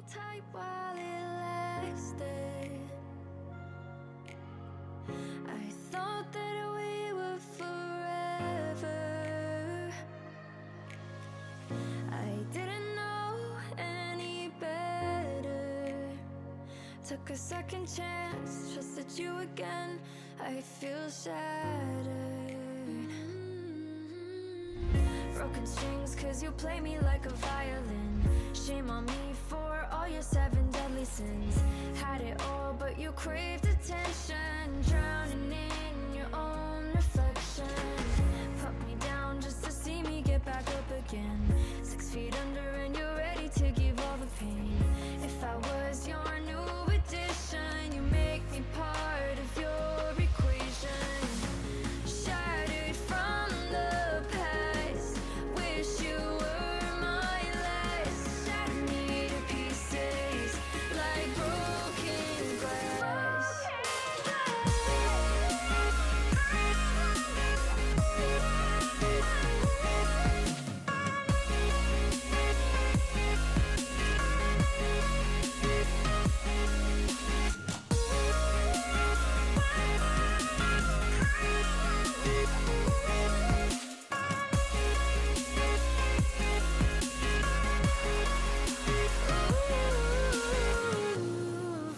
tight while it lasted. I thought that we were forever. I didn't know any better. Took a second chance, trusted you again. I feel shattered. Broken strings cause you play me like a violin. Shame on me for all your 7 deadly sins. Had it all but you craved attention. Drowning in your own reflection. Put me down just to see me get back up again. 6 feet under and you're ready to give all the pain. If I was your new addition, you make me part of your equation. Shattered from the past, wish you were my last. Shatter me to pieces like broken glass.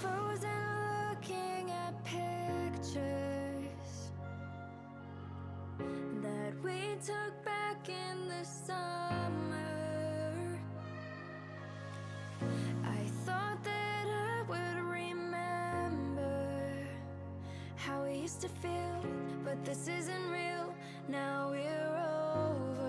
Frozen looking at pictures that we took back in the summer. I thought that I would remember how we used to feel, but this isn't real. Now we're over.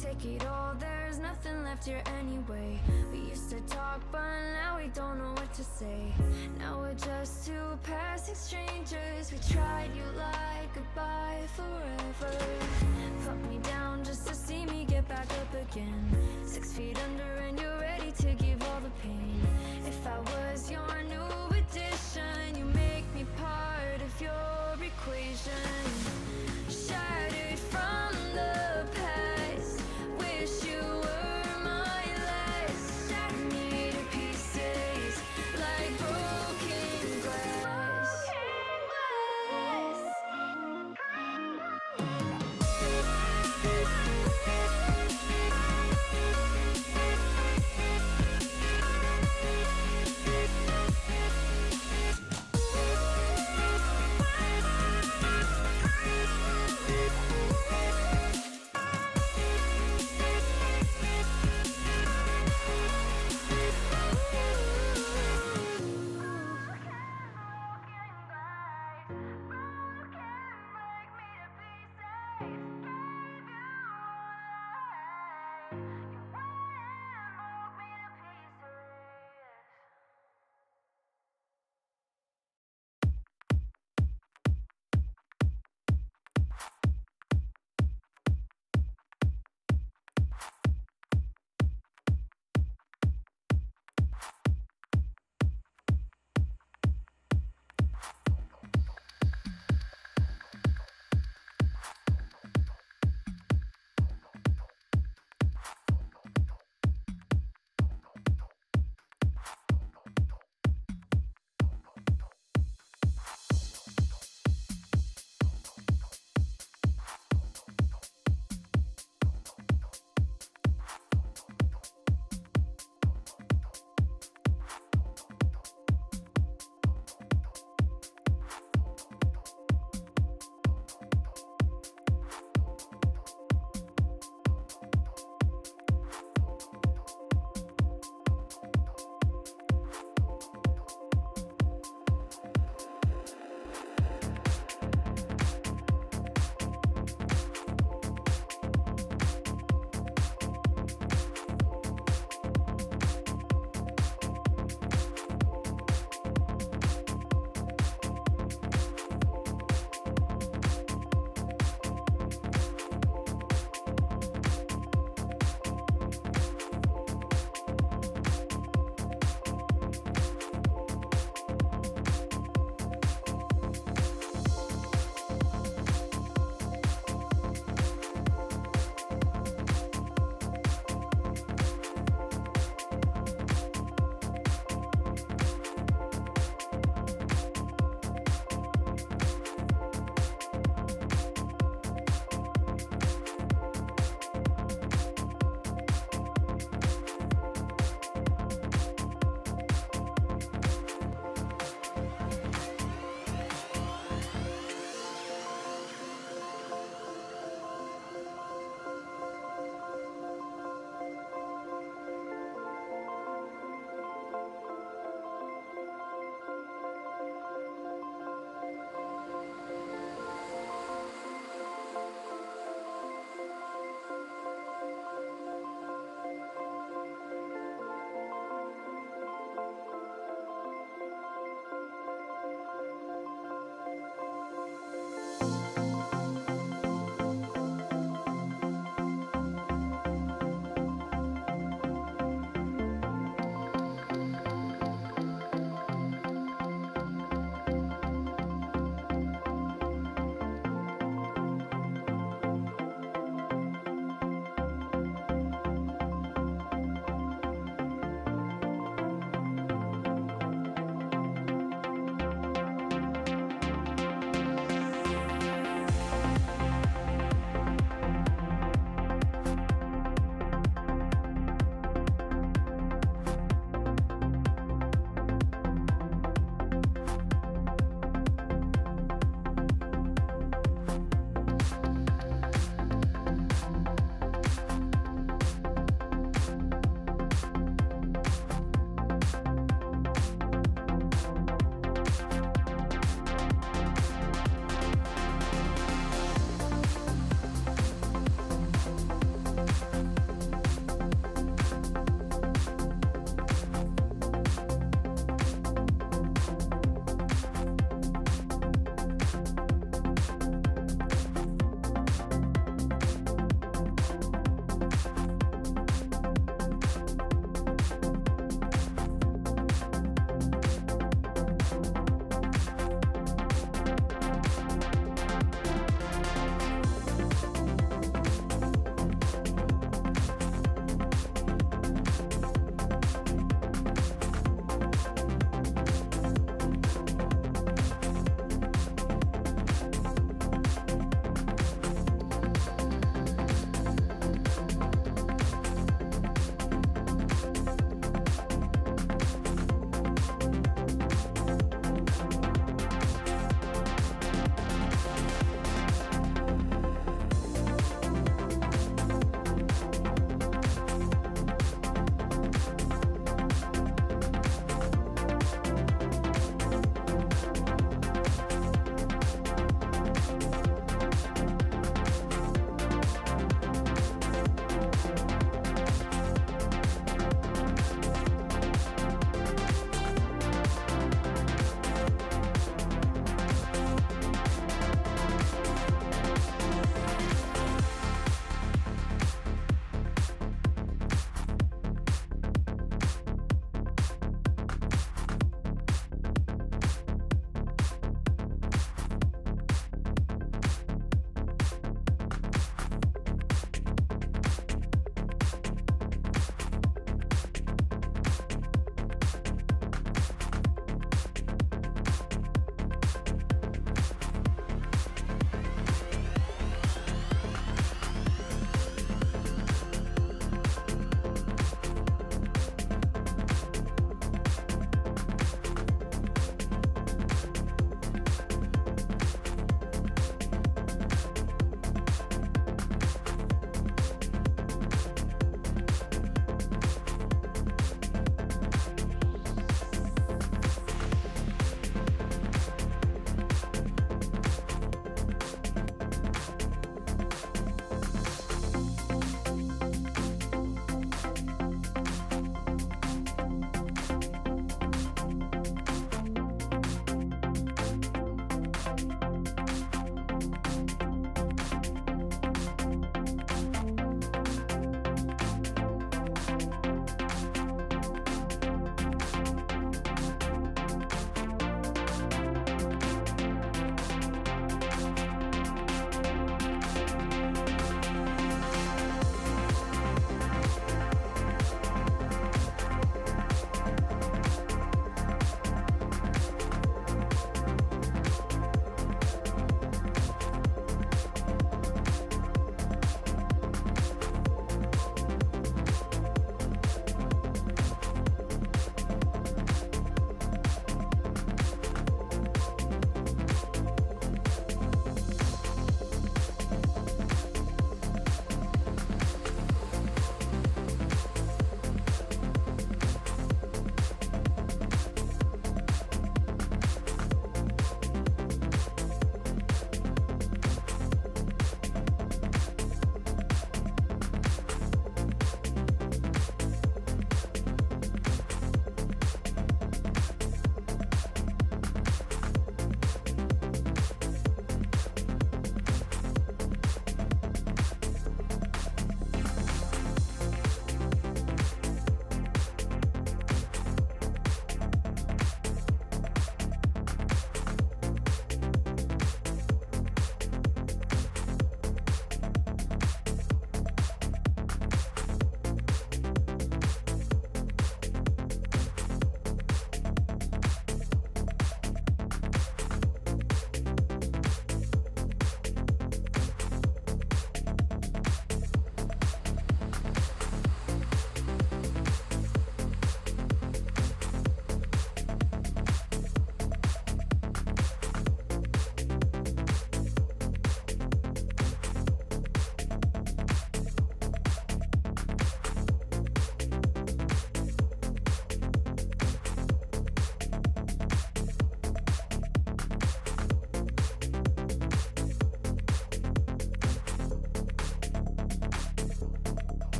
Take it all, there's nothing left here anyway. We used to talk, but now we don't know what to say. Now we're just two passing strangers. We tried, you lied, goodbye forever. Put me down just to see me get back up again. 6 feet under and you're ready to give all the pain. If I was your new addition, you make me part of your equation. Shattered from the past, wish you were my last. Shatter me to pieces like broken glass.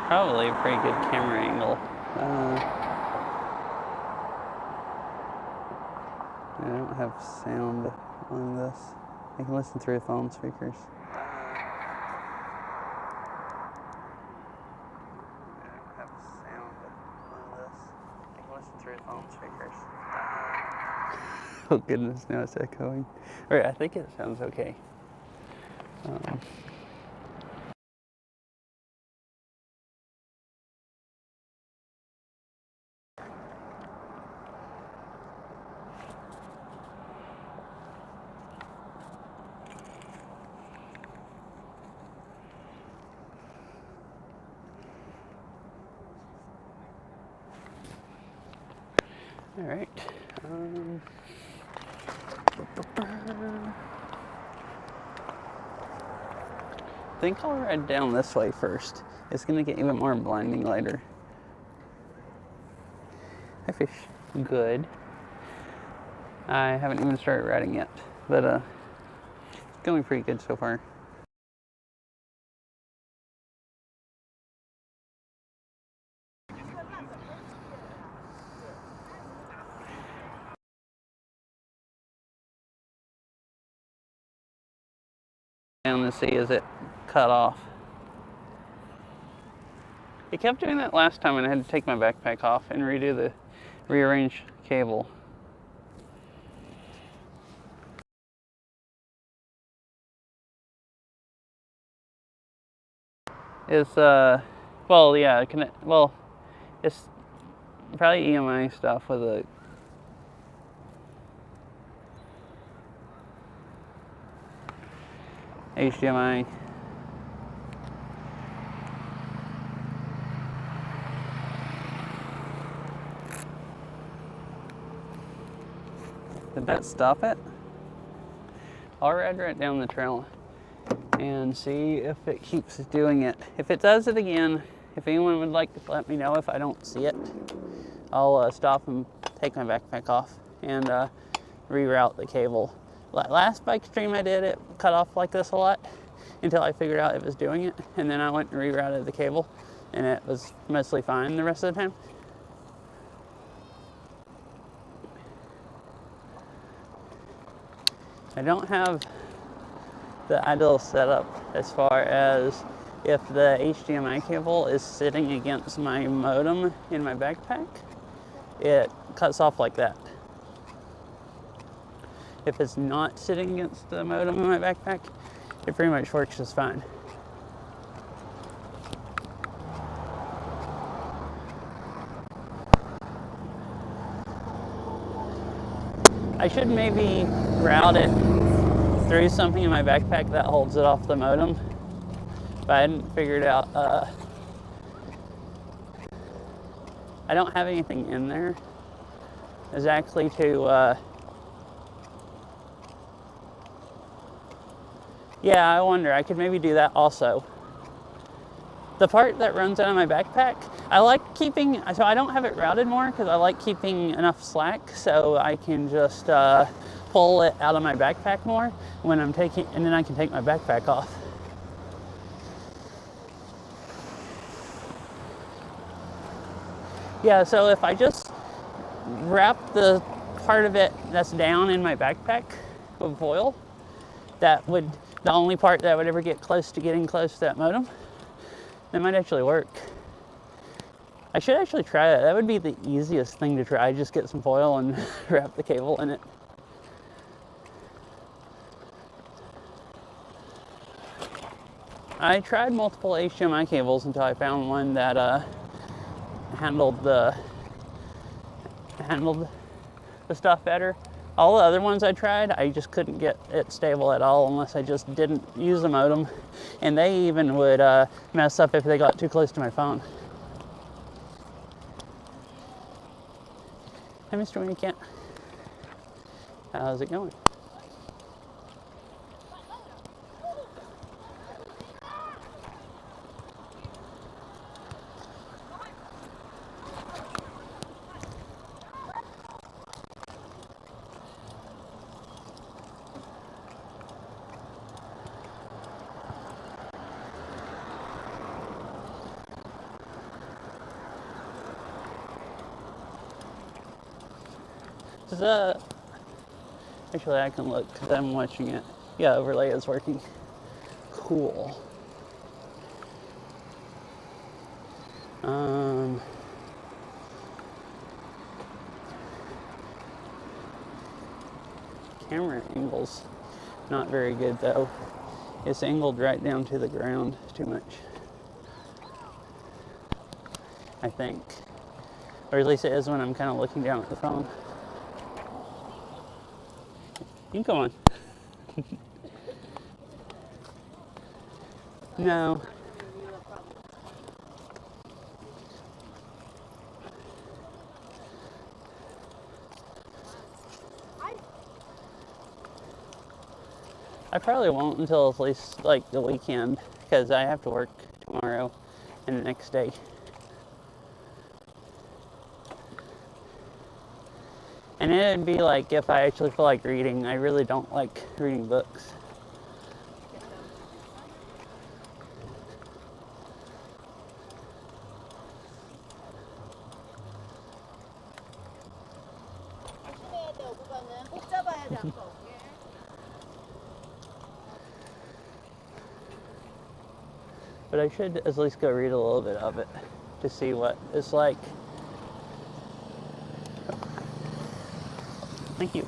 Probably a pretty good camera angle. I don't have sound on this. I can listen through phone speakers. Oh goodness, now it's echoing. All right, I think it sounds okay. All right. I think I'll ride down this way first. It's gonna get even more blinding later. I fish good. I haven't even started riding yet, but it's going pretty good so far. Down to see is it cut off. It kept doing that last time and I had to take my backpack off and rearrange cable. It's well, yeah, it's probably EMI stuff with a HDMI. Did that stop it? I'll ride right down the trail and see if it keeps doing it. If it does it again, if anyone would like to let me know if I don't see it, I'll stop and take my backpack off and reroute the cable. Last bike stream I did, it cut off like this a lot until I figured out it was doing it, and then I went and rerouted the cable and it was mostly fine the rest of the time. I don't have the ideal setup as far as if the HDMI cable is sitting against my modem in my backpack, it cuts off like that. If it's not sitting against the modem in my backpack, it pretty much works just fine. I should maybe route it through something in my backpack that holds it off the modem, but I hadn't figured out. I don't have anything in there exactly to. Yeah, I wonder. I could maybe do that also. The part that runs out of my backpack, I like keeping, so I don't have it routed more because I like keeping enough slack so I can just pull it out of my backpack more when I'm taking, and then I can take my backpack off. Yeah, so if I just wrap the part of it that's down in my backpack with foil, that would, the only part that would ever get close to getting close to that modem, that might actually work. I should actually try that. That would be the easiest thing to try. Just get some foil and wrap the cable in it. I tried multiple HDMI cables until I found one that handled the stuff better. All the other ones I tried, I just couldn't get it stable at all unless I just didn't use the modem. And they even would mess up if they got too close to my phone. Hi, Mr. Winnicant. How's it going? Is actually I can look because I'm watching it. Yeah, overlay is working. Cool. Camera angle's not very good though. It's angled right down to the ground too much, I think. Or at least it is when I'm kind of looking down at the phone. You can come on. No. I probably won't until at least like the weekend because I have to work tomorrow and the next day. And it'd be like if I actually feel like reading. I really don't like reading books. But I should at least go read a little bit of it to see what it's like. Thank you.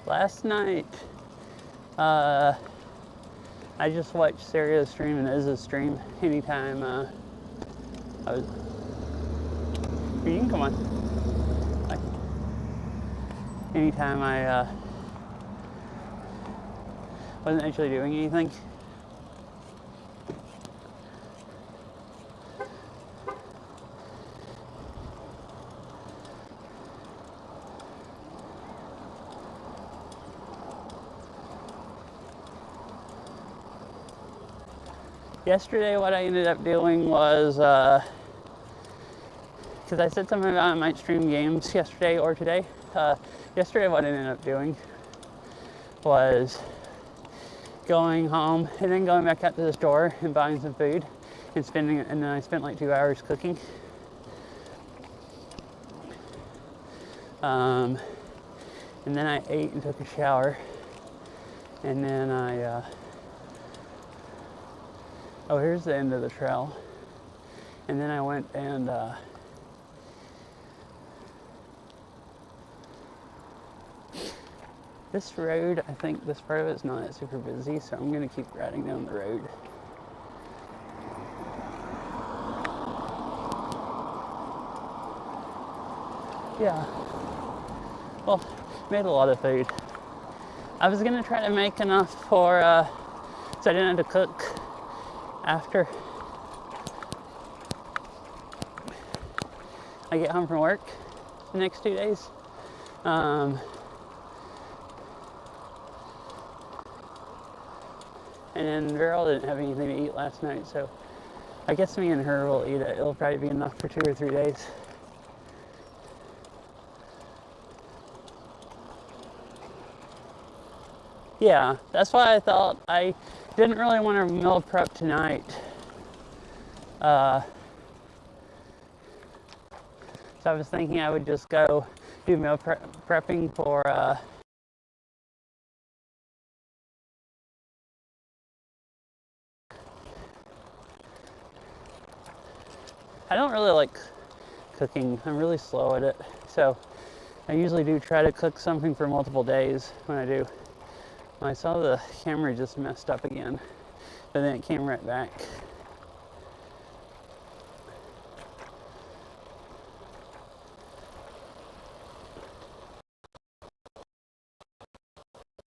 Last night, I just watched Sarah's stream and Iz's stream anytime I was. You can come on. Hi. Anytime I wasn't actually doing anything. Yesterday, what I ended up doing was, because I said something about I might stream games yesterday or today. Yesterday, what I ended up doing was going home and then going back out to the store and buying some food and then I spent like 2 hours cooking. And then I ate and took a shower, and then oh, here's the end of the trail. And then I went and this road, I think this part of it's not super busy, so I'm gonna keep riding down the road. Yeah. Well, made a lot of food. I was gonna try to make enough for so I didn't have to cook after I get home from work the next 2 days. And then Veryl didn't have anything to eat last night, so I guess me and her will eat it. It'll probably be enough for 2 or 3 days. Yeah, that's why I thought I didn't really want to meal prep tonight. So I was thinking I would just go do meal prepping for I don't really like cooking. I'm really slow at it. So I usually do try to cook something for multiple days when I do. I saw the camera just messed up again, but then it came right back.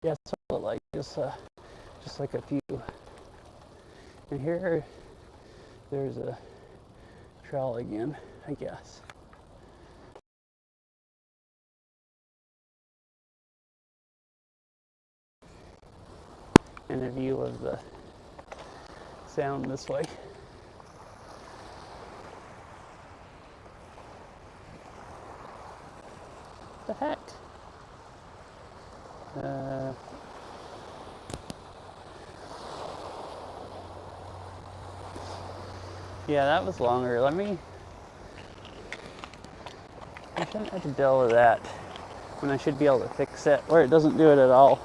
Yeah, it's sort of like just like a few. And here, there's a trail again, I guess. And a view of the sound this way. The heck? Yeah, that was longer. I shouldn't have to deal with that when I should be able to fix it, or it doesn't do it at all.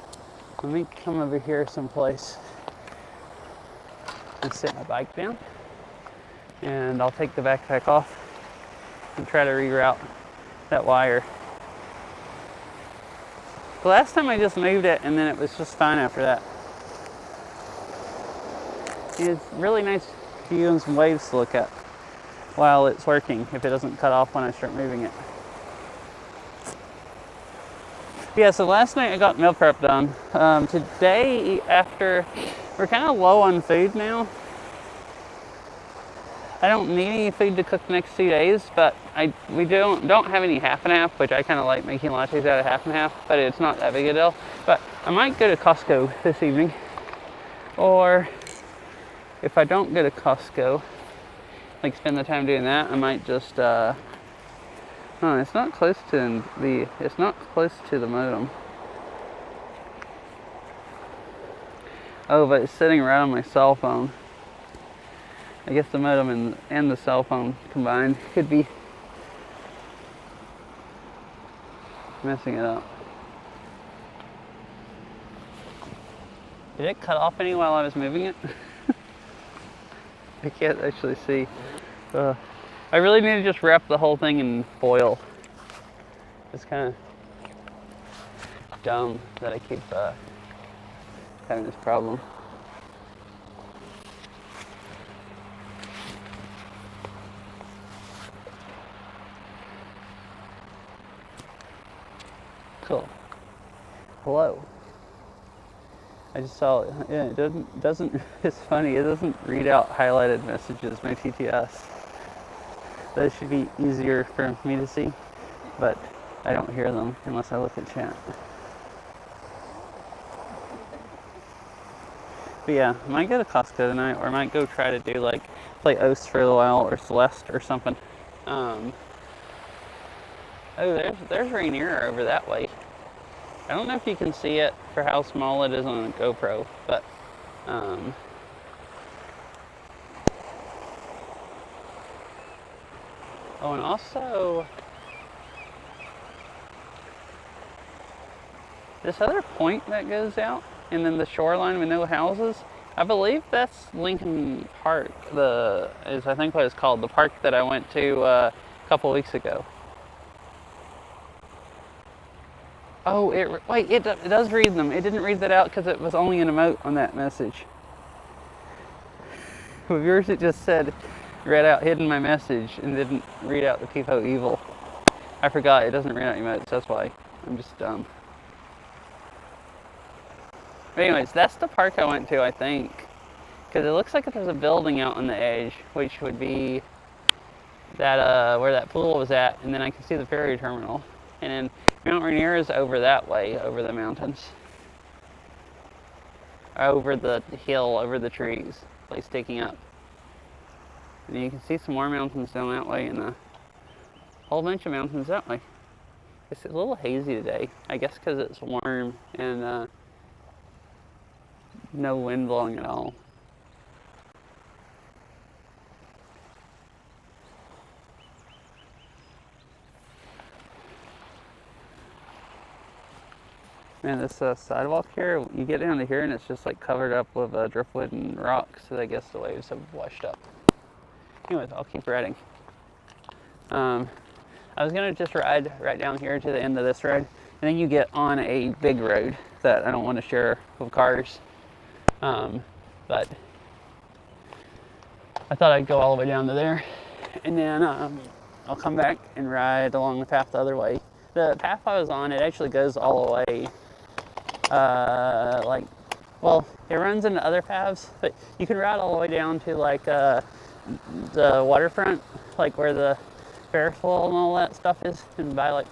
Let me come over here someplace and sit my bike down, and I'll take the backpack off and try to reroute that wire. The last time I just moved it and then it was just fine after that. It's really nice view and some waves to look at while it's working if it doesn't cut off when I start moving it. Yeah, so last night I got meal prep done. Today, after we're kind of low on food now, I don't need any food to cook the next 2 days, but we don't have any half and half, which I kind of like making lattes out of half and half, but it's not that big a deal. But I might go to Costco this evening, or if I don't go to Costco, like spend the time doing that, I might just it's not close to the modem. Oh, but it's sitting right on my cell phone. I guess the modem and the cell phone combined could be messing it up. Did it cut off any while I was moving it? I can't actually see. I really need to just wrap the whole thing in foil. It's kind of dumb that I keep having this problem. Cool. Hello. I just saw it. Yeah, it doesn't, it's funny, it doesn't read out highlighted messages, my TTS. Those should be easier for me to see, but I don't hear them unless I look at chat. But yeah, I might go to Costco tonight, or I might go try to do play Oast for a while, or Celeste or something. Oh, there's Rainier over that way. I don't know if you can see it for how small it is on a GoPro, but oh, and also this other point that goes out, and then the shoreline with no houses, I believe that's Lincoln Park, is I think what it's called, the park that I went to a couple weeks ago. Oh, it does read them. It didn't read that out because it was only an emote on that message. With yours, it just said, read out hidden my message, and didn't read out the people evil. I forgot, it doesn't read out emotes, that's why. I'm just dumb. But anyways, that's the park I went to, I think. Because it looks like there's a building out on the edge, which would be that where that pool was at, and then I can see the ferry terminal. And then Mount Rainier is over that way, over the mountains. Over the hill, over the trees, like sticking up. And you can see some more mountains down that way, and a whole bunch of mountains that way. It's a little hazy today, I guess because it's warm and no wind blowing at all. Man, this sidewalk here, you get down to here and it's just like covered up with driftwood and rocks, so I guess the waves have washed up. Anyways, I'll keep riding. I was gonna just ride right down here to the end of this road, and then you get on a big road that I don't want to share with cars. But I thought I'd go all the way down to there, and then I'll come back and ride along the path the other way. The path I was on, it actually goes all the way. It runs into other paths, but you can ride all the way down to the waterfront, like where the Ferris wheel and all that stuff is, and by like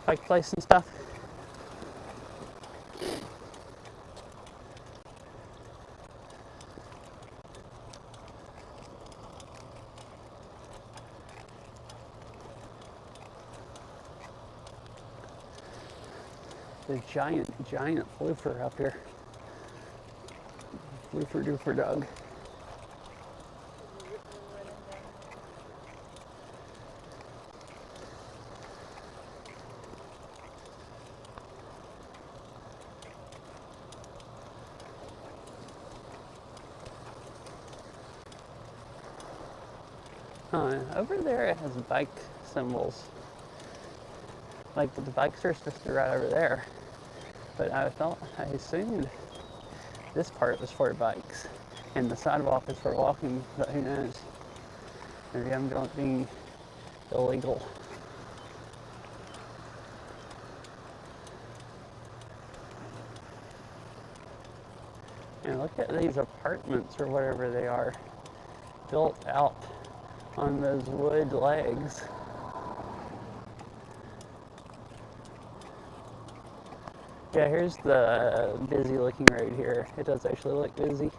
Pike Place and stuff. There's giant floofer up here. Floofer doofer dog. Over there it has bike symbols. Like the bikes are supposed to be right over there. But I assumed this part was for bikes and the sidewalk is for walking, but who knows? Maybe I'm being illegal. And look at these apartments or whatever they are, built out on those wood legs. Yeah, here's the busy looking road here. It does actually look busy,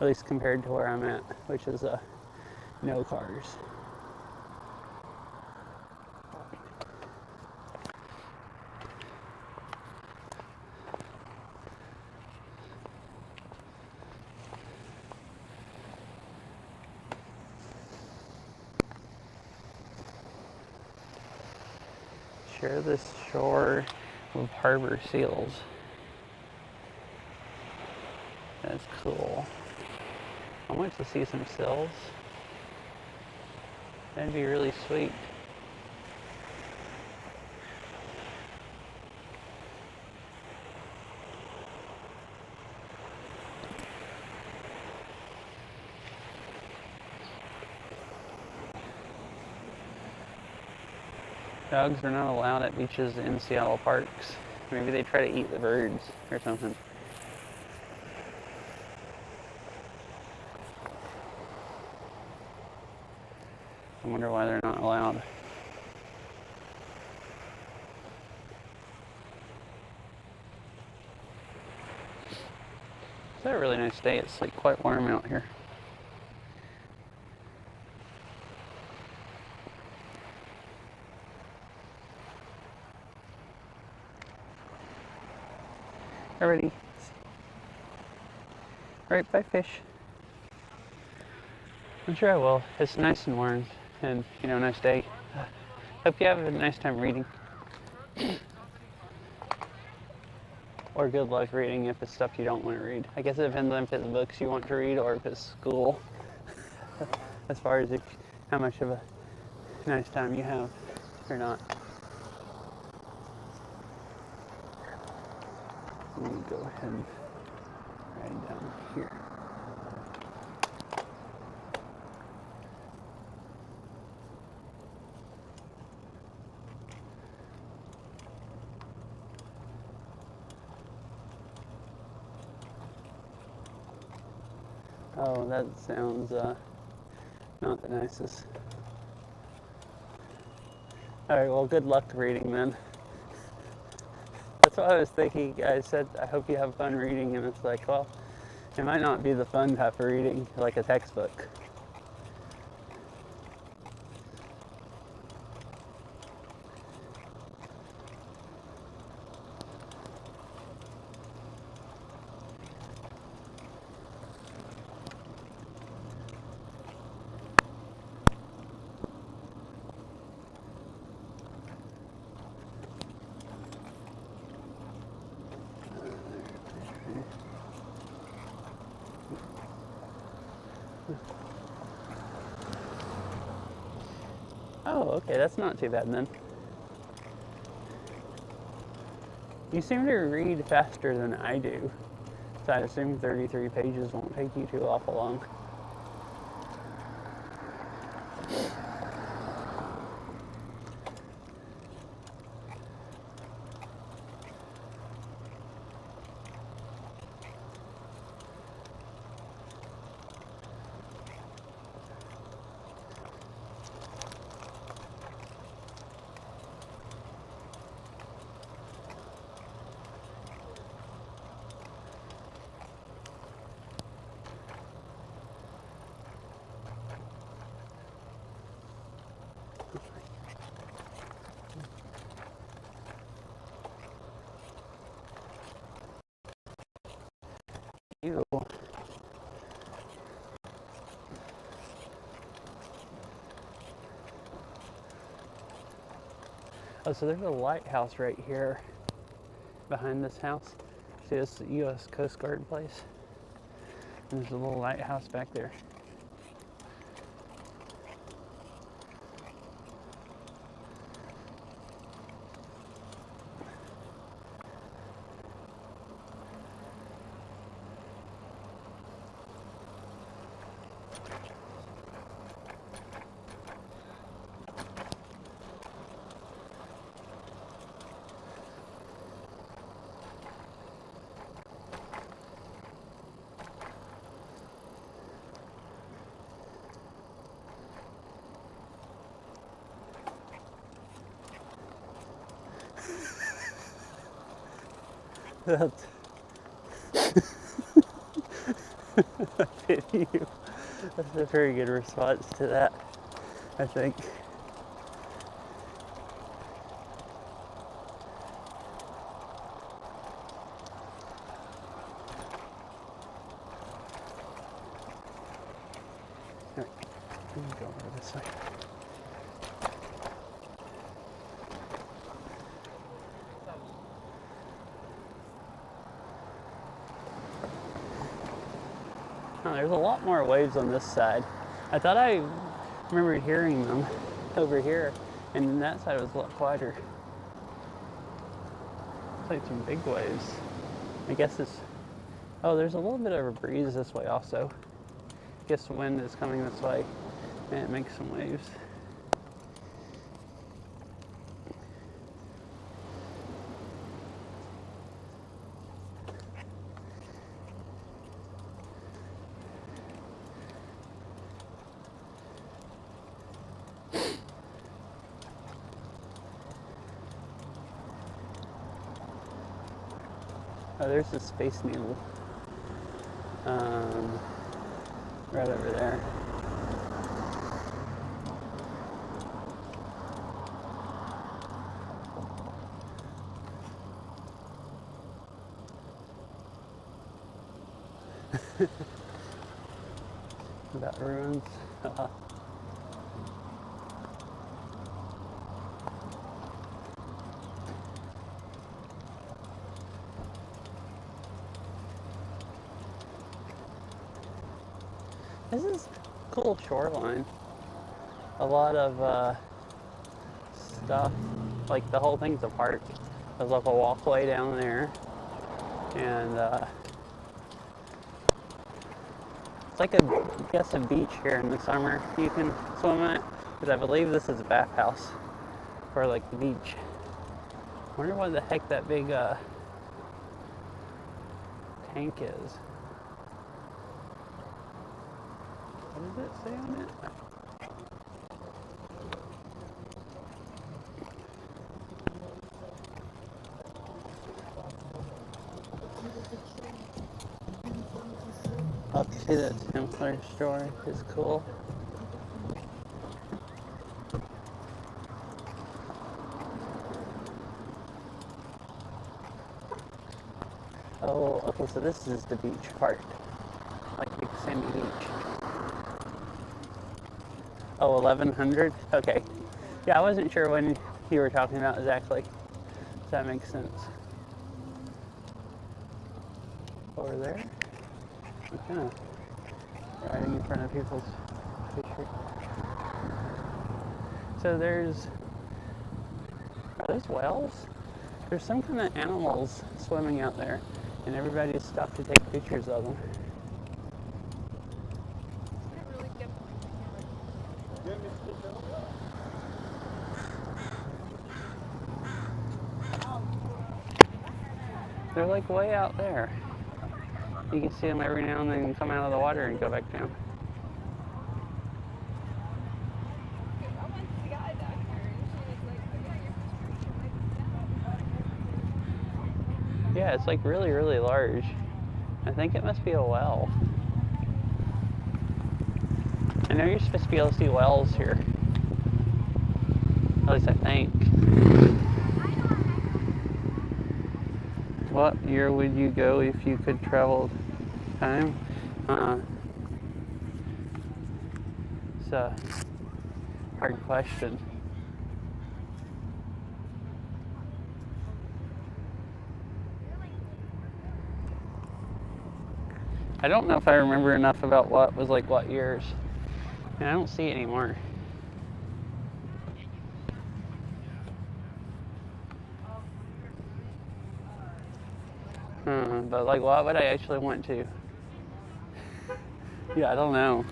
at least compared to where I'm at, which is no cars. Share this shore with harbor seals. That's cool. I want to see some seals. That'd be really sweet. Dogs are not allowed at beaches in Seattle parks. Maybe they try to eat the birds or something. I wonder why they're not allowed. It's a really nice day. It's like quite warm out here. Alrighty. Alright, bye fish. I'm sure I will. It's nice and warm and, nice day. Hope you have a nice time reading. Or good luck reading if it's stuff you don't want to read. I guess it depends on if it's books you want to read or if it's school. As far as how much of a nice time you have or not. Let me go ahead and write down here. Oh, that sounds not the nicest. Alright, well, good luck reading then. That's what I was thinking. I said, I hope you have fun reading, and it's like, well, it might not be the fun type of reading, like a textbook. Oh, okay, that's not too bad then. You seem to read faster than I do, so I assume 33 pages won't take you too awful long. Ew. Oh, so there's a lighthouse right here behind this house. See this U.S. Coast Guard place? And there's a little lighthouse back there. That's pity you. That's a very good response to that, I think. All right, let me go over this way. Oh, there's a lot more waves on this side. I thought I remembered hearing them over here, and that side was a lot quieter. It's like some big waves. I guess it's, oh, there's a little bit of a breeze this way also. I guess the wind is coming this way, and it makes some waves. Oh, there's the Space Needle. Right over there. That ruins. This is a cool shoreline. A lot of stuff, like the whole thing's a park. There's like a walkway down there, and it's like I guess a beach here in the summer. You can swim in it, because I believe this is a bathhouse for like the beach. I wonder what the heck that big tank is. What does it say on it? Okay, that Templar store is cool. Oh, okay, so this is the beach part. Like Big Sandy Beach. Oh, 1100? Okay. Yeah, I wasn't sure when you were talking about exactly. Does that make sense? Over there? Okay. Riding in front of people's pictures. So there's, are those whales? There's some kind of animals swimming out there, and everybody's stopped to take pictures of them. They're like way out there. You can see them every now and then come out of the water and go back down. Yeah, it's like really, really large. I think it must be a well. I know you're supposed to be able to see whales here. At least I think. What year would you go if you could travel time? It's a hard question. I don't know if I remember enough about what was like what years. And I don't see it anymore. But like, what would I actually want to? Yeah, I don't know.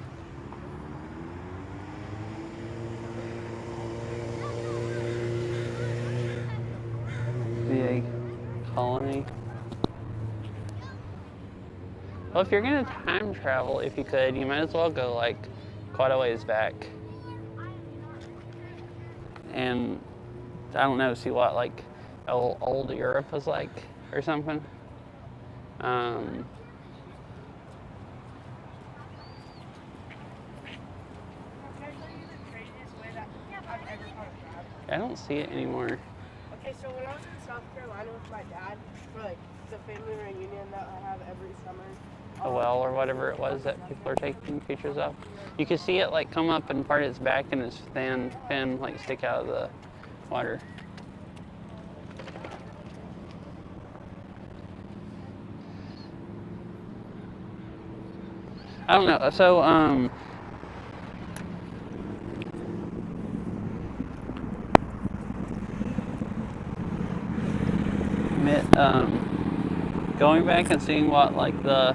Be a colony. Well, if you're gonna time travel, if you could, you might as well go like quite a ways back. And I don't know, see what like old Europe was like or something. I don't see it anymore. Okay, so when I was in South Carolina with my dad, for like the family reunion that I have every summer. A well or whatever it was that people are taking pictures of. You can see it like come up and part its back and its fin like stick out of the water. I don't know. So going back and seeing what like the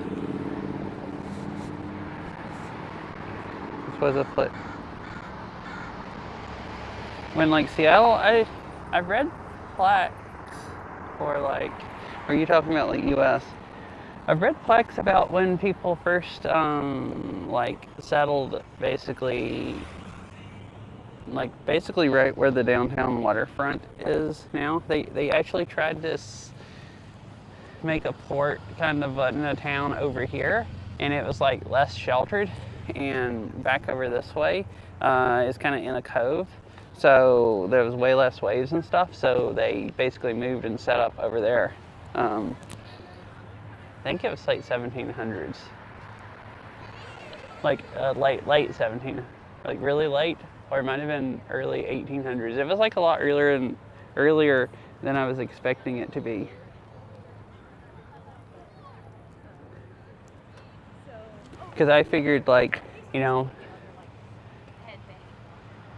was a flip. When like Seattle, I've read plaques for like, are you talking about like U.S.? I've read plaques about when people first like settled basically right where the downtown waterfront is now. They actually tried to make a port kind of in a town over here, and it was like less sheltered, and back over this way is kind of in a cove, so there was way less waves and stuff, so they basically moved and set up over there. I think it was like 1700s, like late 17, like really late, or it might have been early 1800s. It was like a lot earlier than I was expecting it to be. Because I figured like, you know,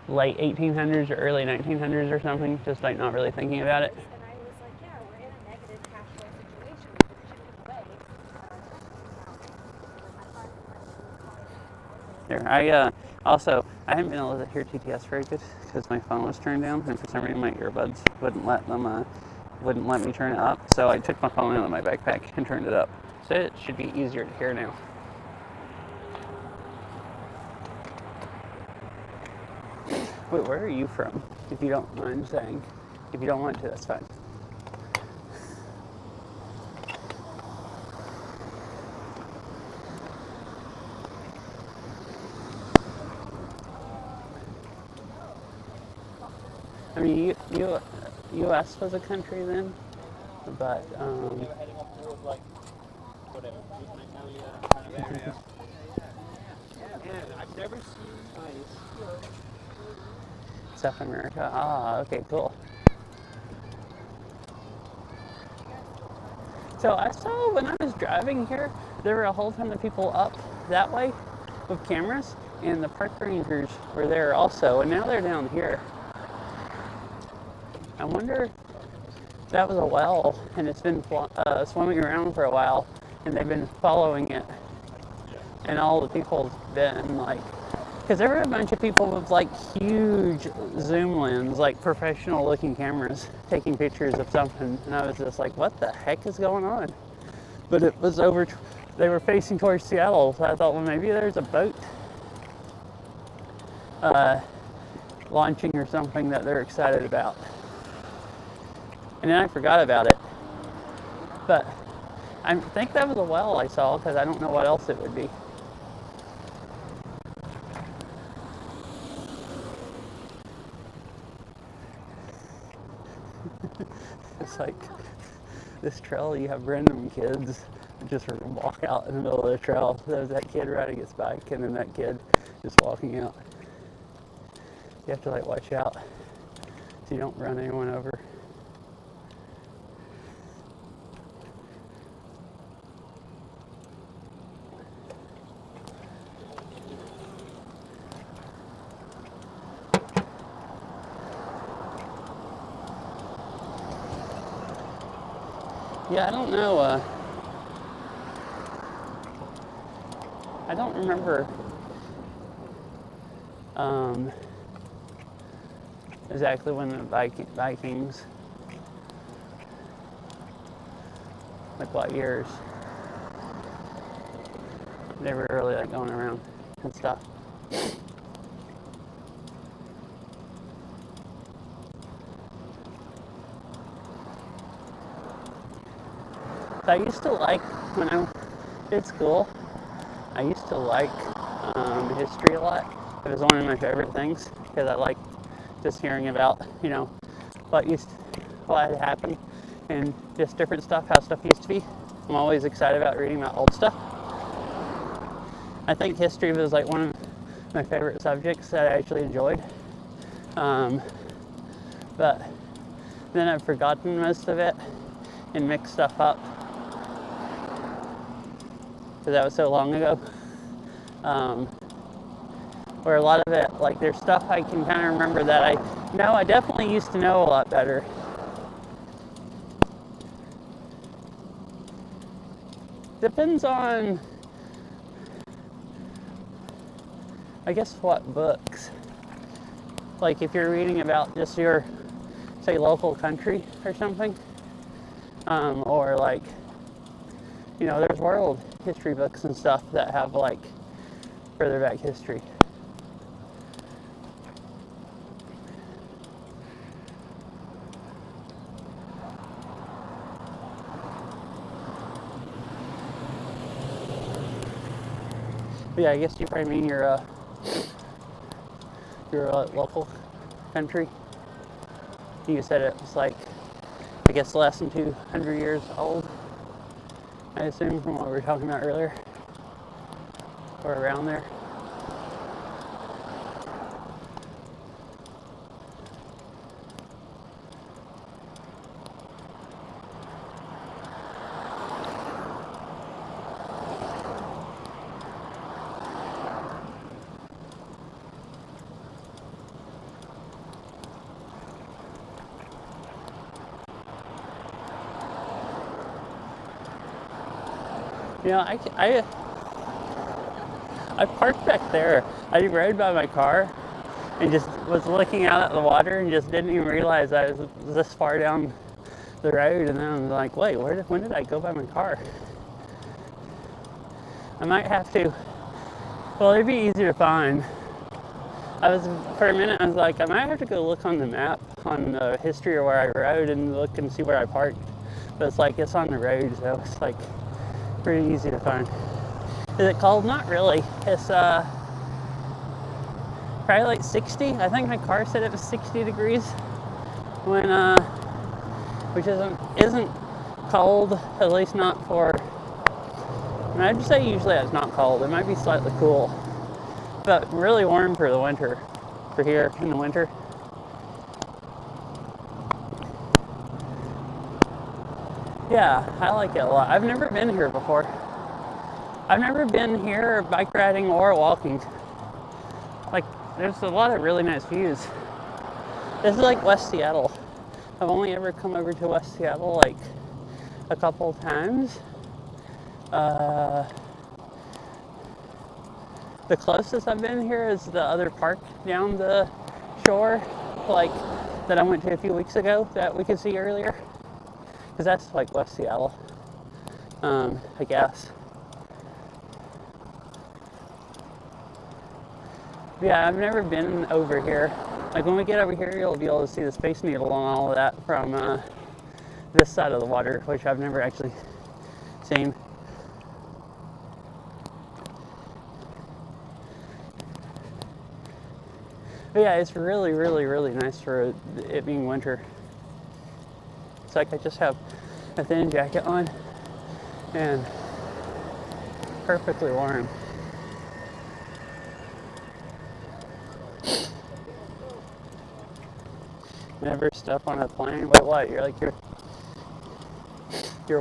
late 1800s or early 1900s or something, just like not really thinking about it. And I was like, yeah, we're in a negative cash flow situation. We're chipping away. There, I haven't been able to hear TTS very good because my phone was turned down, and for some reason my earbuds wouldn't let me turn it up. So I took my phone out of my backpack and turned it up. So it should be easier to hear now. Wait, where are you from? If you don't mind saying. If you don't want to, that's fine. I mean, U.S. was a country then, but heading up towards like whatever kind of area. Yeah, I've never seen ice. South America. Ah, okay, cool. So I saw when I was driving here, there were a whole ton of people up that way with cameras, and the park rangers were there also, and now they're down here. I wonder if that was a well, and it's been swimming around for a while, and they've been following it, and all the people have been like, because there were a bunch of people with like huge zoom lens, like professional looking cameras, taking pictures of something, and I was just like, what the heck is going on? But it was they were facing towards Seattle, so I thought, well, maybe there's a boat launching or something that they're excited about. And then I forgot about it. But I think that was a well I saw, because I don't know what else it would be. It's like this trail, you have random kids just walk out in the middle of the trail. There's that kid riding his bike, and then that kid just walking out. You have to like watch out so you don't run anyone over. Yeah, I don't know. I don't remember exactly when the Vikings, like what years they were really like going around and stuff. So I used to like, when I did school, I used to like history a lot. It was one of my favorite things because I liked just hearing about, you know, what had happened and just different stuff, how stuff used to be. I'm always excited about reading about old stuff. I think history was like one of my favorite subjects that I actually enjoyed. But then I've forgotten most of it and mixed stuff up because that was so long ago. Where a lot of it, like there's stuff I can kind of remember that I definitely used to know a lot better. Depends on, I guess, what books. Like if you're reading about just your, say, local country or something, or like, you know, there's world history books and stuff that have like further back history. But yeah, I guess you probably mean your local country. You said it was like, I guess, less than 200 years old, I assume, from what we were talking about earlier, or around there. You know, I parked back there. I rode by my car and just was looking out at the water and just didn't even realize I was this far down the road. And then I was like, wait, when did I go by my car? I might have to, well, it'd be easier to find. For a minute, I was like, I might have to go look on the map, on the history of where I rode and look and see where I parked. But it's like, it's on the road, so it's like pretty easy to find. Is it cold? Not really. It's probably like 60. I think my car said it was 60 degrees when which isn't cold, at least not for, I'd just say usually it's not cold. It might be slightly cool, but really warm for the winter, for here in the winter. Yeah, I like it a lot. I've never been here before. I've never been here bike riding or walking. Like, there's a lot of really nice views. This is like West Seattle. I've only ever come over to West Seattle like a couple times. The closest I've been here is the other park down the shore, like that I went to a few weeks ago that we could see earlier. Because that's like West Seattle, I guess. Yeah, I've never been over here. Like when we get over here, you'll be able to see the Space Needle and all of that from this side of the water, which I've never actually seen. But yeah, it's really, really, really nice for it being winter. It's like I just have a thin jacket on and perfectly warm. Never step on a plane. Wait, what? You're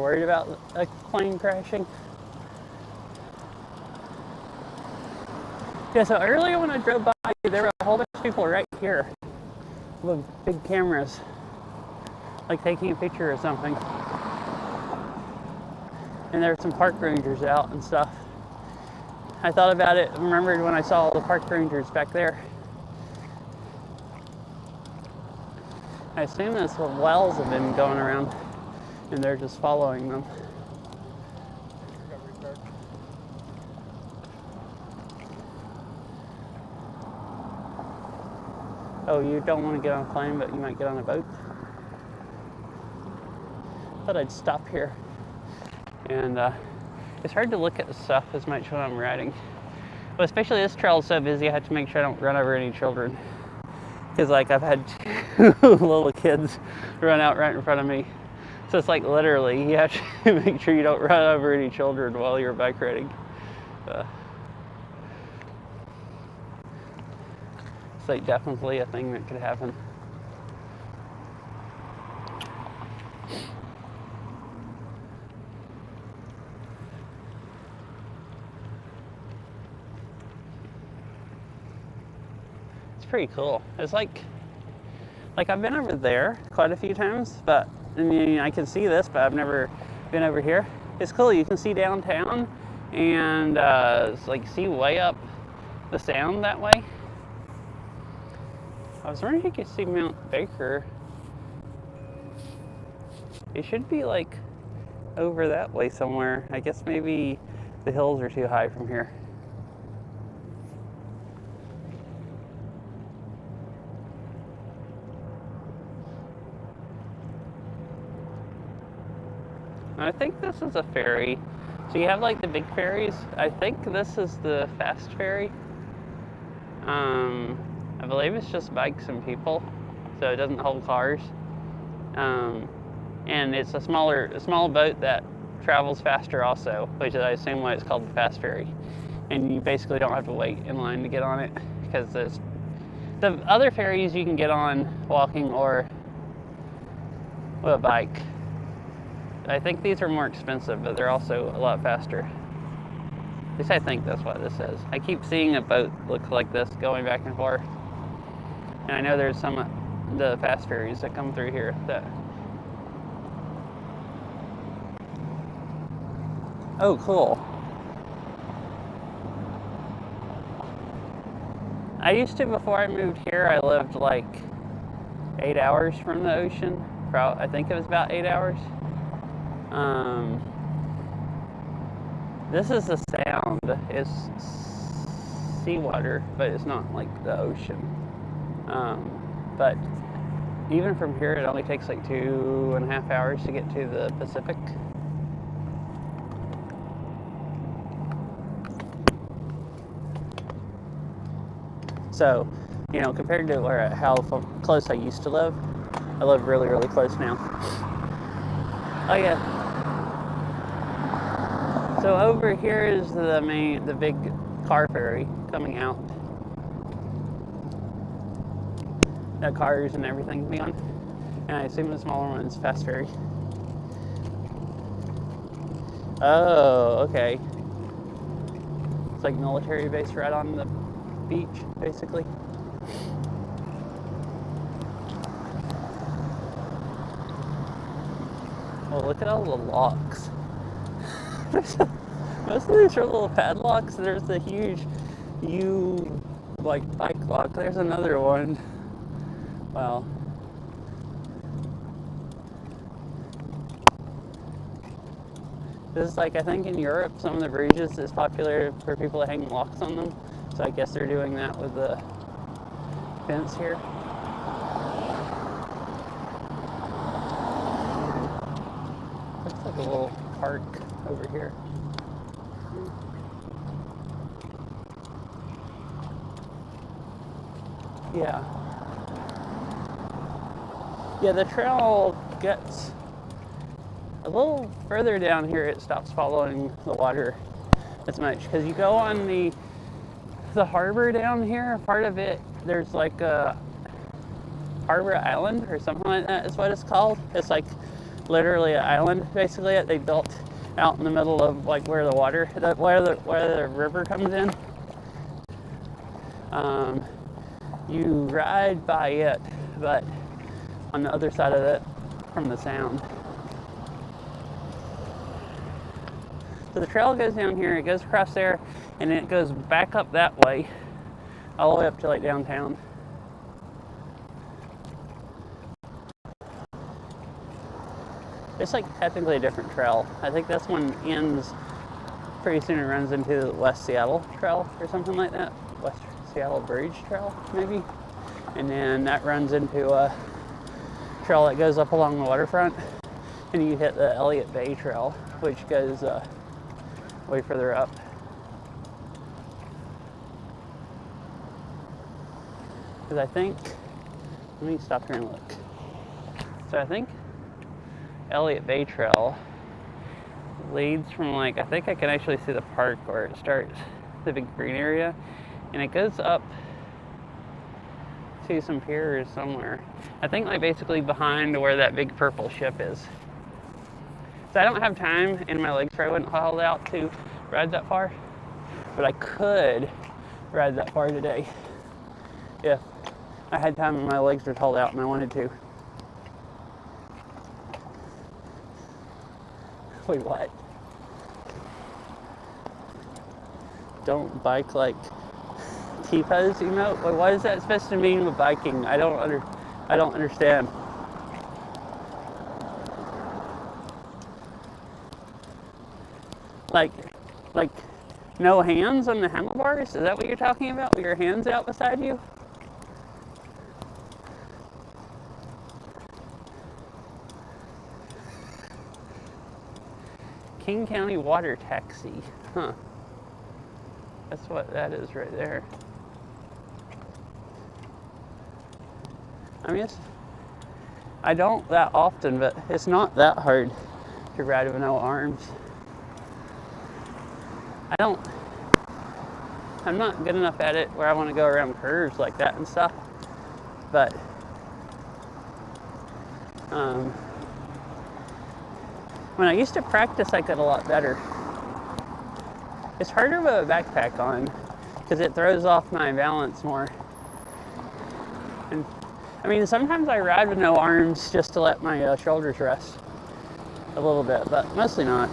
worried about a plane crashing? Yeah, so earlier when I drove by, there were a whole bunch of people right here with big cameras, like taking a picture or something. And there were some park rangers out and stuff. I thought about it, remembered when I saw all the park rangers back there. I assume that's what wells have been going around and they're just following them. Oh, you don't want to get on a plane, but you might get on a boat? Thought I'd stop here And it's hard to look at the stuff as much when I'm riding. But especially this trail is so busy, I have to make sure I don't run over any children. Because like I've had 2 little kids run out right in front of me. So it's like literally, you have to make sure you don't run over any children while you're bike riding. It's like definitely a thing that could happen. It's pretty cool. It's like I've been over there quite a few times, but I mean, I can see this, but I've never been over here. It's cool. You can see downtown and like see way up the sound that way. I was wondering if you could see Mount Baker. It should be like over that way somewhere. I guess maybe the hills are too high from here. I think this is a ferry. So you have like the big ferries. I think this is the fast ferry. I believe it's just bikes and people, so it doesn't hold cars. And it's a small boat that travels faster also, which is I assume why it's called the fast ferry. And you basically don't have to wait in line to get on it, because the other ferries you can get on walking or with a bike. I think these are more expensive, but they're also a lot faster. At least I think that's what this is. I keep seeing a boat look like this going back and forth. And I know there's some the fast ferries that come through here that... Oh, cool. I used to, before I moved here, I lived like 8 hours from the ocean. I think it was about 8 hours. This is the sound. It's seawater, but it's not like the ocean. But even from here, it only takes like 2.5 hours to get to the Pacific. So, you know, compared to how close I used to live, I live really, really close now. Oh yeah. So over here is the big car ferry coming out. That cars and everything can be on. And I assume the smaller one is fast ferry. Oh, okay. It's like military base right on the beach, basically. Well, look at all the locks. Most of these are little padlocks. There's the huge bike lock. There's another one. Wow. This is like, I think in Europe, some of the bridges is popular for people to hang locks on them. So I guess they're doing that with the fence here. Looks like a little park over here. Yeah. Yeah, the trail gets a little further down here. It stops following the water as much, because you go on the harbor down here. Part of it, there's like a harbor island or something like that is what it's called. It's like literally an island basically that they built out in the middle of like where the river comes in. You ride by it, but on the other side of it from the sound. So the trail goes down here, it goes across there, and then it goes back up that way, all the way up to like downtown. It's like technically a different trail. I think this one ends pretty soon and runs into the West Seattle Trail or something like that. West Seattle Bridge Trail, maybe. And then that runs into a trail that goes up along the waterfront. and you hit the Elliott Bay Trail, which goes way further up. Because I think, let me stop here and look. So I think Elliott Bay Trail leads from like, I think I can actually see the park where it starts, the big green area, and it goes up to some piers somewhere. I think like basically behind where that big purple ship is. So I don't have time and my legs probably wouldn't hold out to ride that far, but I could ride that far today if I had time and my legs were hauled out and I wanted to. Wait, what? Don't bike like T-pose emote? Wait, what is that supposed to mean with biking? I don't understand. Like no hands on the handlebars? Is that what you're talking about? With your hands out beside you? King County Water Taxi. Huh. That's what that is right there. I mean, I don't that often, but it's not that hard to ride with no arms. I'm not good enough at it where I want to go around curves like that and stuff, but when I used to practice, I could a lot better. It's harder with a backpack on because it throws off my balance more. And I mean, sometimes I ride with no arms just to let my shoulders rest a little bit, but mostly not.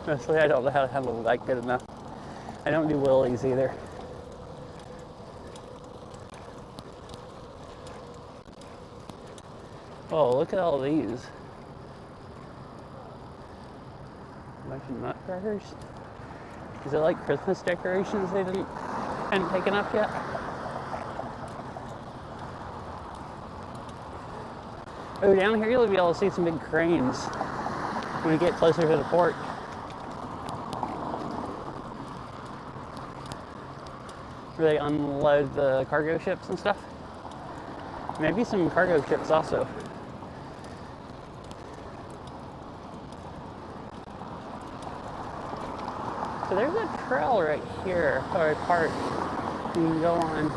Mostly I don't know how to handle the bike good enough. I don't do wheelies either. Oh, look at all these. A bunch of nutcrackers. Is it like Christmas decorations they hadn't taken up yet? Oh, down here you'll be able to see some big cranes when we get closer to the port. Where they unload the cargo ships and stuff. Maybe some cargo ships also. So there's a trail right here, or a park you can go on.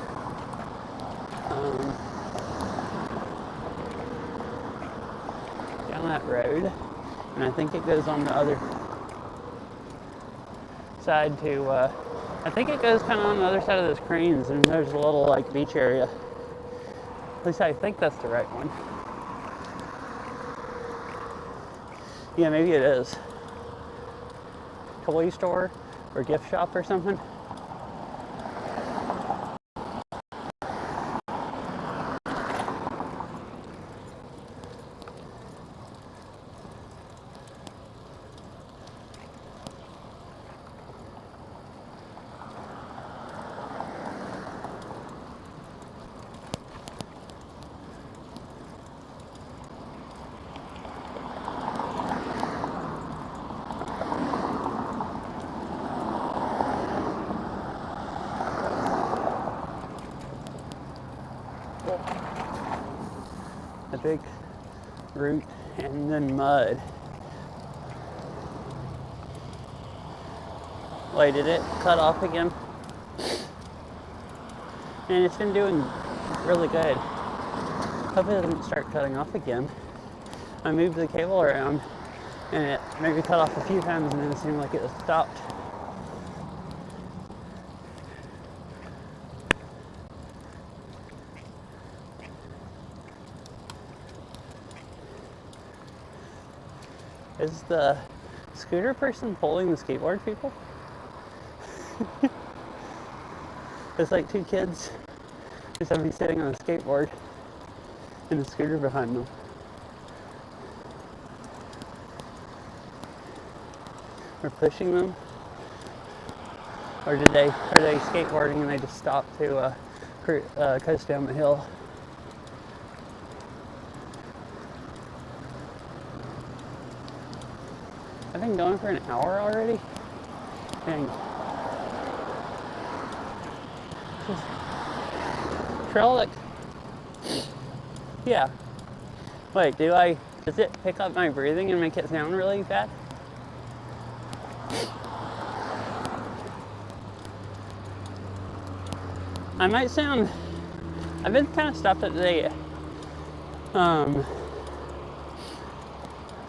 Down that road, and I think it goes on the other side to, I think it goes kind of on the other side of those cranes, and there's a little like beach area. At least I think that's the right one. Yeah, maybe it is. Toy store or gift shop or something. A big root and then mud. Wait, did it cut off again? And it's been doing really good. Hope it doesn't start cutting off again. I moved the cable around and it maybe cut off a few times and then it seemed like it was stopped. Is the scooter person pulling the skateboard people? It's like two kids, there's somebody sitting on a skateboard and a scooter behind them. We're pushing them? Or are they skateboarding and they just stop to coast down the hill? I've been going for an hour already. Dang. Trail that. Yeah. Wait, does it pick up my breathing and make it sound really bad? I might sound, I've been kind of stopped at the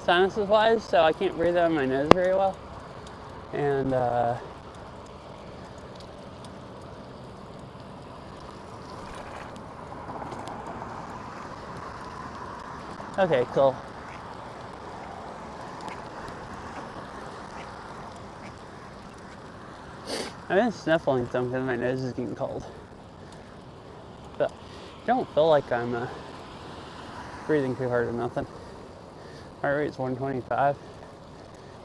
sinuses wise, so I can't breathe out of my nose very well. And okay, cool. I've been sniffling some because my nose is getting cold. But I don't feel like I'm breathing too hard or nothing. Heart rate's 125.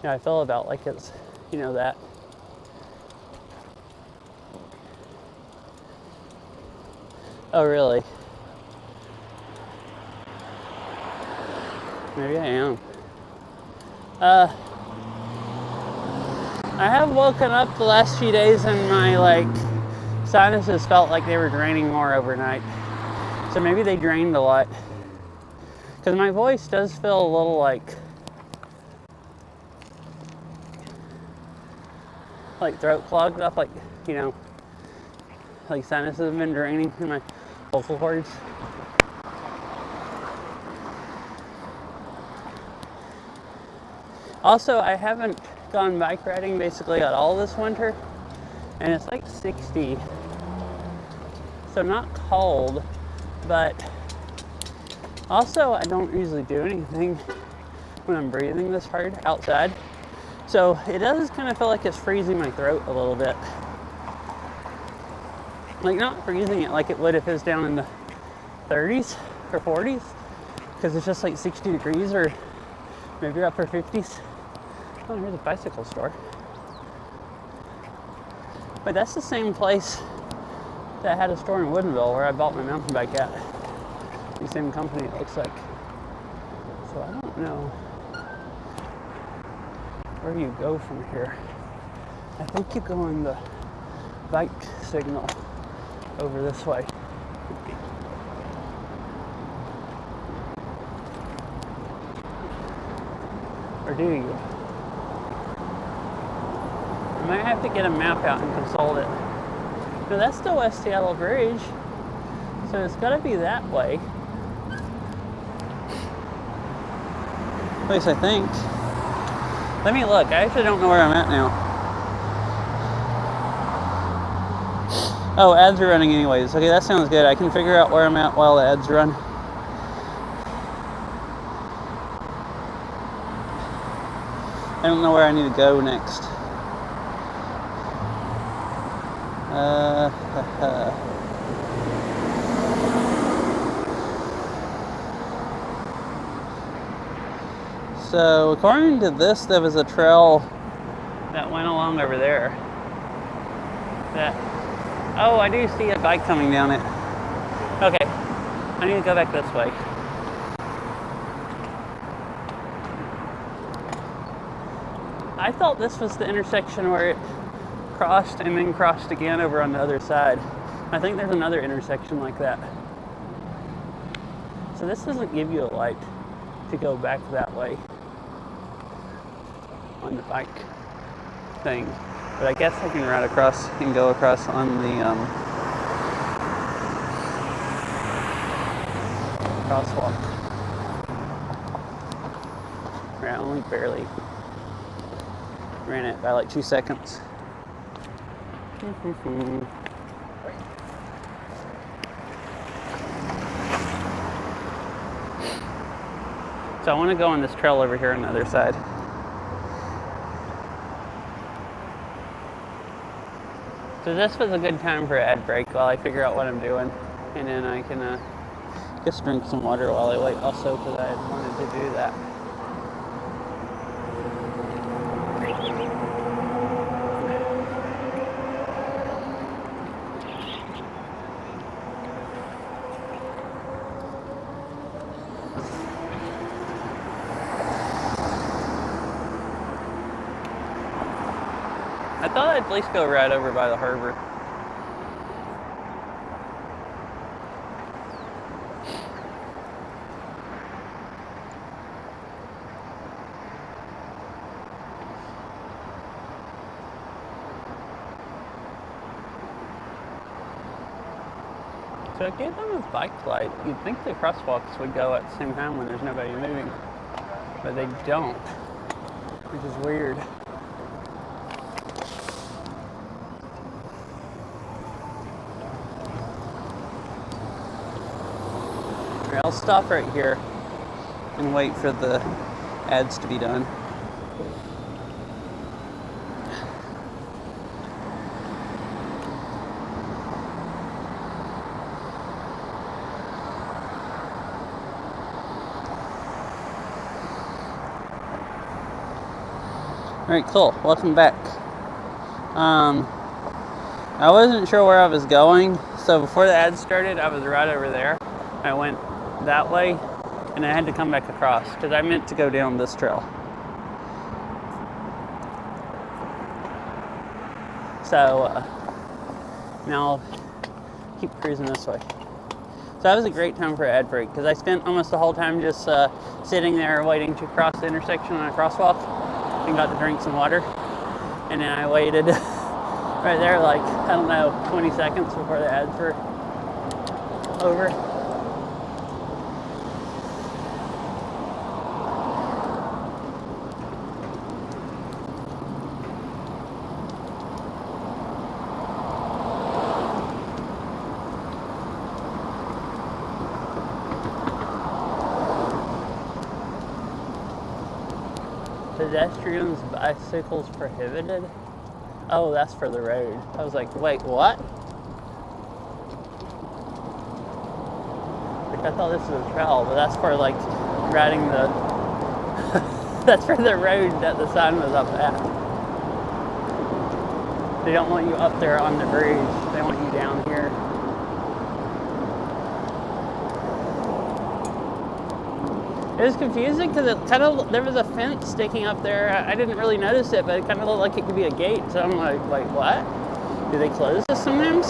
Yeah, I feel about like it's, that. Oh, really? Maybe I am. I have woken up the last few days and my sinuses felt like they were draining more overnight. So maybe they drained a lot. Because my voice does feel a little like throat clogged up, like sinuses have been draining in my vocal cords. Also, I haven't gone bike riding basically at all this winter, and it's like 60, so not cold, but also I don't usually do anything when I'm breathing this hard outside, so it does kind of feel like it's freezing my throat a little bit. Like not freezing it like it would if it was down in the 30s or 40s, because it's just like 60 degrees or maybe upper 50s. Oh, here's a bicycle store. But that's the same place that had a store in Woodinville where I bought my mountain bike at. The same company, it looks like. So I don't know where you go from here. I think you go on the bike signal over this way. Or do you? I might have to get a map out and consult it. No, that's the West Seattle Bridge. So it's gotta be that way. At least I think. Let me look. I actually don't know where I'm at now. Oh, ads are running anyways. Okay, that sounds good. I can figure out where I'm at while the ads run. I don't know where I need to go next. So according to this, there was a trail that went along over there. Oh, I do see a bike coming down it. Okay, I need to go back this way. I thought this was the intersection where it crossed and then crossed again over on the other side. I think there's another intersection like that. So this doesn't give you a light to go back that way on the bike thing. But I guess I can ride across and go across on the crosswalk. I only barely ran it by like 2 seconds. So I want to go on this trail over here on the other side. So this was a good time for an ad break while I figure out what I'm doing. And then I can just drink some water while I wait also, because I wanted to do that. I thought I'd at least go right over by the harbor. So I gave them a bike light. You'd think the crosswalks would go at the same time when there's nobody moving, but they don't, which is weird. All right, I'll stop right here and wait for the ads to be done. All right, cool. Welcome back. I wasn't sure where I was going, so before the ad started, I was right over there. I went that way, and I had to come back across because I meant to go down this trail. So now I'll keep cruising this way. So that was a great time for an ad break because I spent almost the whole time just sitting there waiting to cross the intersection on a crosswalk. And got to drink some water, and then I waited right there like, I don't know, 20 seconds before the ads were over. Pedestrians, bicycles prohibited? Oh, that's for the road. I was like, wait, what? Like, I thought this was a trail, but that's for like riding the that's for the road that the sign was up at. They don't want you up there on the bridge. They want you down here. It was confusing because it kind of, there was a fence sticking up there. I didn't really notice it, but it kind of looked like it could be a gate. So I'm like, wait, what? Do they close this sometimes?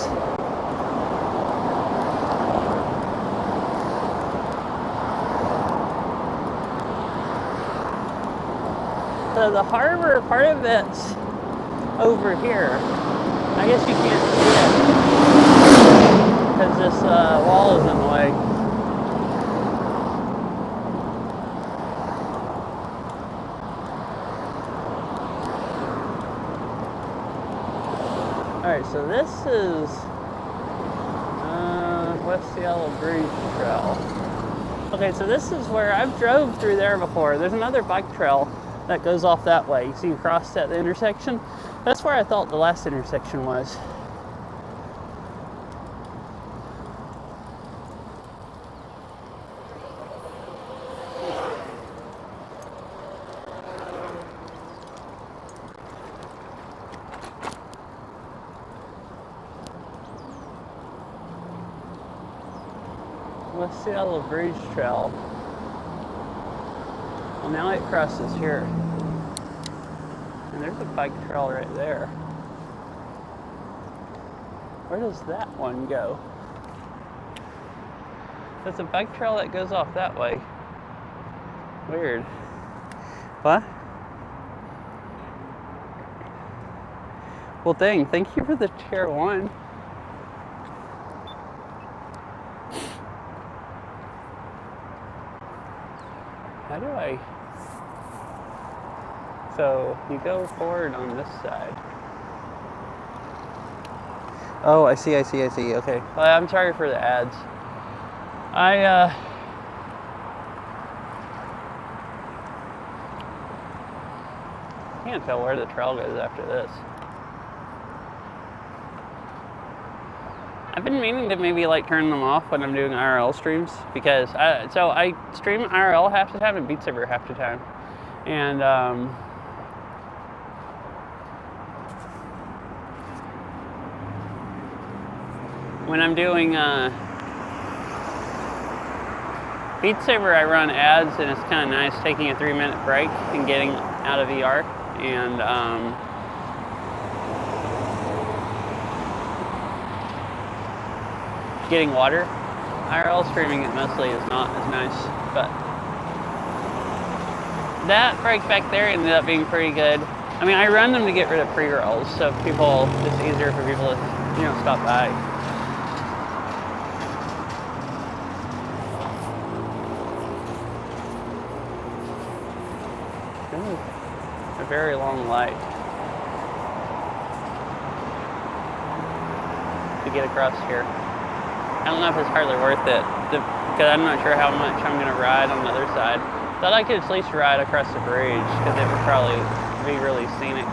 So the harbor, part of it's over here. I guess you can't see it because this wall is in the way. Alright, so this is West Seattle Bridge Trail. Okay, so this is where I've drove through there before. There's another bike trail that goes off that way. You see across at the intersection? That's where I thought the last intersection was. West Seattle Bridge Trail. Well, now it crosses here. And there's a bike trail right there. Where does that one go? There's a bike trail that goes off that way. Weird. What? Well, dang, thank you for the tier 1. How do I? So you go forward on this side. Oh, I see. Okay. Well, I'm sorry for the ads. I can't tell where the trail goes after this. I've been meaning to maybe like turn them off when I'm doing IRL streams because I stream IRL half the time and Beat Saber half the time, and when I'm doing Beat Saber, I run ads, and it's kind of nice taking a 3-minute break and getting out of VR. And getting water. IRL streaming it mostly is not as nice, but that break back there ended up being pretty good. I mean, I run them to get rid of pre-rolls, so people, it's easier for people to, stop by. Ooh, a very long light to get across here. I don't know if it's hardly worth it, because I'm not sure how much I'm going to ride on the other side. Thought I could at least ride across the bridge, because it would probably be really scenic.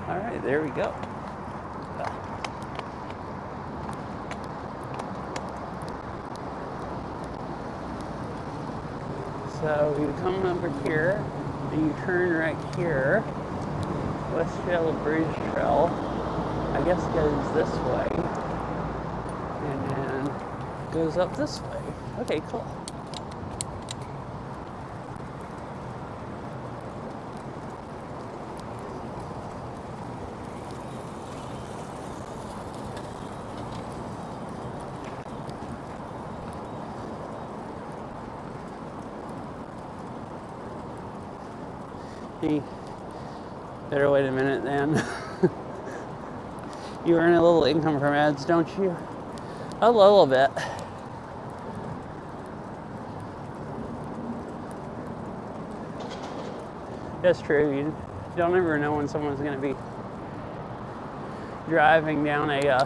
All right, there we go. So you come over here, and you turn right here. West Yellow Bridge Trail, I guess, goes this way, and then goes up this way. Okay, cool. Better wait a minute then. You earn a little income from ads, don't you? A little bit. That's true. You don't ever know when someone's going to be driving down a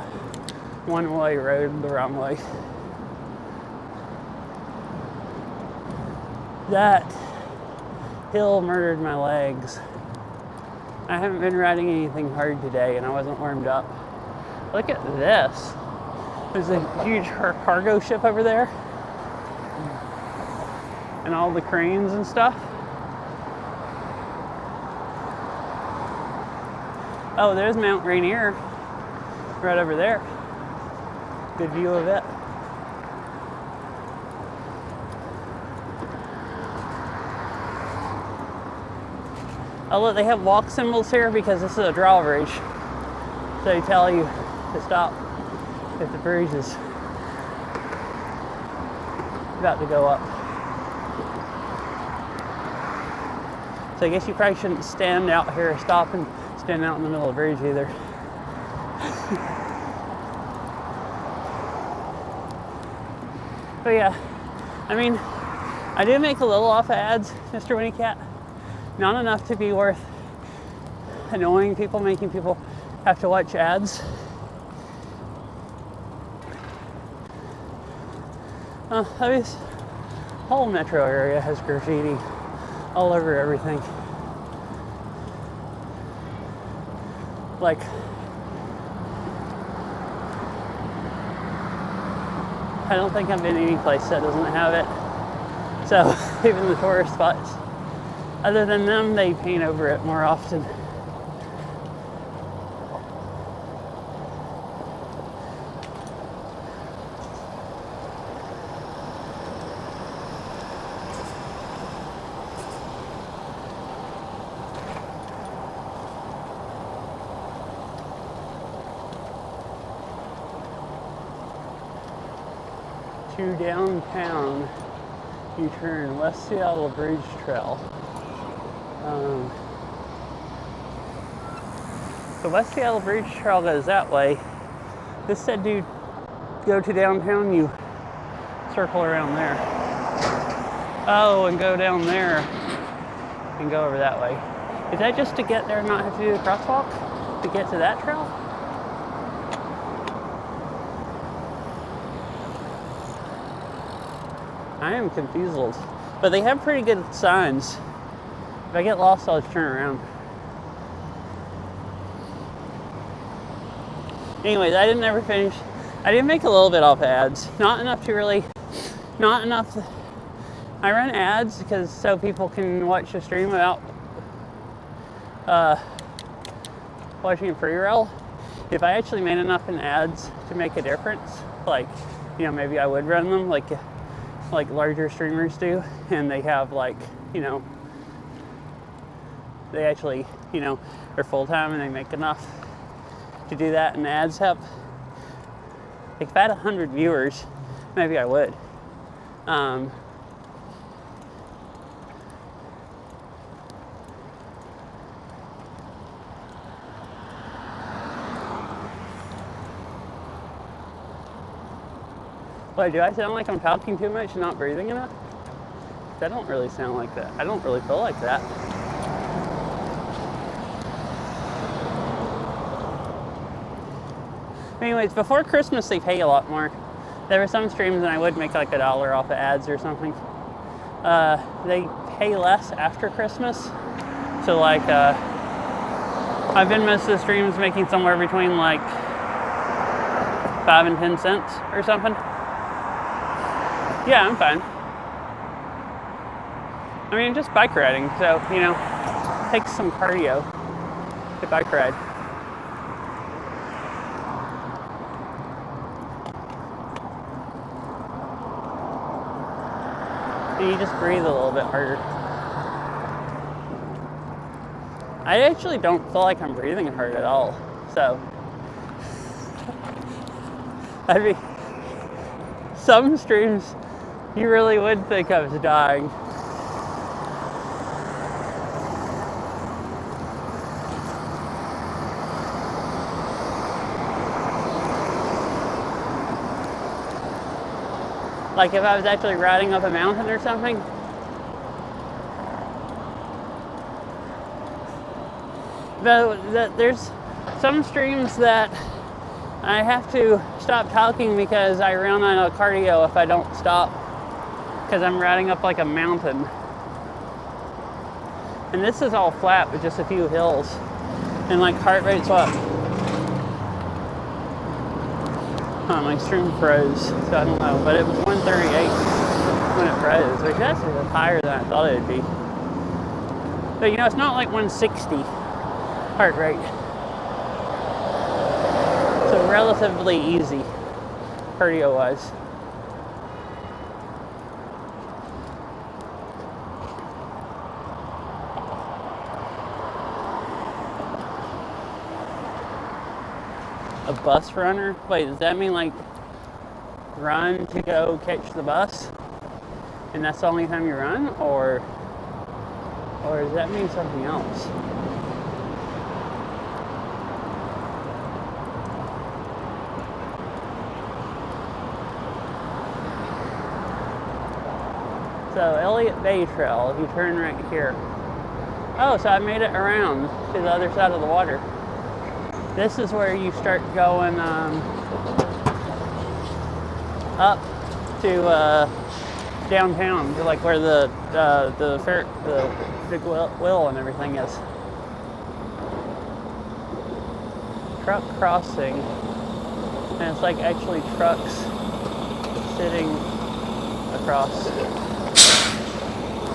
one-way road the wrong way. That hill murdered my legs. I haven't been riding anything hard today, and I wasn't warmed up. Look at this. There's a huge cargo ship over there, and all the cranes and stuff. Oh, there's Mount Rainier right over there. Good view of it. Oh look, they have walk symbols here because this is a drawbridge. So they tell you to stop if the bridge is about to go up. So I guess you probably shouldn't stand out here, stop and stand out in the middle of the bridge either. But yeah, I mean, I do make a little off of ads, Mr. Winnie Cat. Not enough to be worth annoying people, making people have to watch ads. This whole metro area has graffiti all over everything. Like, I don't think I've been any place that doesn't have it. So even the tourist spots, other than them, they paint over it more often. To downtown, you turn West Seattle Bridge Trail. The West Seattle Bridge Trail goes that way. This said to go to downtown, you circle around there. Oh, and go down there and go over that way. Is that just to get there and not have to do the crosswalk to get to that trail? I am confused, but they have pretty good signs. If I get lost, I'll just turn around. Anyways, I didn't ever finish. I did make a little bit off ads. Not enough to really, not enough. I run ads because so people can watch the stream without watching a pre-roll. If I actually made enough in ads to make a difference, like, maybe I would run them. Like, like larger streamers do, and they have like, you know, they actually, you know, are full-time and they make enough to do that, and ads have, like if I had 100 viewers, maybe I would. Wait, do I sound like I'm talking too much and not breathing enough? That don't really sound like that. I don't really feel like that. Anyways, before Christmas they pay a lot more. There were some streams and I would make like $1 off of ads or something. They pay less after Christmas. So like, I've been most of the streams making somewhere between like 5 and 10 cents or something. Yeah, I'm fine. I mean, just bike riding, so, you know, takes some cardio to bike ride. And you just breathe a little bit harder. I actually don't feel like I'm breathing hard at all, so. I mean, some streams you really would think I was dying. Like if I was actually riding up a mountain or something. Though there's some streams that I have to stop talking because I run out of cardio if I don't stop, because I'm riding up like a mountain. And this is all flat with just a few hills. And like heart rate's what? My stream froze, so I don't know, but it was 138 when it froze, which actually was higher than I thought it would be. But you know, it's not like 160 heart rate. So relatively easy, cardio-wise. A bus runner? Wait, does that mean like run to go catch the bus? And that's the only time you run? Or does that mean something else? So Elliott Bay Trail, you turn right here. Oh, so I made it around to the other side of the water. This is where you start going up to downtown, to like where the big wheel and everything is. Truck crossing, and it's like actually trucks sitting across.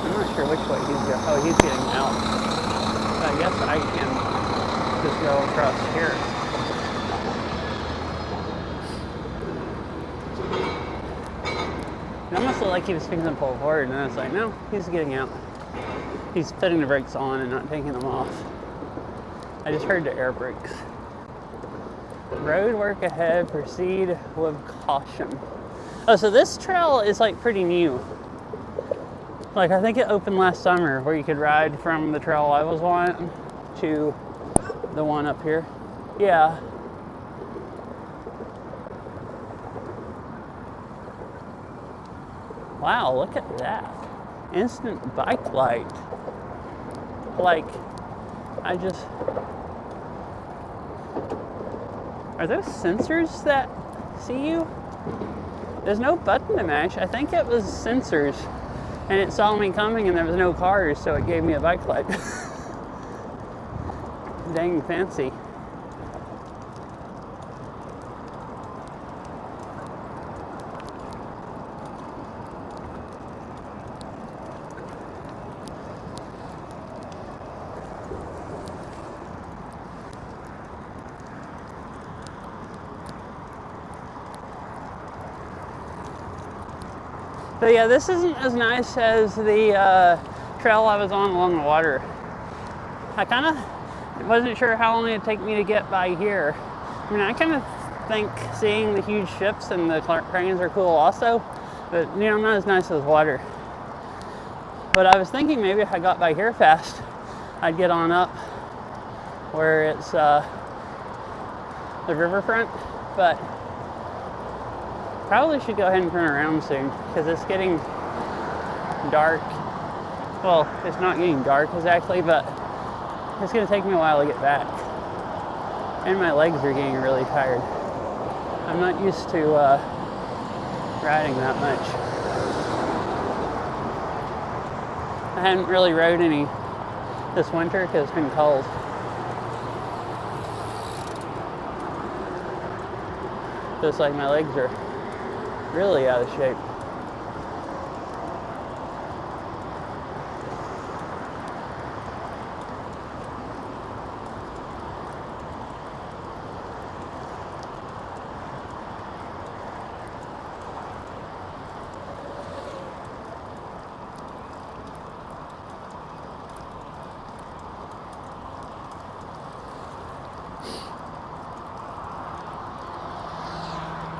I'm not sure which way he's going. Oh, he's getting out. I guess I can just go across here. It almost looked like he was fixing to pull forward, and I was like, no, he's getting out. He's putting the brakes on and not taking them off. I just heard the air brakes. Road work ahead, proceed with caution. Oh, so this trail is like pretty new. Like I think it opened last summer where you could ride from the trail I was on to the one up here. Yeah. Wow, look at that. Instant bike light. Like, I just... Are those sensors that see you? There's no button to mash. I think it was sensors. And it saw me coming and there was no cars, so it gave me a bike light. Dang fancy. But yeah, this isn't as nice as the trail I was on along the water. I kind of wasn't sure how long it'd take me to get by here. I mean, I kind of think seeing the huge ships and the cranes are cool also, but you know, not as nice as water. But I was thinking maybe if I got by here fast, I'd get on up where it's the riverfront, but probably should go ahead and turn around soon because it's getting dark. Well, it's not getting dark exactly, but it's going to take me a while to get back. And my legs are getting really tired. I'm not used to riding that much. I hadn't really rode any this winter because it's been cold. Just like my legs are really out of shape.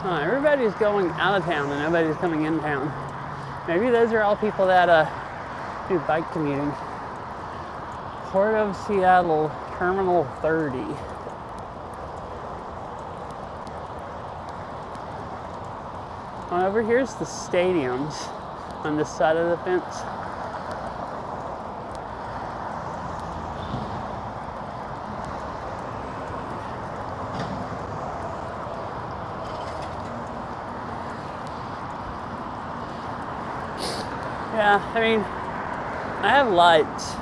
Everybody's going out of town and nobody's coming in town. Maybe those are all people that do bike commuting. Port of Seattle, Terminal 30. Over here's the stadiums on this side of the fence. Yeah, I mean, I have lights.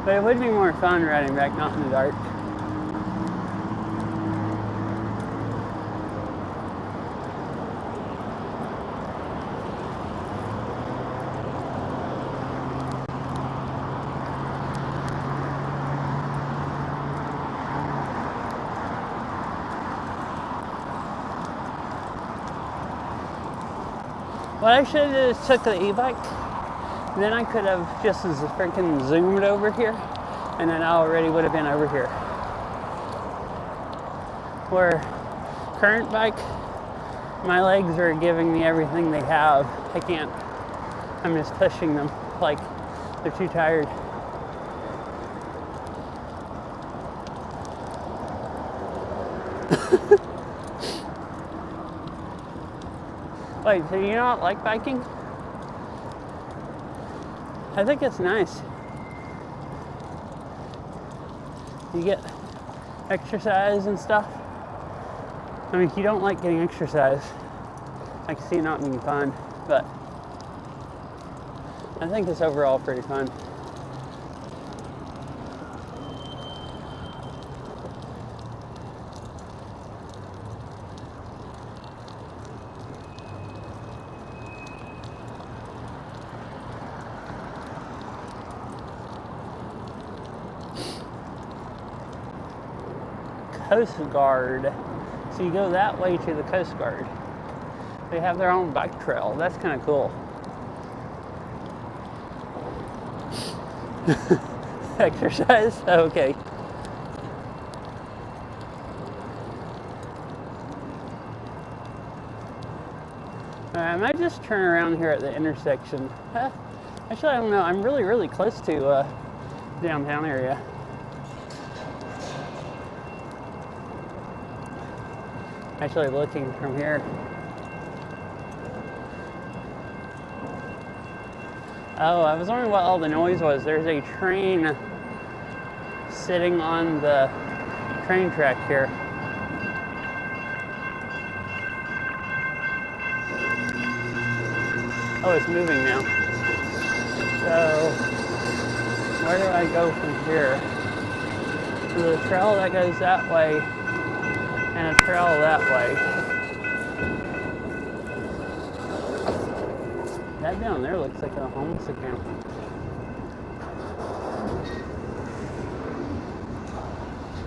But it would be more fun riding back not in the dark. What I should have did is took the e-bike, then I could have just as freaking zoomed over here, and then I already would have been over here. Where current bike, my legs are giving me everything they have. I can't, I'm just pushing them like they're too tired. Wait, so you not like biking? I think it's nice. You get exercise and stuff. I mean, if you don't like getting exercise, I can see it not being fun, but I think it's overall pretty fun. Coast Guard. So you go that way to the Coast Guard. They have their own bike trail. That's kind of cool. Exercise? Okay. I might just turn around here at the intersection. Actually, I don't know. I'm really, really close to downtown area. Actually looking from here. Oh, I was wondering what all the noise was. There's a train sitting on the train track here. Oh, it's moving now. So, where do I go from here? So the trail that goes that way and a trail that way. That down there looks like a homeless account.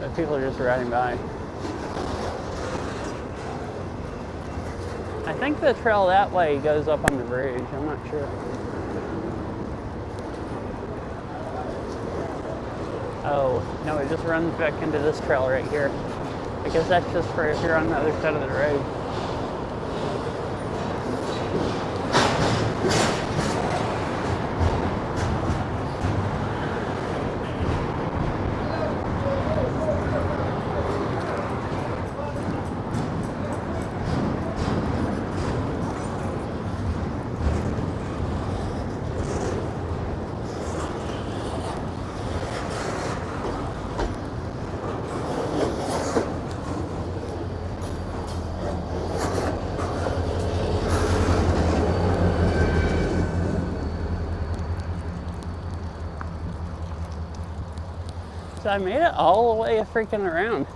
But people are just riding by. I think the trail that way goes up on the bridge. I'm not sure. Oh, no, it just runs back into this trail right here. I guess that's just for if you're on the other side of the road. So I made it all the way freaking around.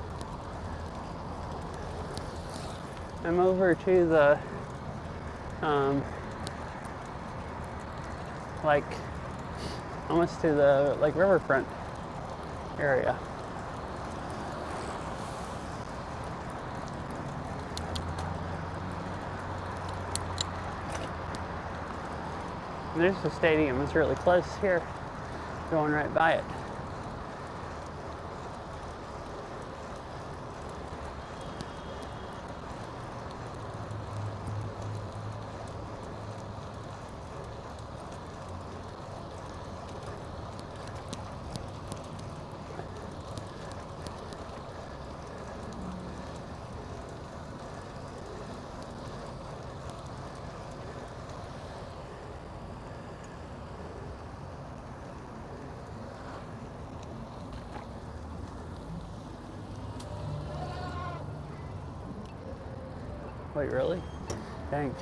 I'm over to the, like, almost to the, like, riverfront area. And there's the stadium. It's really close here, going right by it. Wait, really? Dang.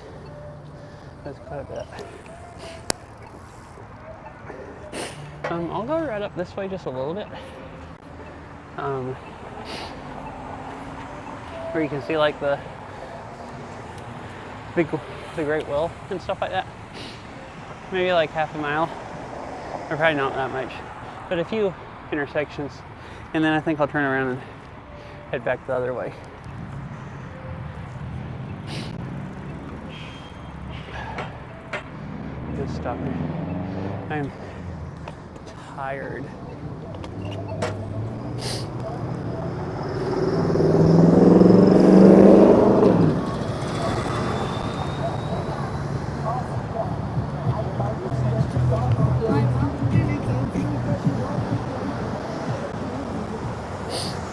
That's quite a bit. I'll go right up this way just a little bit. Where you can see like the Great Wheel and stuff like that. Maybe like half a mile, or probably not that much, but a few intersections. And then I think I'll turn around and head back the other way. Just stop here. I'm tired.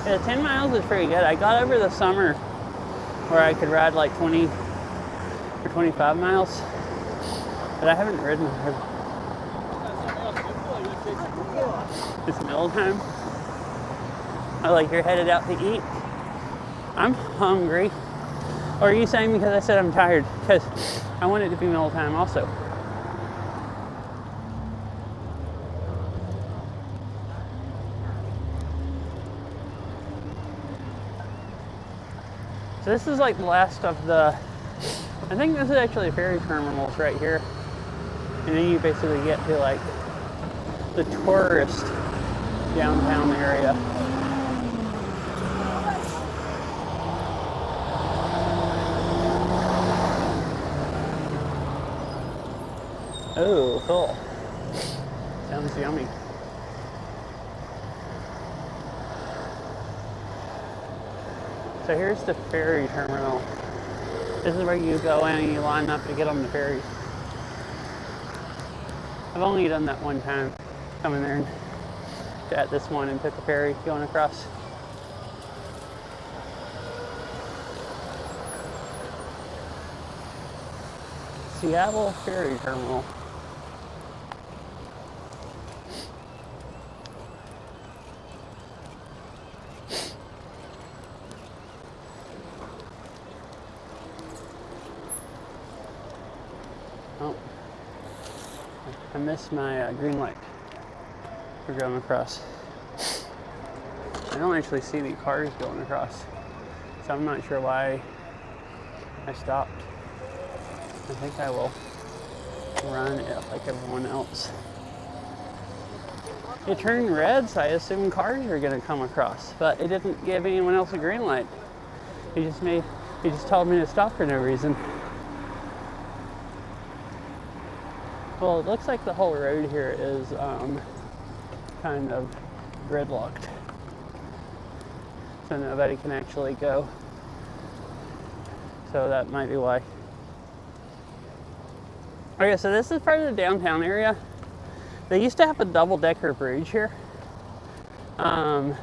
Yeah, 10 miles is pretty good. I got over the summer where I could ride like 20 or 25 miles, but I haven't ridden. It's meal time. Oh, like you're headed out to eat? I'm hungry. Or are you saying because I said I'm tired? Because I want it to be meal time also. So this is like the last of the, I think this is actually ferry terminals right here. And then you basically get to like the tourist downtown area. Oh, cool. Sounds yummy. So here's the ferry terminal. This is where you go in and you line up to get on the ferry. I've only done that one time, coming there and at this one and took a ferry going across. Seattle Ferry Terminal. Oh, I missed my green light for going across. I don't actually see any cars going across, so I'm not sure why I stopped. I think I will run it like everyone else. It turned red, so I assumed cars were going to come across, but it didn't give anyone else a green light. He just told me to stop for no reason. Well, it looks like the whole road here is kind of gridlocked. So nobody can actually go. So that might be why. Okay, so this is part of the downtown area. They used to have a double-decker bridge here that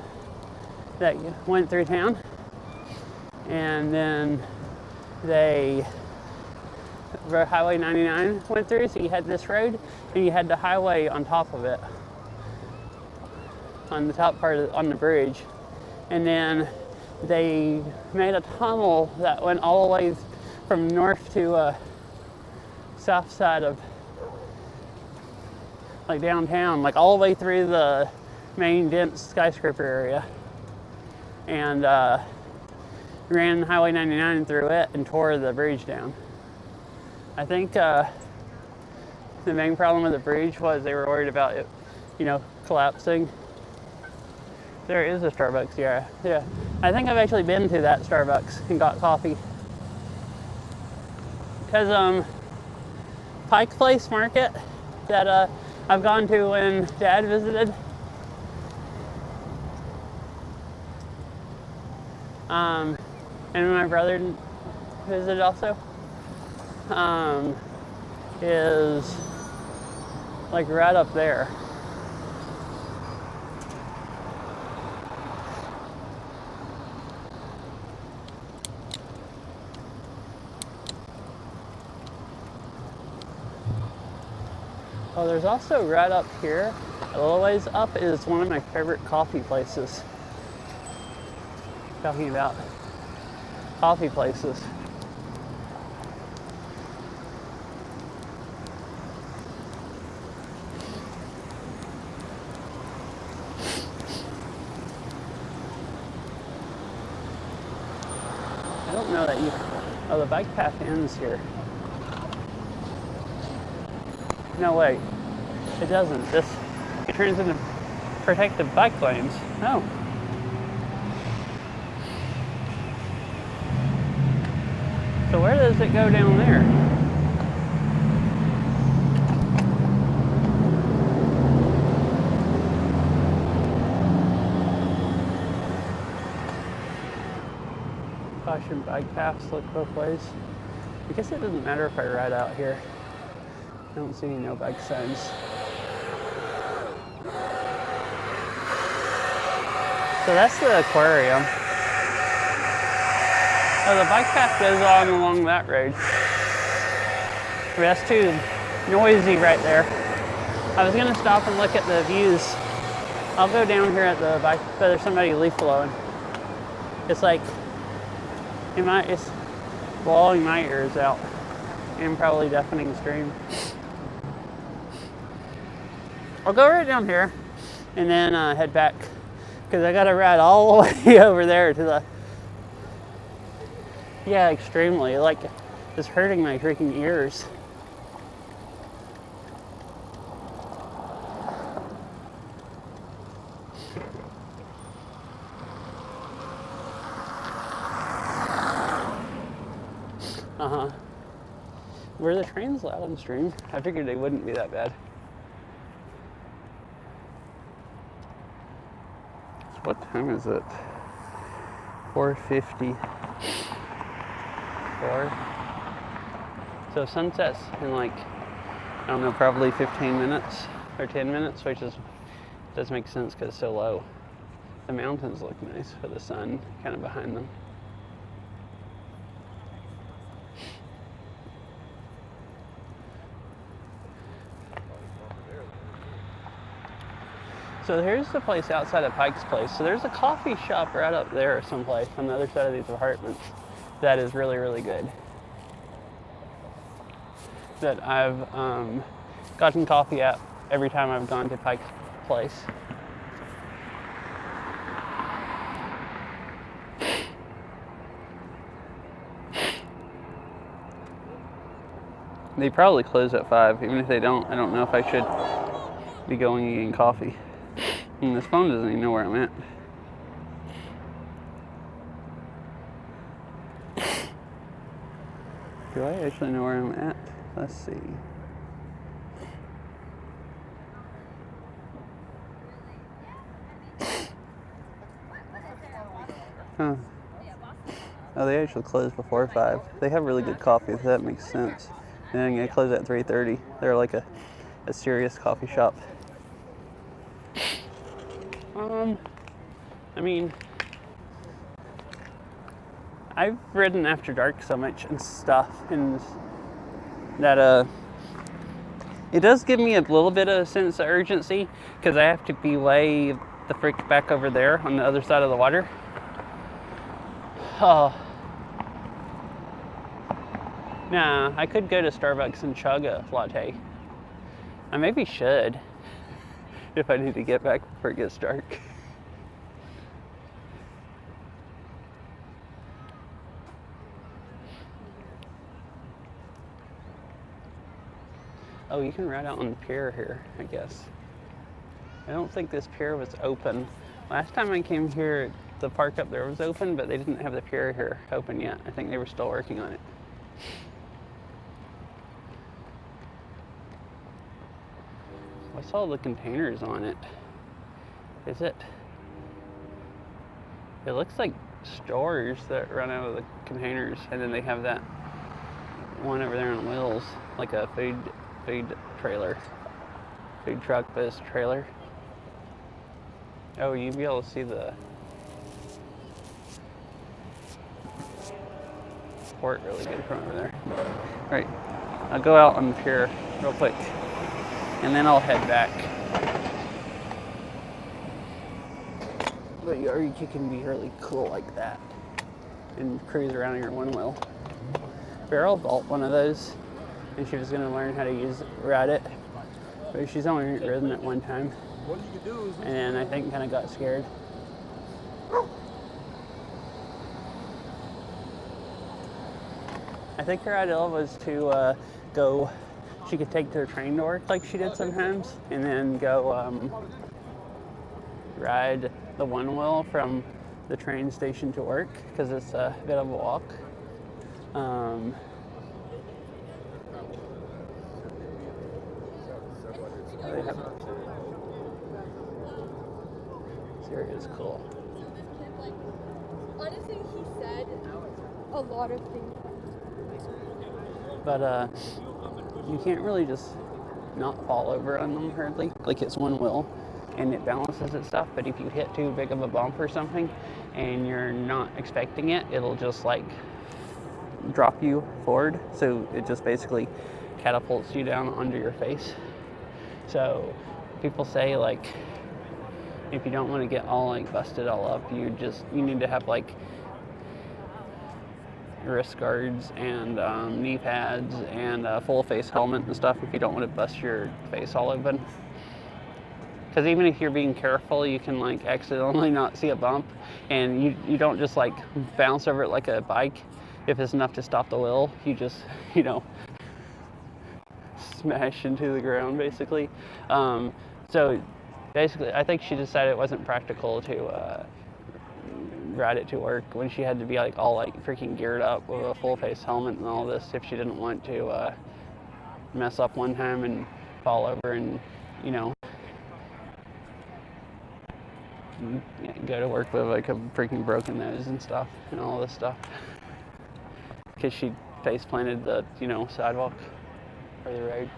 went through town. And then Highway 99 went through, so you had this road, and you had the highway on top of it, on the top part on the bridge. And then they made a tunnel that went all the way from north to south side of like downtown, like all the way through the main dense skyscraper area, and ran Highway 99 through it and tore the bridge down. I think the main problem with the bridge was they were worried about it, collapsing. There is a Starbucks, yeah. I think I've actually been to that Starbucks and got coffee. Because Pike Place Market that I've gone to when Dad visited. And my brother visited also. Is like right up there. Oh, there's also right up here, a little ways up, is one of my favorite coffee places. Talking about coffee places. I don't know that oh, the bike path ends here. No, wait, it doesn't. It turns into protected bike lanes. No. So where does it go down there? Caution bike paths look both ways. I guess it doesn't matter if I ride out here. I don't see any no bike signs. So that's the aquarium. Oh, the bike path goes on along that road. But that's too noisy right there. I was gonna stop and look at the views. I'll go down here at the bike, but there's somebody leaf blowing. It's like, it's blowing my ears out and probably deafening the stream. I'll go right down here and then head back, because I gotta ride all the way over there to the, yeah, extremely, like it's hurting my freaking ears. Were the trains loud on stream? I figured they wouldn't be that bad. What time is it? 4:54. So sunset's in like, I don't know, probably 15 minutes or 10 minutes, which does make sense because it's so low. The mountains look nice with the sun kind of behind them. So here's the place outside of Pike's Place. So there's a coffee shop right up there someplace on the other side of these apartments that is really, really good. That I've gotten coffee at every time I've gone to Pike's Place. They probably close at 5. Even if they don't, I don't know if I should be going and getting coffee. And this phone doesn't even know where I'm at. Do I actually know where I'm at? Let's see. Huh. Oh, they actually close before 5. They have really good coffee, if that makes sense. And then they close at 3:30. They're like a serious coffee shop. I mean, I've ridden after dark so much and stuff, and that it does give me a little bit of a sense of urgency because I have to be way the frick back over there on the other side of the water. Oh. Nah, I could go to Starbucks and chug a latte. I maybe should if I need to get back before it gets dark. Oh, you can ride out on the pier here, I guess. I don't think this pier was open. Last time I came here, the park up there was open, but they didn't have the pier here open yet. I think they were still working on it. What's all the containers on it? Is it? It looks like stores that run out of the containers, and then they have that one over there on wheels, like a food trailer, food truck, but it's trailer. Oh, you'd be able to see the port really good from over there. All right, I'll go out on the pier real quick, and then I'll head back. But you can be really cool like that and cruise around in your one wheel. Beryl bought one of those, and she was going to learn how to ride it, but she's only ridden it one time, and I think kind of got scared. I think her ideal was to go, she could take her train to work like she did sometimes, and then go ride the one wheel from the train station to work, because it's a bit of a walk. They have Syria's cool. Honestly, he said a lot of things. But you can't really just not fall over on them hardly. Like, it's one wheel and it balances itself, but if you hit too big of a bump or something and you're not expecting it, it'll just like drop you forward. So it just basically catapults you down onto your face. So people say, like, if you don't want to get all like busted all up, you need to have like wrist guards and knee pads and a full face helmet and stuff if you don't want to bust your face all open. Because even if you're being careful, you can like accidentally not see a bump, and you don't just like bounce over it like a bike. If it's enough to stop the wheel, you just, smash into the ground basically. So basically, I think she decided it wasn't practical to ride it to work when she had to be like all like freaking geared up with a full face helmet and all this, if she didn't want to mess up one time and fall over and go to work with like a freaking broken nose and stuff and all this stuff, because she face planted the sidewalk or the road.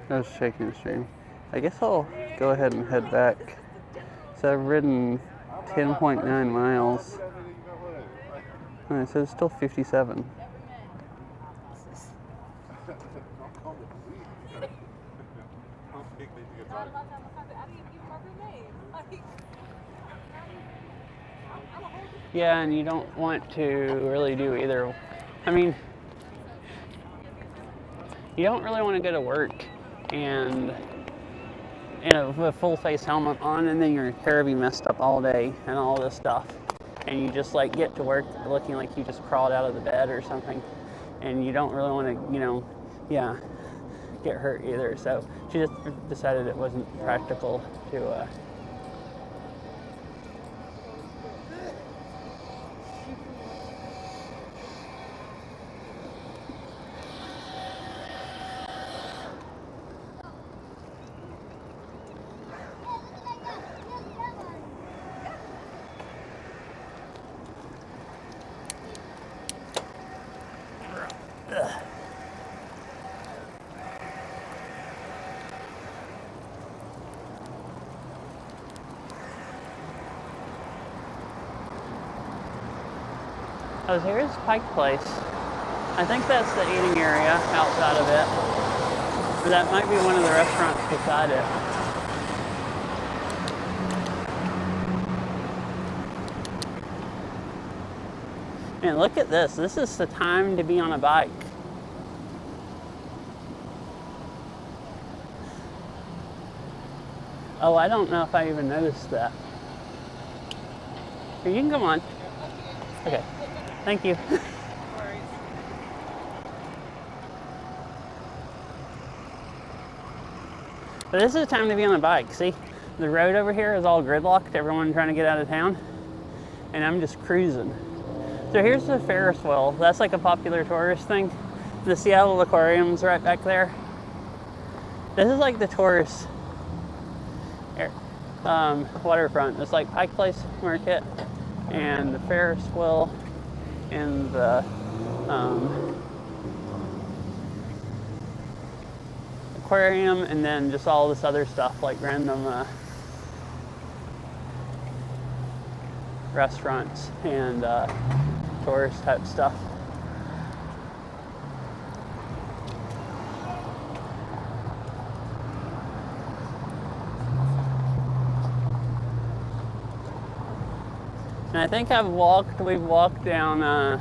I was checking the stream. I guess I'll go ahead and head back. So I've ridden 10.9 miles. Alright, so it's still 57. Yeah, and you don't want to really do either. I mean, you don't really want to go to work and with a full face helmet on, and then your hair be messed up all day and all this stuff. and you just like get to work looking like you just crawled out of the bed or something, and you don't really want to, get hurt either. So she just decided it wasn't practical to Oh, here's Pike Place. I think that's the eating area outside of it. Or that might be one of the restaurants beside it. Man, look at this. This is the time to be on a bike. Oh, I don't know if I even noticed that. Here, you can come on. Okay. Thank you. But this is the time to be on a bike. See, the road over here is all gridlocked, everyone trying to get out of town, and I'm just cruising. So here's the Ferris wheel. That's like a popular tourist thing. The Seattle Aquarium's right back there. This is like the tourist waterfront. It's like Pike Place Market and the Ferris wheel and the aquarium, and then just all this other stuff like random restaurants and tourist type stuff. And I think we've walked down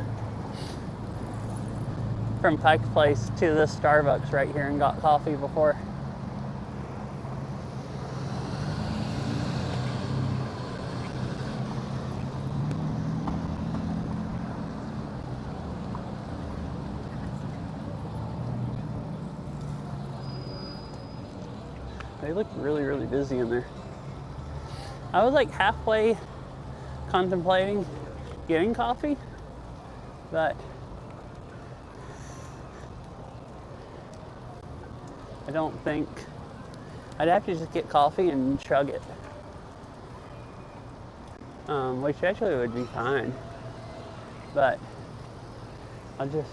from Pike Place to this Starbucks right here and got coffee before. They look really, really busy in there. I was like halfway contemplating getting coffee, but I don't think I'd have to just get coffee and chug it, which actually would be fine, but I just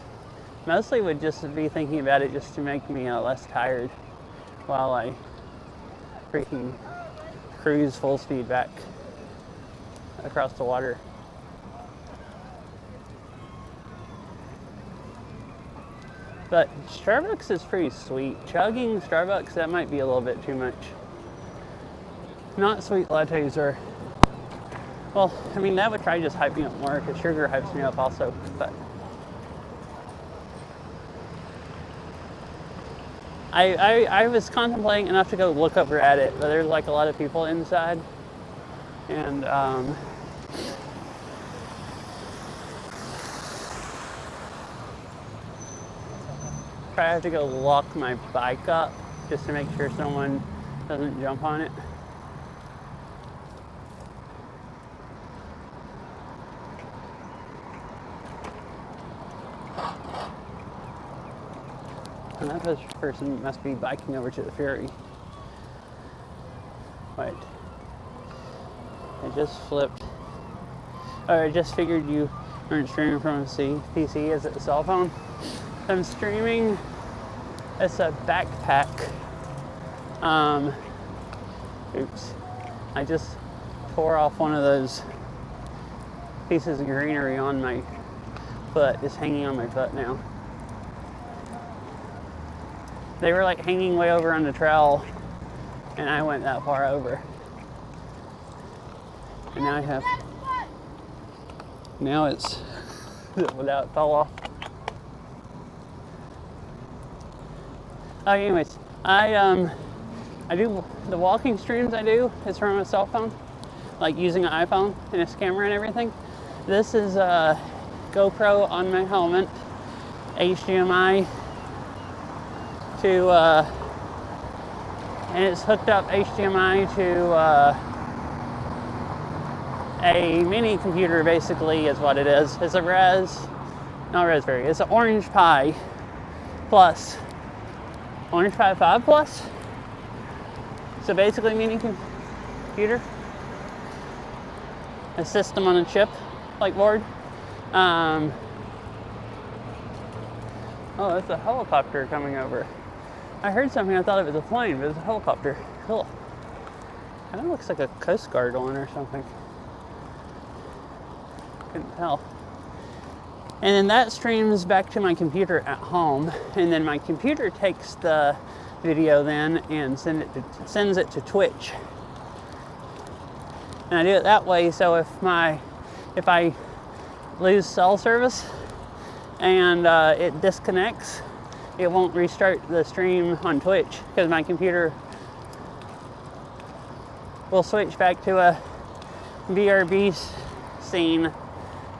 mostly would just be thinking about it just to make me less tired while I freaking cruise full speed back across the water. But Starbucks is pretty sweet. Chugging Starbucks, that might be a little bit too much. Not sweet lattes are, well, I mean, that would probably just hype me up more because sugar hypes me up also, but I was contemplating enough to go look over at it, but there's like a lot of people inside, and I have to go lock my bike up just to make sure someone doesn't jump on it. And that person must be biking over to the ferry. Wait. I just flipped. Oh, I just figured you weren't streaming from a PC. Is it a cell phone? I'm streaming. It's a backpack. Oops. I just tore off one of those pieces of greenery on my foot. It's hanging on my foot now. They were like hanging way over on the trowel, and I went that far over. And now I have, now it's, without it fell off. Anyways, I do, the walking streams I do is from a cell phone, like using an iPhone and its camera and everything. This is a GoPro on my helmet, HDMI to, and it's hooked up HDMI to a mini computer, basically, is what it is. It's a not Raspberry, it's an Orange Pi Plus. Orange Pi 5 Plus? So basically mini computer. A system on a chip, like board. Oh, that's a helicopter coming over. I heard something, I thought it was a plane, but it's a helicopter. Cool. Kind of looks like a Coast Guard one or something. Couldn't tell. And then that streams back to my computer at home, and then my computer takes the video then and sends it to Twitch. And I do it that way, so if I lose cell service and it disconnects, it won't restart the stream on Twitch, because my computer will switch back to a BRB scene,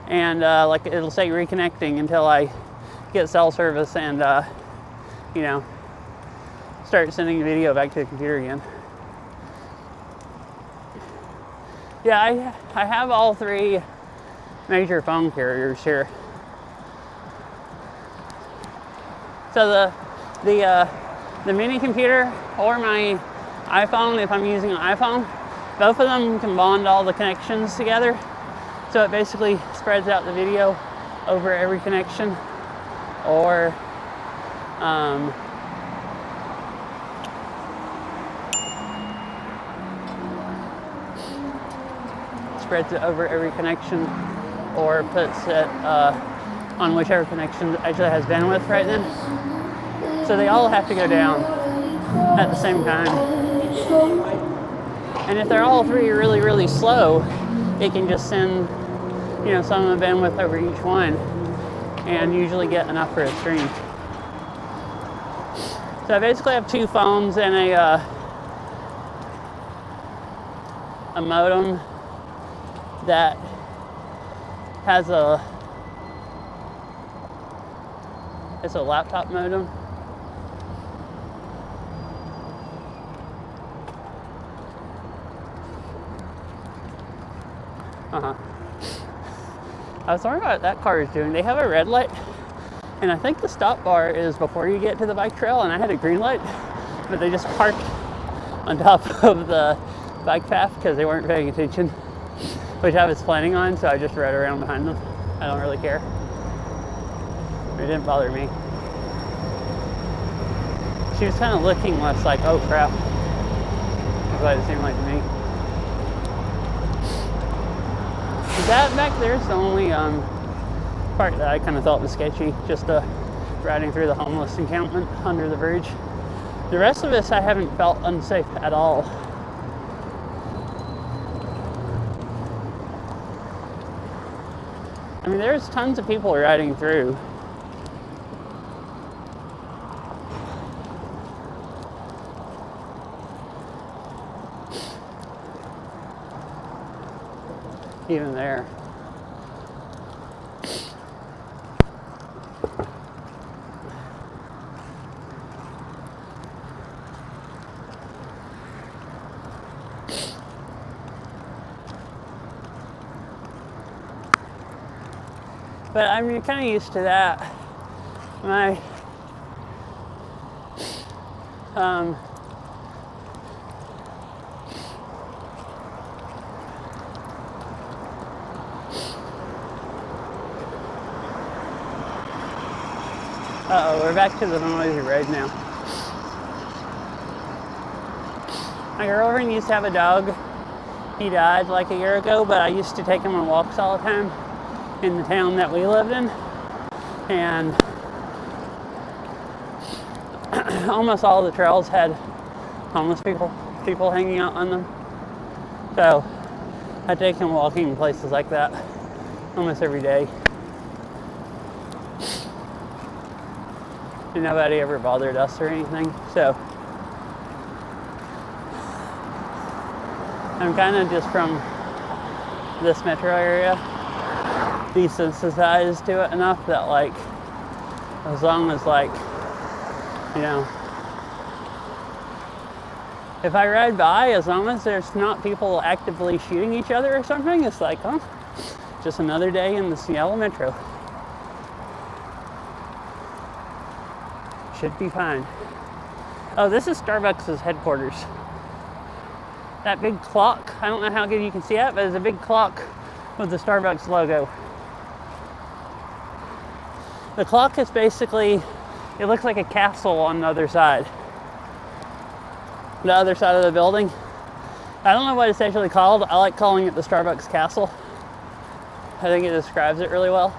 and like it'll say reconnecting until I get cell service and you know, start sending the video back to the computer again. Yeah, I have all three major phone carriers here. So the mini computer or my iPhone, if I'm using an iPhone, both of them can bond all the connections together. So it basically spreads out the video over every connection, or spreads it over every connection, or puts it on whichever connection actually has bandwidth right then. So they all have to go down at the same time. And if they're all three really, really slow, it can just send, you know, some of the bandwidth over each one and usually get enough for a stream. So I basically have two phones and a modem that has it's a laptop modem. I was wondering what that car is doing. They have a red light, and I think the stop bar is before you get to the bike trail, and I had a green light, but they just parked on top of the bike path because they weren't paying attention, which I was planning on, so I just rode around behind them. I don't really care. It didn't bother me. She was kind of looking less like, oh crap. That's what it seemed like to me. That back there is the only part that I kind of thought was sketchy, just riding through the homeless encampment under the bridge. The rest of this I haven't felt unsafe at all. I mean, there's tons of people riding through. Even there. But I'm kind of used to that. My uh-oh, we're back to the noisy road now. My girlfriend used to have a dog. He died like a year ago, but I used to take him on walks all the time in the town that we lived in. And almost all the trails had homeless people hanging out on them. So I take him walking in places like that almost every day. And nobody ever bothered us or anything, so I'm kind of just from this metro area. desensitized to it enough that like, as long as like, you know, if I ride by, as long as there's not people actively shooting each other or something, it's like, oh, just another day in the Seattle Metro. Should be fine. Oh, this is Starbucks' headquarters. That big clock, I don't know how good you can see it, but there's a big clock with the Starbucks logo. The clock is basically, it looks like a castle on the other side. The other side of the building. I don't know what it's actually called. I like calling it the Starbucks Castle. I think it describes it really well.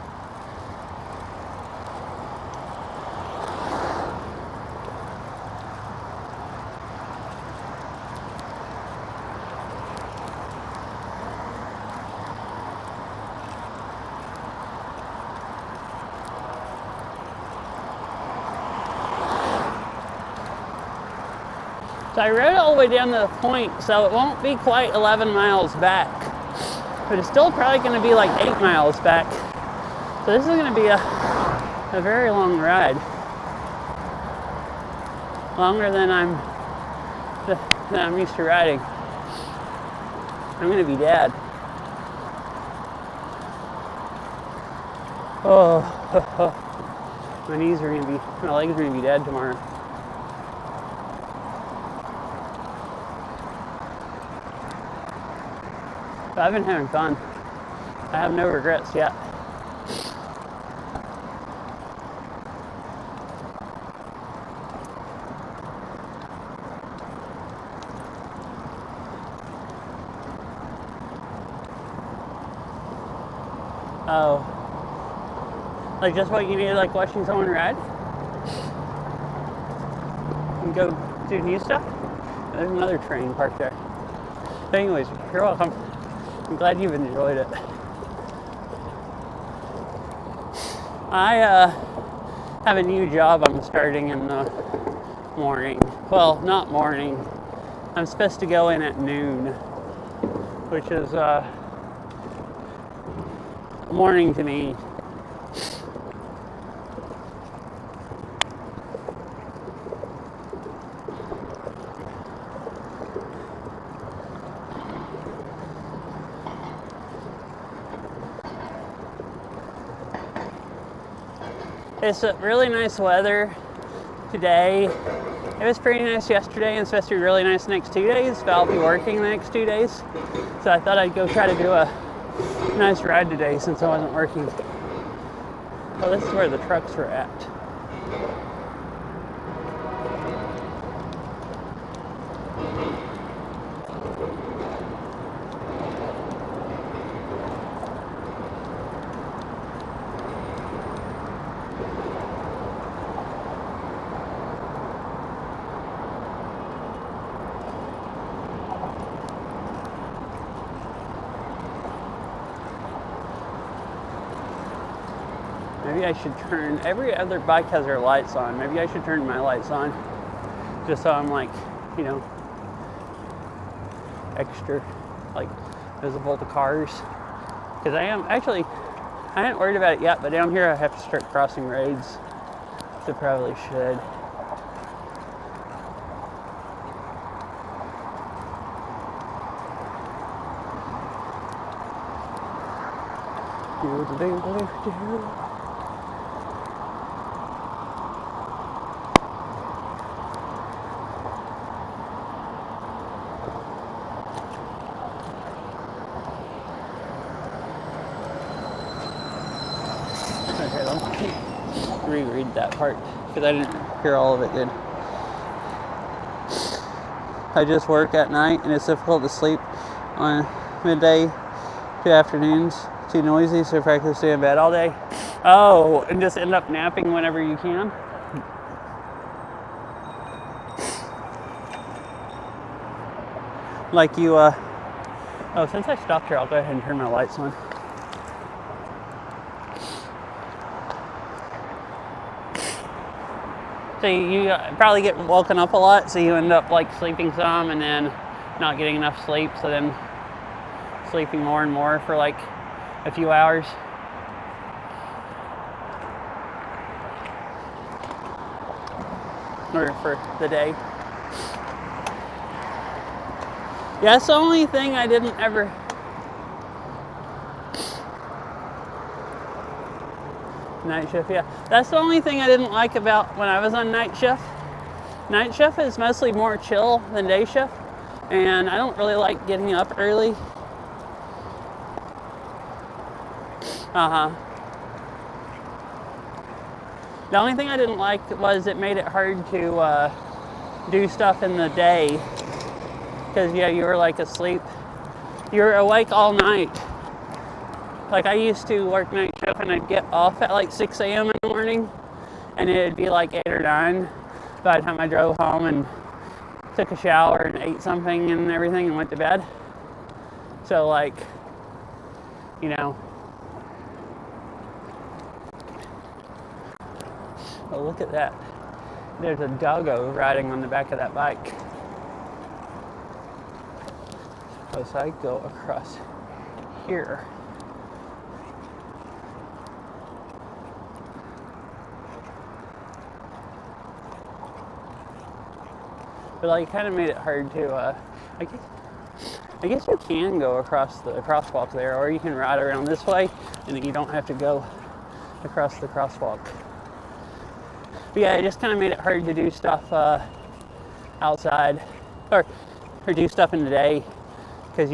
So I rode all the way down to the point, so it won't be quite 11 miles back, but it's still probably going to be like 8 miles back. So this is going to be a very long ride, longer than I'm used to riding. I'm going to be dead. Oh, my legs are going to be dead tomorrow. But I've been having fun. I have no regrets yet. Oh. Like just what you need, like watching someone ride? And go do new stuff? There's another train parked there. But anyways, you're welcome. I'm glad you've enjoyed it. I have a new job I'm starting in the morning. Well, not morning. I'm supposed to go in at noon, which is morning to me. It's really nice weather today. It was pretty nice yesterday and it's supposed to be really nice the next 2 days, but I'll be working the next 2 days. So I thought I'd go try to do a nice ride today since I wasn't working. Well, this is where the trucks were at. Maybe I should turn, every other bike has their lights on. Maybe I should turn my lights on just so I'm like, you know, extra like visible to cars. Because I hadn't worried about it yet, but down here I have to start crossing roads. So probably should. Okay, let me reread that part because I didn't hear all of it good. I just work at night and it's difficult to sleep on midday to afternoons. Too noisy, so practically stay in bed all day. Oh, and just end up napping whenever you can. Like you, oh, since I stopped here, I'll go ahead and turn my lights on. So you probably get woken up a lot, so you end up like sleeping some and then not getting enough sleep, so then sleeping more and more for like a few hours. or for the day. Yeah, that's the only thing I didn't ever. Night shift, yeah. That's the only thing I didn't like about when I was on night shift. Night shift is mostly more chill than day shift, and I don't really like getting up early. The only thing I didn't like was it made it hard to do stuff in the day, because yeah, you were like asleep. You're awake all night. Like I used to work night shift and I'd get off at like 6 a.m. in the morning, and it'd be like 8 or 9 by the time I drove home and took a shower and ate something and everything and went to bed. So like, you know. Oh, look at that. There's a doggo riding on the back of that bike. Oh, so I go across here. But like, kind of made it hard to, I guess you can go across the crosswalk there, or you can ride around this way, and then you don't have to go across the crosswalk. But yeah, it just kind of made it hard to do stuff outside, or do stuff in the day, because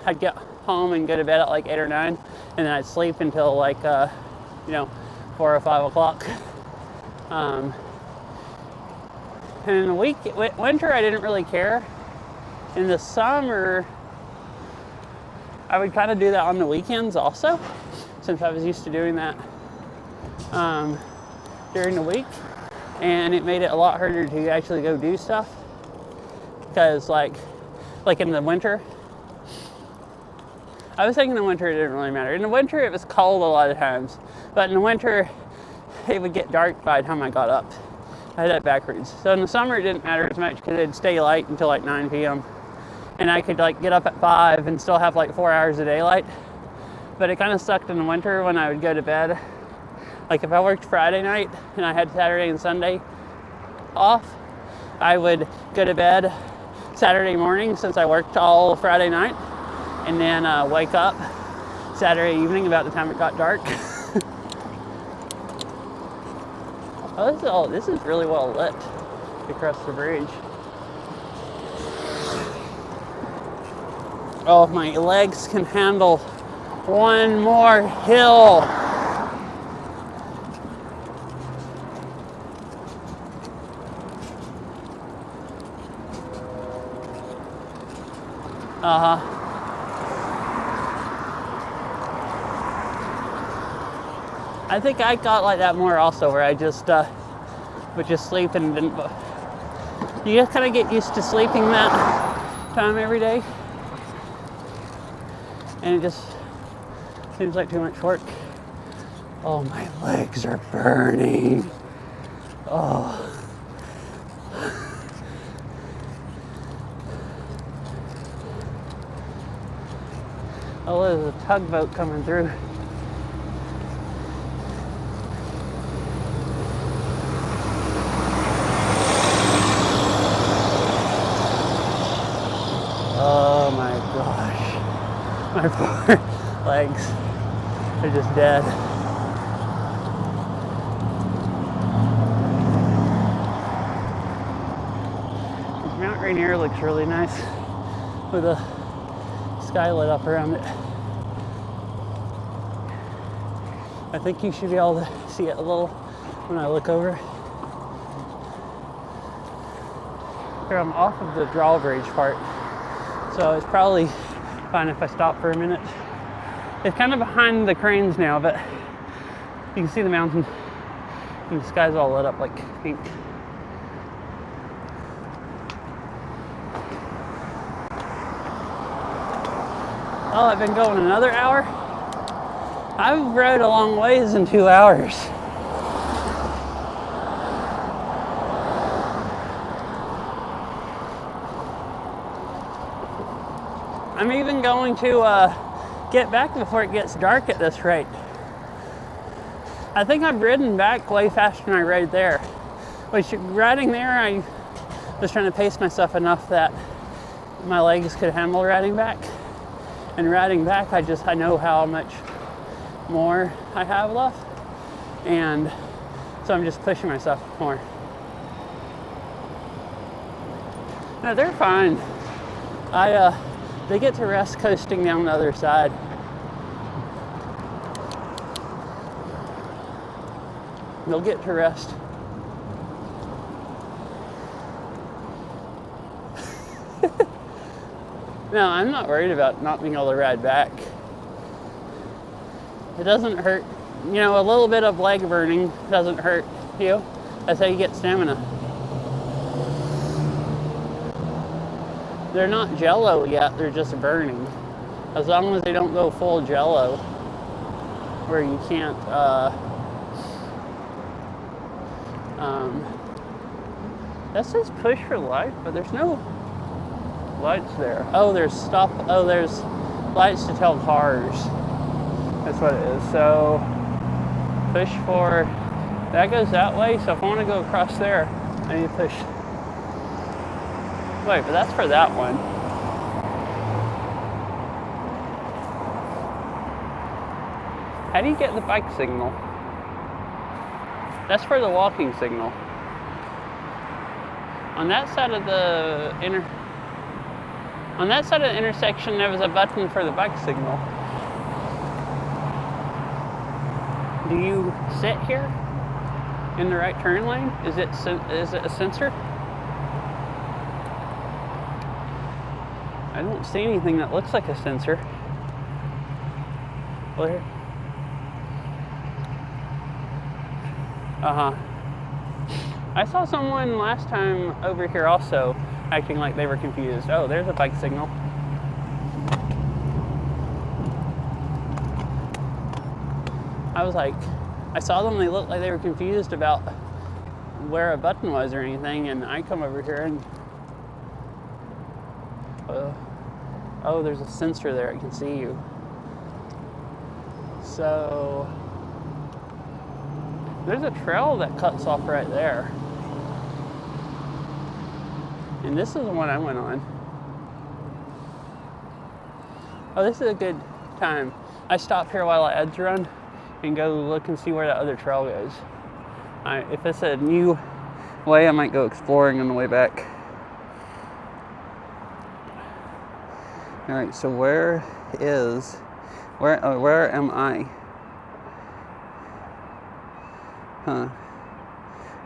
I'd get home and go to bed at like 8 or 9, and then I'd sleep until like, 4 or 5 o'clock. And in the winter, I didn't really care. In the summer, I would kind of do that on the weekends also, since I was used to doing that during the week. And it made it a lot harder to actually go do stuff. Because like in the winter, I was thinking in the winter it didn't really matter. In the winter, it was cold a lot of times. But in the winter, it would get dark by the time I got up. I had that backwards. So in the summer, it didn't matter as much because it'd stay light until like 9 p.m. And I could like get up at 5 and still have like 4 hours of daylight. But it kind of sucked in the winter when I would go to bed. Like if I worked Friday night and I had Saturday and Sunday off, I would go to bed Saturday morning since I worked all Friday night, and then wake up Saturday evening about the time it got dark. Oh, this is really well lit across the bridge. Oh, if my legs can handle one more hill. I think I got like that more also, where I just would just sleep and didn't. You just kind of get used to sleeping that time every day, and it just seems like too much work. Oh, my legs are burning. Oh. Oh, there's a tugboat coming through. Oh my gosh. My poor legs are just dead. Mount Rainier looks really nice with the sky lit up around it. I think you should be able to see it a little when I look over. Here, I'm off of the drawbridge part, so it's probably fine if I stop for a minute. It's kind of behind the cranes now, but you can see the mountain and the sky's all lit up like pink. Oh, I've been going another hour? I've rode a long ways in 2 hours. I'm even going to get back before it gets dark at this rate. I think I've ridden back way faster than I rode there, Which riding there, I was trying to pace myself enough that my legs could handle riding back. And riding back, I know how much more I have left. And so I'm just pushing myself more. No, they're fine. They get to rest coasting down the other side. They'll get to rest. No, I'm not worried about not being able to ride back. It doesn't hurt. You know, a little bit of leg burning doesn't hurt you. That's how you get stamina. They're not jello yet, they're just burning. As long as they don't go full jello, where you can't, that says push for life, but there's no lights there. Oh, there's lights to tell cars. That's what it is. So, push for, that goes that way, so if I want to go across there, I need to push. Wait, but that's for that one. How do you get the bike signal? That's for the walking signal. On that side of the intersection, there was a button for the bike signal. Do you sit here in the right turn lane? Is it a sensor? I don't see anything that looks like a sensor. Where? I saw someone last time over here also acting like they were confused. Oh, there's a bike signal. I was like, I saw them, they looked like they were confused about where a button was or anything, and I come over here and oh, there's a sensor there, I can see you. So there's a trail that cuts off right there. And this is the one I went on. Oh, this is a good time. I stop here while I edge run and go look and see where that other trail goes. If it's a new way, I might go exploring on the way back. All right, so where am I? Huh.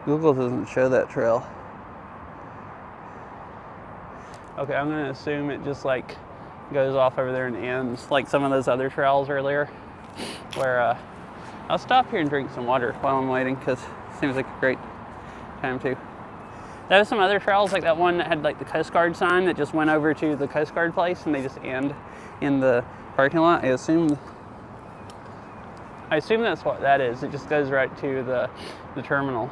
Google doesn't show that trail. Okay, I'm gonna assume it just like goes off over there and ends, like some of those other trails earlier, where I'll stop here and drink some water while I'm waiting, because it seems like a great time to. There was some other trails, like that one that had like the Coast Guard sign that just went over to the Coast Guard place, and they just end in the parking lot. I assume that's what that is. It just goes right to the terminal.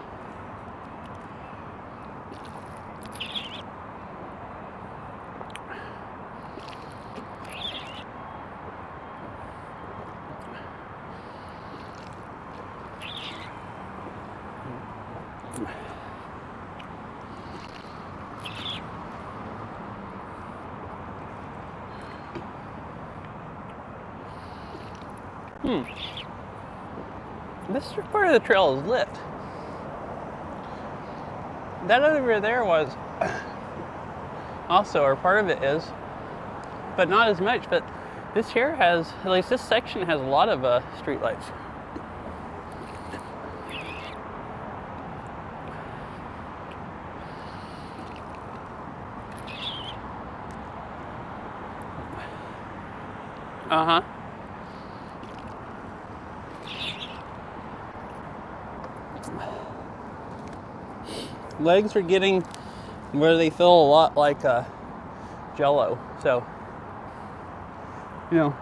This part of the trail is lit. That over there was also, or part of it is, but not as much. But this here has, at least this section has a lot of street lights. Legs are getting where they feel a lot like Jello, so you know,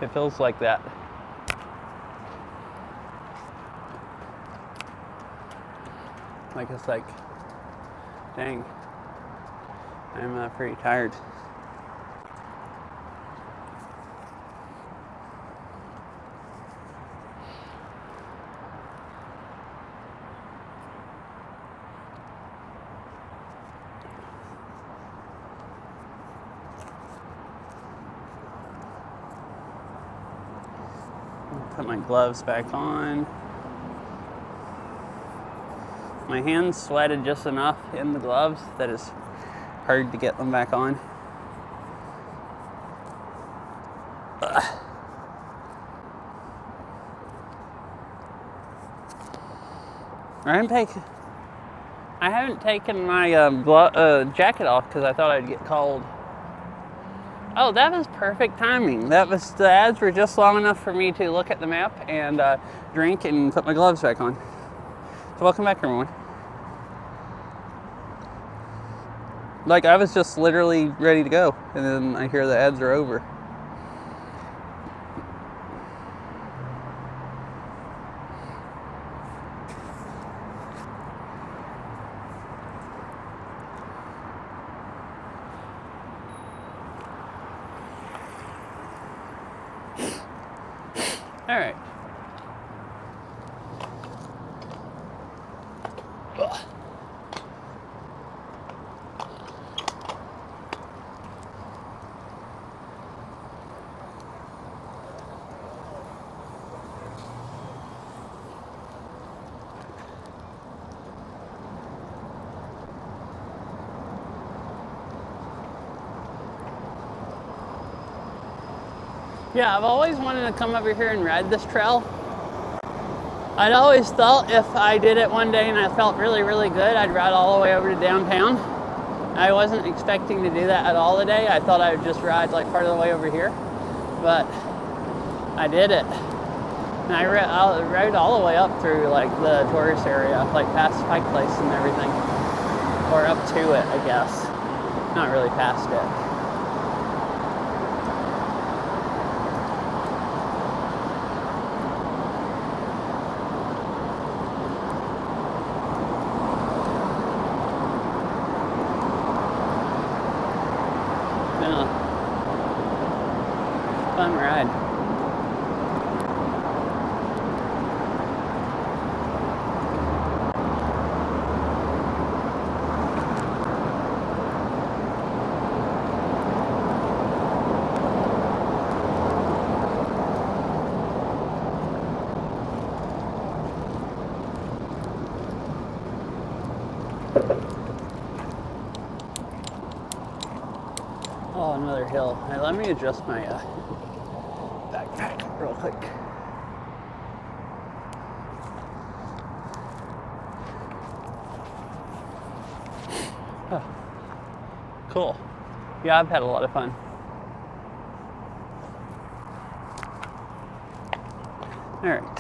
it feels like that. Like it's like, dang, I'm pretty tired. put my gloves back on. My hands sweated just enough in the gloves that it's hard to get them back on. Ugh. I haven't taken my jacket off because I thought I'd get cold. Oh, that was perfect timing. The ads were just long enough for me to look at the map and drink and put my gloves back on. So welcome back, everyone. Like, I was just literally ready to go, and then I hear the ads are over. All right. Ugh. Yeah, I've always wanted to come over here and ride this trail. I'd always thought if I did it one day and I felt really, really good, I'd ride all the way over to downtown. I wasn't expecting to do that at all today. I thought I would just ride like part of the way over here, but I did it. And I rode all the way up through like the tourist area, like past Pike Place and everything. Or up to it, I guess. Not really past it. Fun ride. Oh, another hill. Hey, let me adjust my backpack real quick. Oh, cool. Yeah, I've had a lot of fun. All right.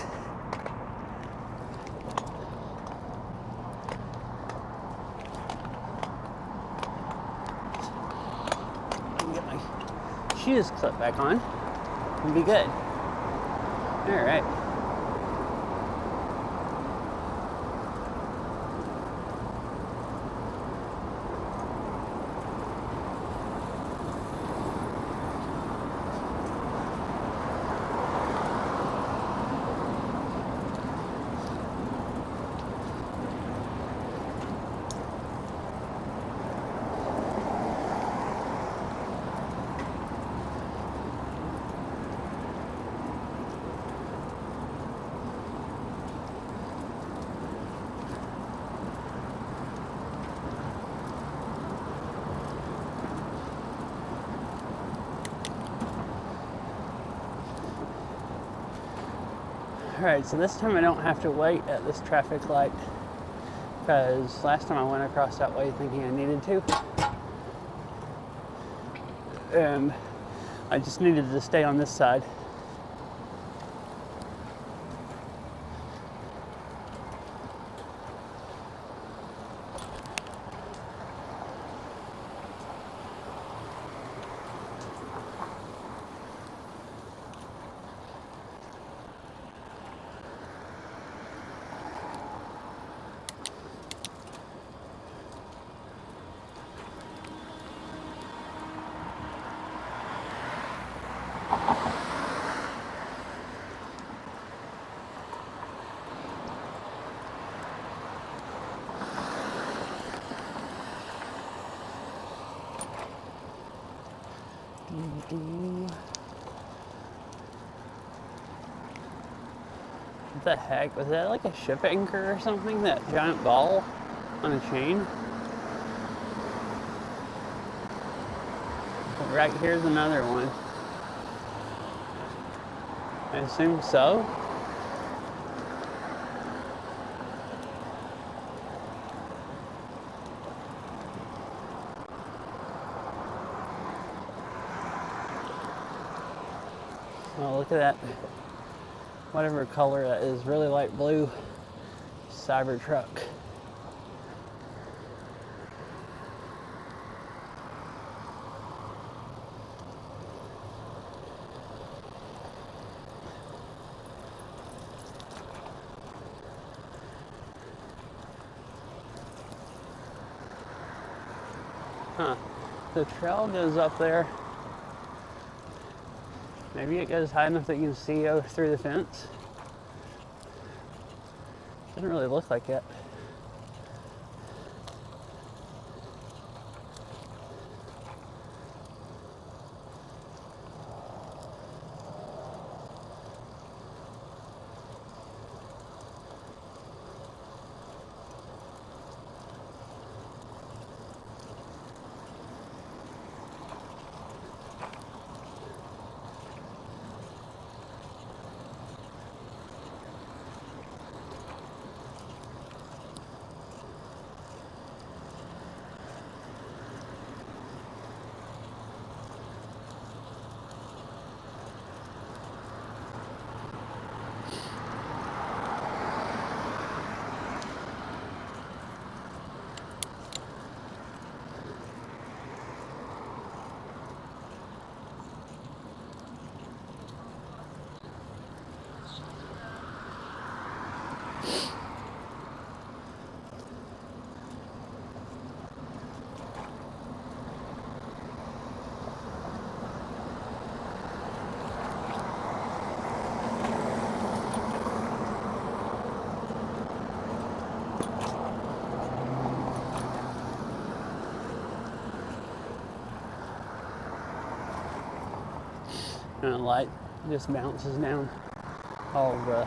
Get my shoes clipped back on. And be good. All right. All right, so this time I don't have to wait at this traffic light because last time I went across that way thinking I needed to. And I just needed to stay on this side. What the heck? Was that like a ship anchor or something? That giant ball on a chain? Right here's another one. I assume so. Oh, look at that. Whatever color that is, really light blue Cybertruck. Huh. The trail goes up there. Maybe it goes high enough that you can see through the fence. Doesn't really look like it. And the light just bounces down all the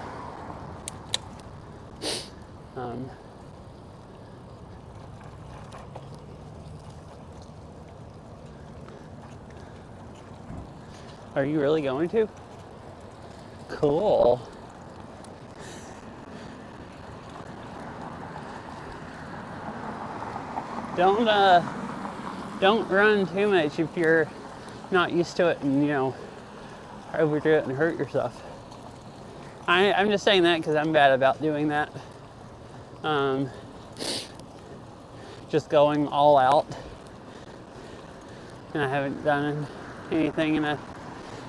Are you really going to? Cool. Don't run too much if you're not used to it and, you know, overdo it and hurt yourself. I'm just saying that because I'm bad about doing that. Just going all out. And I haven't done anything in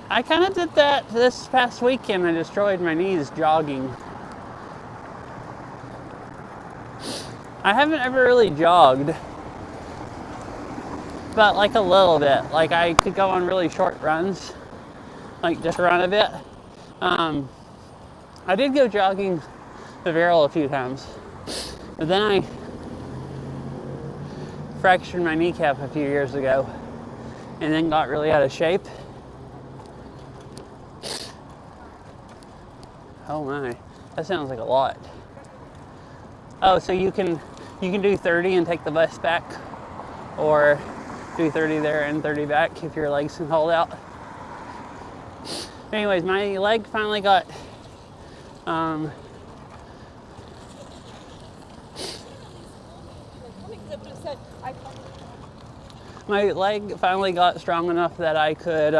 I kind of did that this past weekend. I destroyed my knees jogging. I haven't ever really jogged. But like a little bit. Like I could go on really short runs. Like just run a bit. I did go jogging the Viral a few times. But then I fractured my kneecap a few years ago. And then got really out of shape. Oh my, that sounds like a lot. Oh, so you can do 30 and take the bus back, or do 30 there and 30 back if your legs can hold out. Anyways, my leg finally got my leg finally got strong enough that I could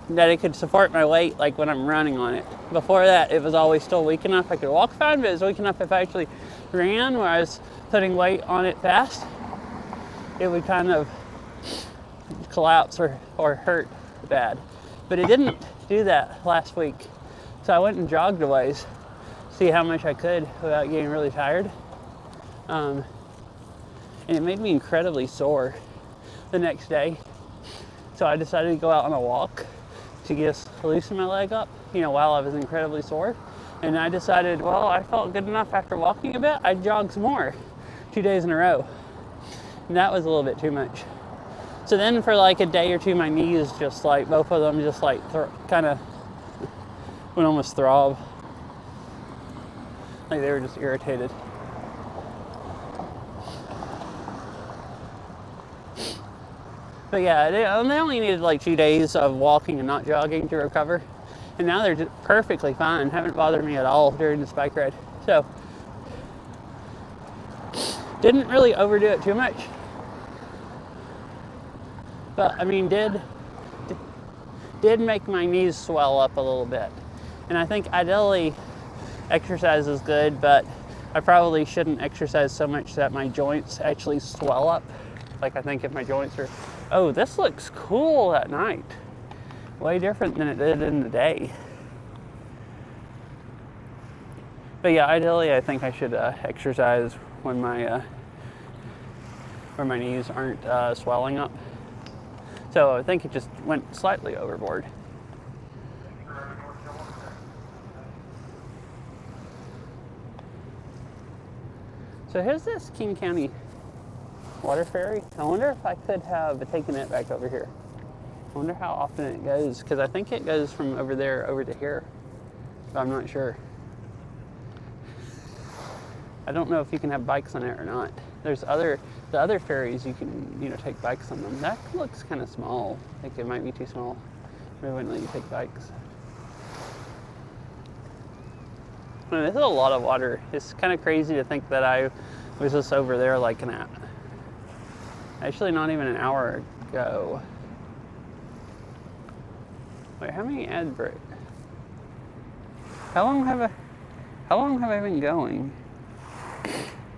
that it could support my weight like when I'm running on it. Before that, it was always still weak enough I could walk fine, but it was weak enough if I actually ran where I was putting weight on it fast, it would kind of collapse or hurt bad. But it didn't do that last week. So I went and jogged a ways, see how much I could without getting really tired. And it made me incredibly sore the next day. So I decided to go out on a walk to just loosen my leg up, you know, while I was incredibly sore. And I decided, well, I felt good enough after walking a bit, I'd jog some more 2 days in a row. And that was a little bit too much. So then for like a day or two, my knees just like, both of them just like kind of would almost throb. Like they were just irritated. But yeah, they only needed like 2 days of walking and not jogging to recover. And now they're just perfectly fine. Haven't bothered me at all during this bike ride. So, didn't really overdo it too much. But I mean, did make my knees swell up a little bit. And I think ideally exercise is good, but I probably shouldn't exercise so much that my joints actually swell up. Like I think if my joints are, oh, this looks cool at night. Way different than it did in the day. But yeah, ideally I think I should exercise when my knees aren't swelling up. So I think it just went slightly overboard. So here's this King County water ferry. I wonder if I could have taken it back over here. I wonder how often it goes, because I think it goes from over there over to here, but I'm not sure. I don't know if you can have bikes on it or not. There's the other ferries you can take bikes on them. That looks kind of small. I think it might be too small. Maybe I wouldn't let you take bikes. I mean, this is a lot of water. It's kind of crazy to think that I was just over there like actually not even an hour ago. Wait, how many ad breaks? How long have I been going?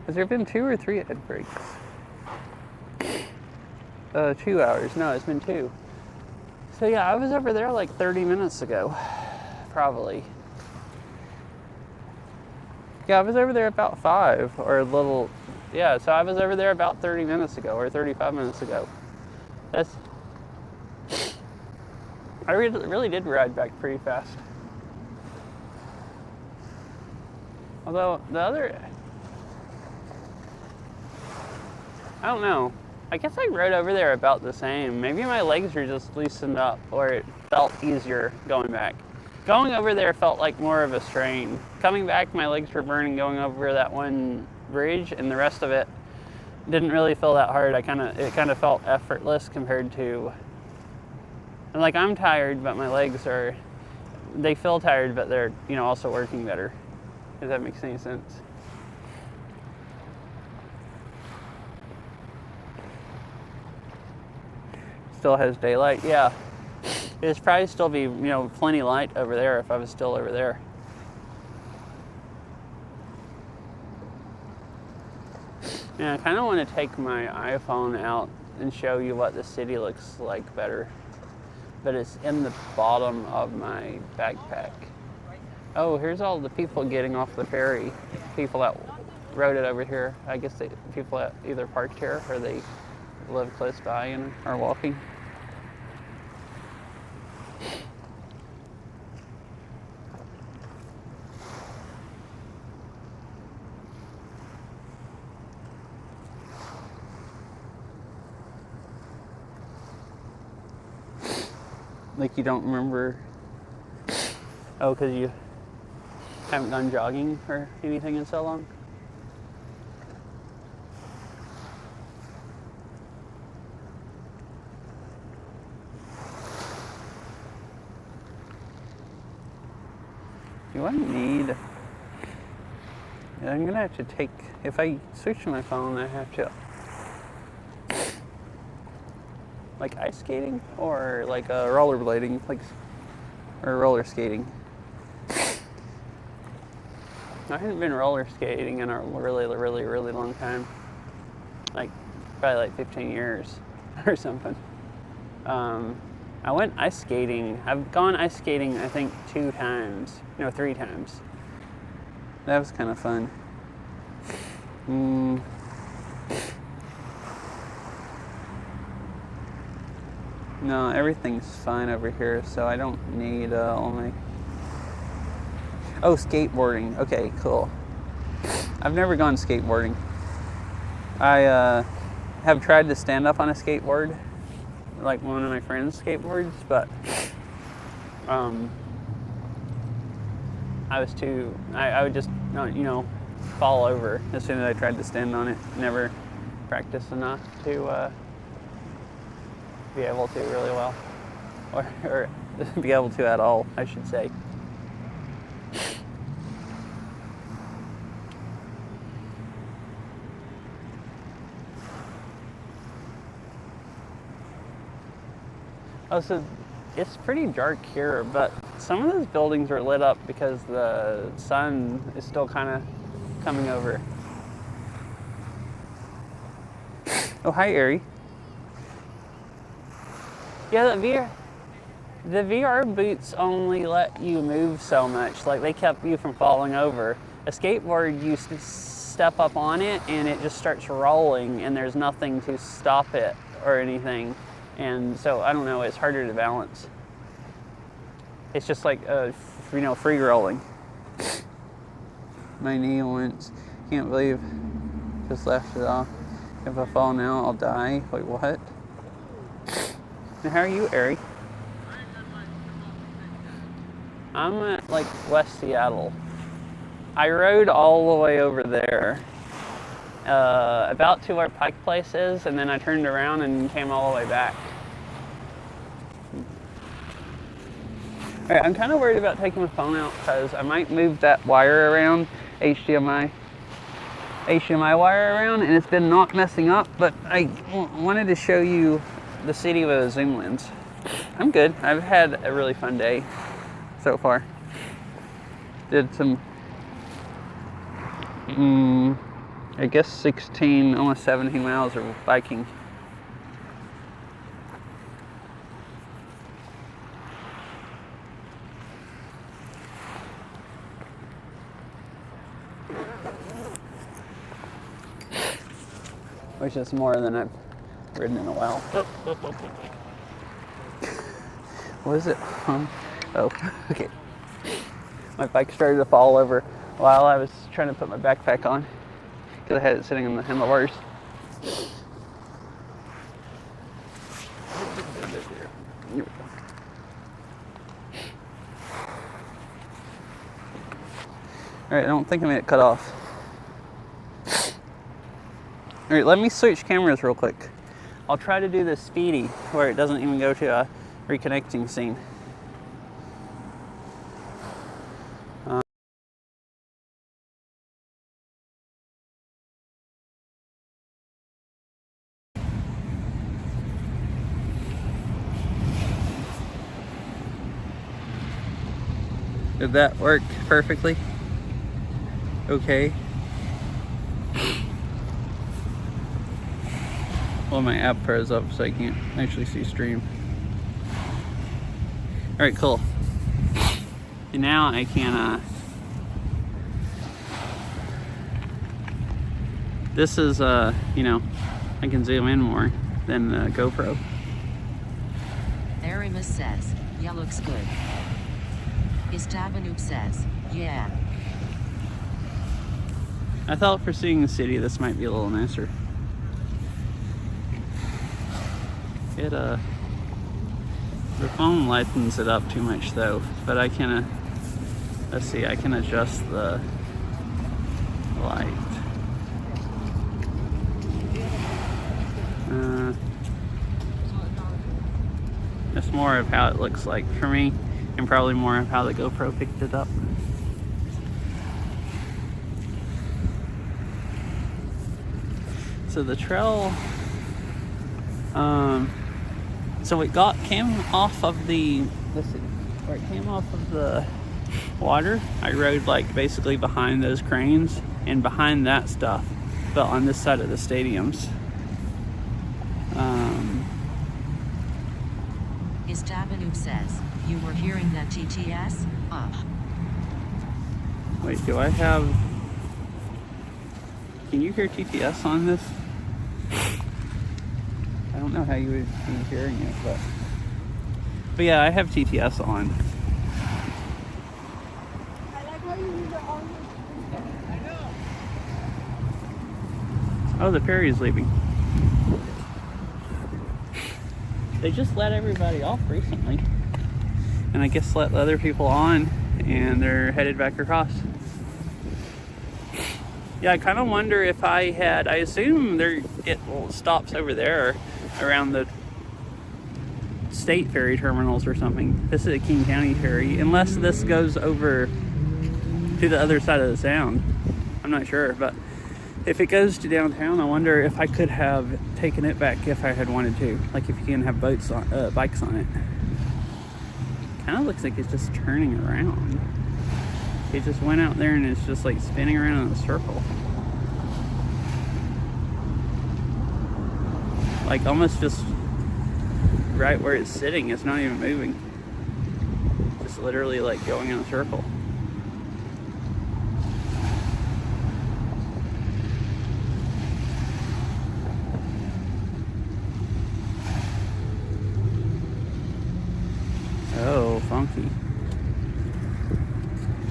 Has there been 2 or 3 ad breaks? 2 hours. No, it's been 2. So yeah, I was over there like 30 minutes ago, probably. Yeah, I was over there about 5 or a little. Yeah, so I was over there about 30 minutes ago or 35 minutes ago. I really did ride back pretty fast. Although I don't know. I guess I rode over there about the same. Maybe my legs were just loosened up, or it felt easier going back. Going over there felt like more of a strain. Coming back, my legs were burning going over that one bridge, and the rest of it didn't really feel that hard. It kind of felt effortless compared to. And like I'm tired, but my legs they feel tired, but they're also working better. If that makes any sense. Still has daylight, yeah. It'd probably still be, plenty light over there if I was still over there. Yeah, I kind of want to take my iPhone out and show you what the city looks like better. But it's in the bottom of my backpack. Oh, here's all the people getting off the ferry. People that rode it over here. I guess people that either parked here or they live close by and are walking. Like you don't remember? Oh, because you haven't gone jogging or anything in so long? Do I need... I'm gonna have to take... If I switch to my phone, I have to... Like ice skating or like rollerblading, or roller skating. I haven't been roller skating in a really, really, really long time. Like probably like 15 years or something. I went ice skating. I've gone ice skating I think 3 times. That was kind of fun. No, everything's fine over here, so I don't need all my... Oh, skateboarding. Okay, cool. I've never gone skateboarding. have tried to stand up on a skateboard, like one of my friends' skateboards, but I would just, fall over as soon as I tried to stand on it. Never practiced enough to be able to really well, or be able to at all, I should say. Oh, so it's pretty dark here, but some of those buildings are lit up because the sun is still kind of coming over. Oh, hi, Ari. Yeah, the VR boots only let you move so much. Like, they kept you from falling over. A skateboard, you step up on it and it just starts rolling and there's nothing to stop it or anything. And so, I don't know, it's harder to balance. It's just like, free rolling. My knee once, can't believe, just left it off. If I fall now, I'll die. Wait, what? And how are you, Ari? I'm at, like, West Seattle. I rode all the way over there, about to where Pike Place is, and then I turned around and came all the way back. Alright, I'm kind of worried about taking my phone out because I might move that wire around, HDMI wire around, and it's been not messing up, but I wanted to show you the city with a zoom lens. I'm good. I've had a really fun day so far. Did some, I guess 16, almost 17 miles of biking. Which is more than I've ridden in a while. What is it? Oh, okay. My bike started to fall over while I was trying to put my backpack on because I had it sitting in the handlebars. Alright, I don't think I'm gonna get cut off. Alright, let me switch cameras real quick. I'll try to do this speedy where it doesn't even go to a reconnecting scene. Did that work perfectly? Okay. Well, my app froze up so I can't actually see stream. Alright, cool. And now I can, this is, I can zoom in more than the GoPro. Aramis says, yeah, looks good. Istavanuk says, yeah. I thought for seeing the city, this might be a little nicer. The phone lightens it up too much though, but I can, let's see, I can adjust the light. It's more of how it looks like for me, and probably more of how the GoPro picked it up. So the trail, so it came off of the, where it came off of the water. I rode like basically behind those cranes and behind that stuff, but on this side of the stadiums. Istavanuk says, you were hearing that TTS? Wait, do I have, can you hear TTS on this? I don't know how you would be hearing it, but yeah, I have TTS on. I like how you use it on your... I know. Oh, the ferry is leaving. They just let everybody off recently. And I guess let the other people on, and they're headed back across. Yeah, I kind of wonder if I assume it stops over there around the state ferry terminals or something. This is a King County ferry, unless this goes over to the other side of the sound. I'm not sure, but if it goes to downtown, I wonder if I could have taken it back if I had wanted to. Like if you can have bikes on it. Kind of looks like it's just turning around. It just went out there and it's just like spinning around in a circle. Like almost just right where it's sitting, it's not even moving. Just literally like going in a circle. Oh, funky.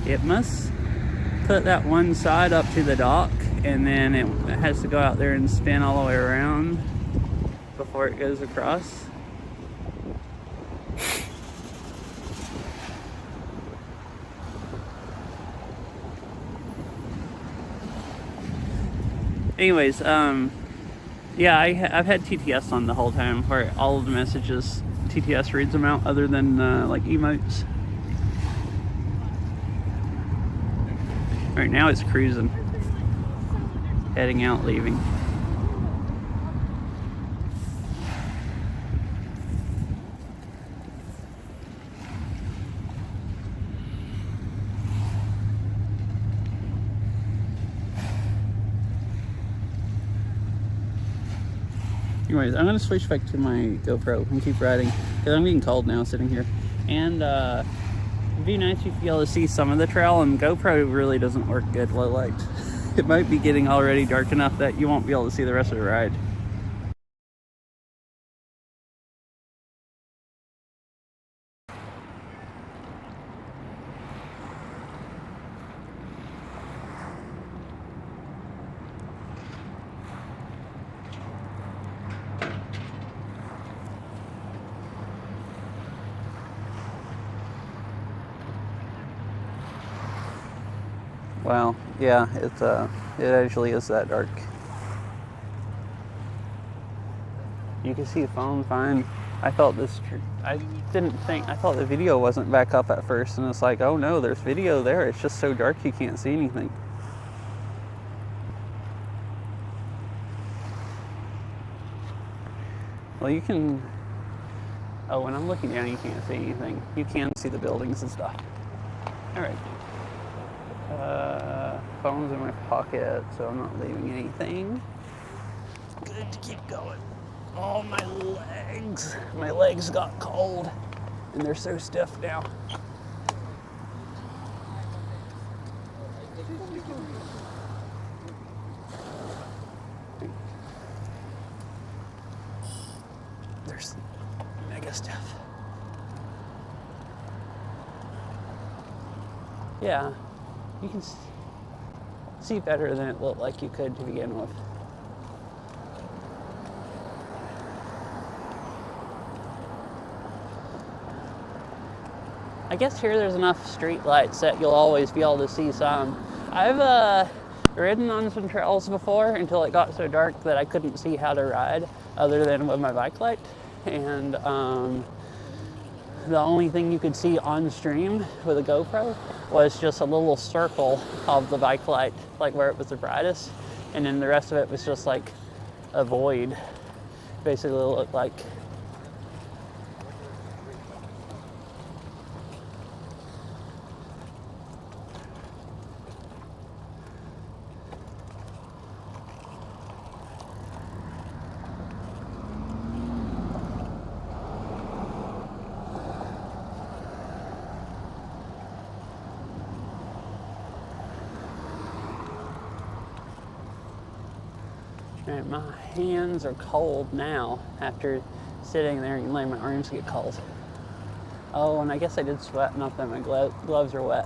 It must put that one side up to the dock, and then it has to go out there and spin all the way around before it goes across. Anyways, yeah, I've had TTS on the whole time, where all of the messages TTS reads them out, other than like emotes. Right now it's cruising, heading out, leaving. Anyways, I'm gonna switch back to my GoPro and keep riding, because I'm getting cold now sitting here. And it'd be nice if you could be able to see some of the trail, and GoPro really doesn't work good low light. It might be getting already dark enough that you won't be able to see the rest of the ride. Wow, yeah, it actually is that dark. You can see the phone fine. I thought the video wasn't back up at first, and it's like, oh no, there's video there. It's just so dark you can't see anything. Well, you can, oh, when I'm looking down, you can't see anything. You can see the buildings and stuff. All right. Phone's in my pocket, so I'm not leaving anything. Good to keep going. Oh, my legs got cold, and they're so stiff now. There's mega stiff. Yeah. You can see better than it looked like you could to begin with. I guess here there's enough street lights that you'll always be able to see some. I've ridden on some trails before until it got so dark that I couldn't see how to ride other than with my bike light. And the only thing you could see on stream with a GoPro was just a little circle of the bike light, like where it was the brightest, and then the rest of it was just like a void. Basically, it looked like. And my hands are cold now. After sitting there and letting my arms get cold. Oh, and I guess I did sweat enough that my gloves are wet.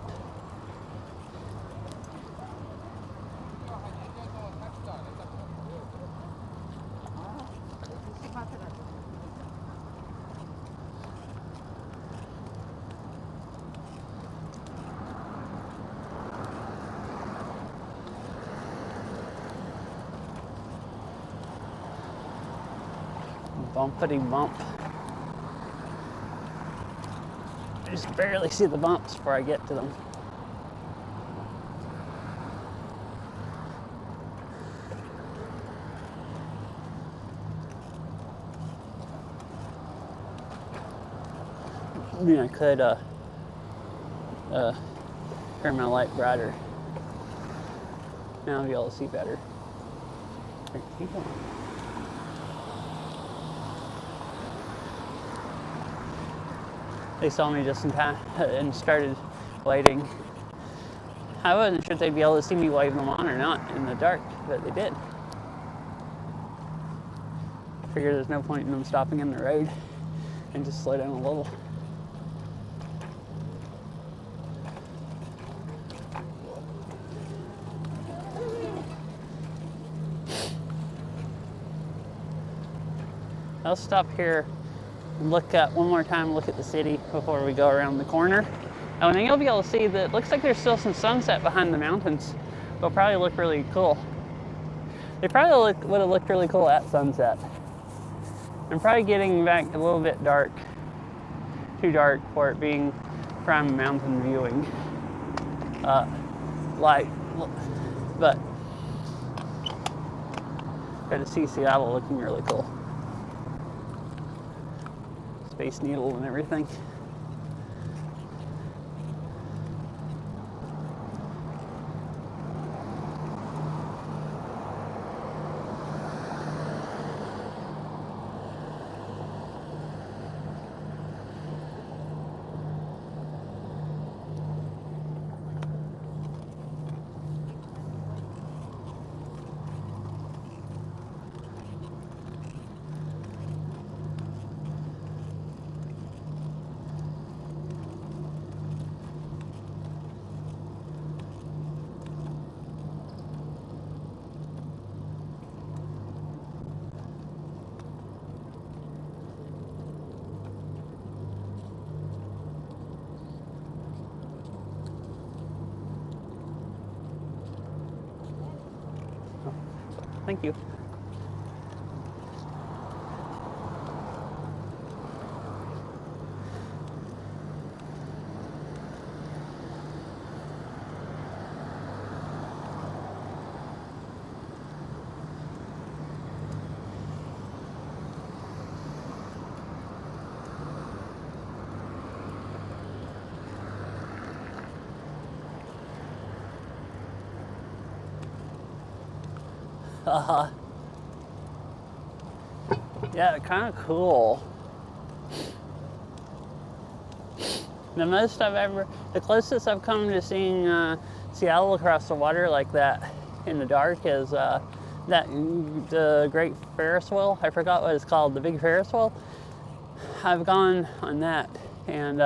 bumpity bump. I just barely see the bumps before I get to them. I mean, I could turn my light brighter. Now I'll be able to see better. Here, keep going. They saw me just in time and started waiting. I wasn't sure if they'd be able to see me wave them on or not in the dark, but they did. Figured there's no point in them stopping in the road and just slow down a little. I'll stop here and look at one more time, look at the city before we go around the corner. And then you'll be able to see that it looks like there's still some sunset behind the mountains. They'll probably look really cool. They probably would have looked really cool at sunset. I'm probably getting back a little bit dark, too dark for it being prime mountain viewing. But got to see Seattle looking really cool. Space Needle and everything. Thank you. Yeah, kind of cool. The closest I've come to seeing Seattle across the water like that in the dark is the Great Ferris Wheel. I forgot what it's called, the Big Ferris Wheel. I've gone on that, and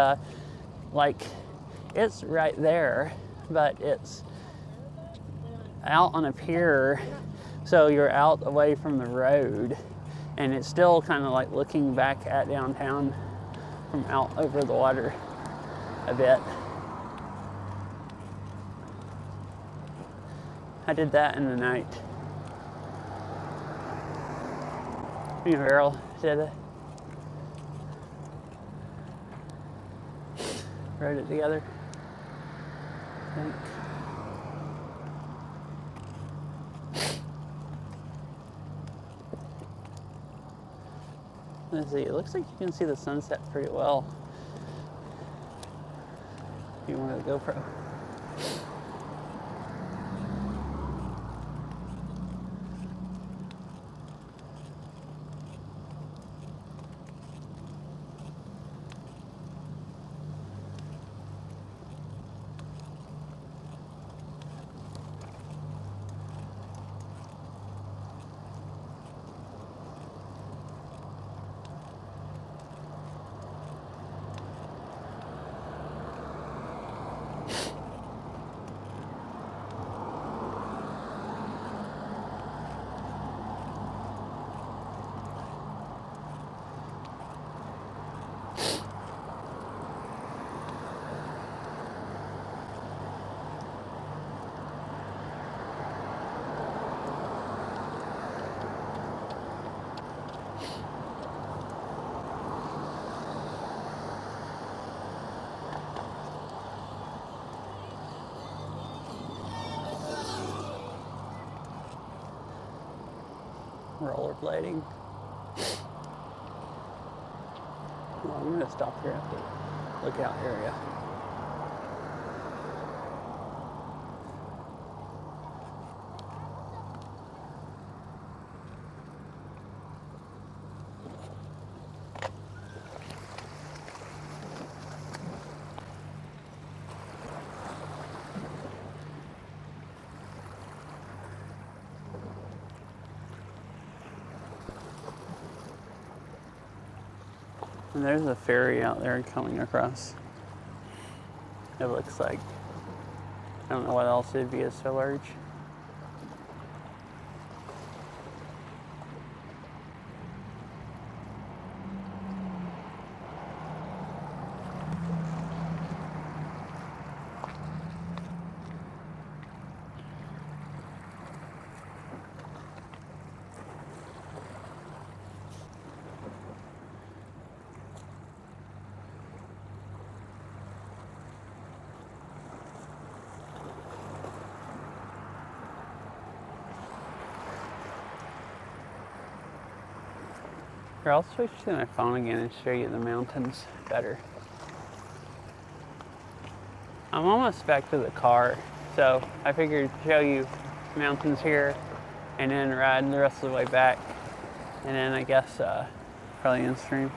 it's right there, but it's out on a pier, so you're out away from the road, and it's still kind of like looking back at downtown from out over the water a bit. I did that in the night. Me and Earl did it. Rode it together, I think. Let's see, it looks like you can see the sunset pretty well. If you want a GoPro. rollerblading. Well, I'm gonna stop here at the lookout area. And there's a ferry out there coming across. It looks like. I don't know what else it'd be, it's so large. Here, I'll switch to my phone again and show you the mountains better. I'm almost back to the car, so I figured show you mountains here and then ride the rest of the way back. And then I guess probably in stream.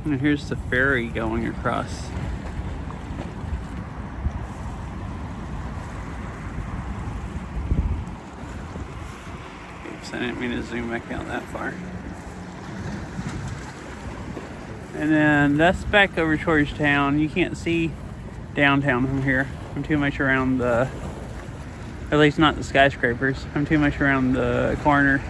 And here's the ferry going across. Oops, I didn't mean to zoom back out that far. And then that's back over towards town. You can't see downtown from here. I'm too much around the, at least not the skyscrapers. I'm too much around the corner.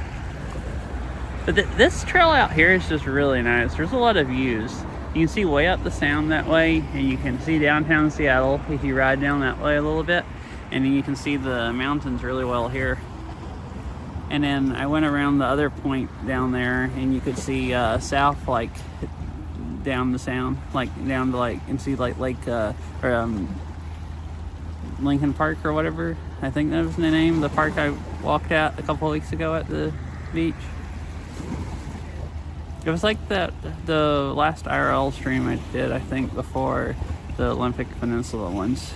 But this trail out here is just really nice. There's a lot of views. You can see way up the sound that way, and you can see downtown Seattle if you ride down that way a little bit. And then you can see the mountains really well here. And then I went around the other point down there, and you could see south, like down the sound, like down to like, and see like Lake Lincoln Park or whatever. I think that was the name, the park I walked at a couple of weeks ago at the beach. It was like that, the last IRL stream I did, I think, before the Olympic Peninsula ones.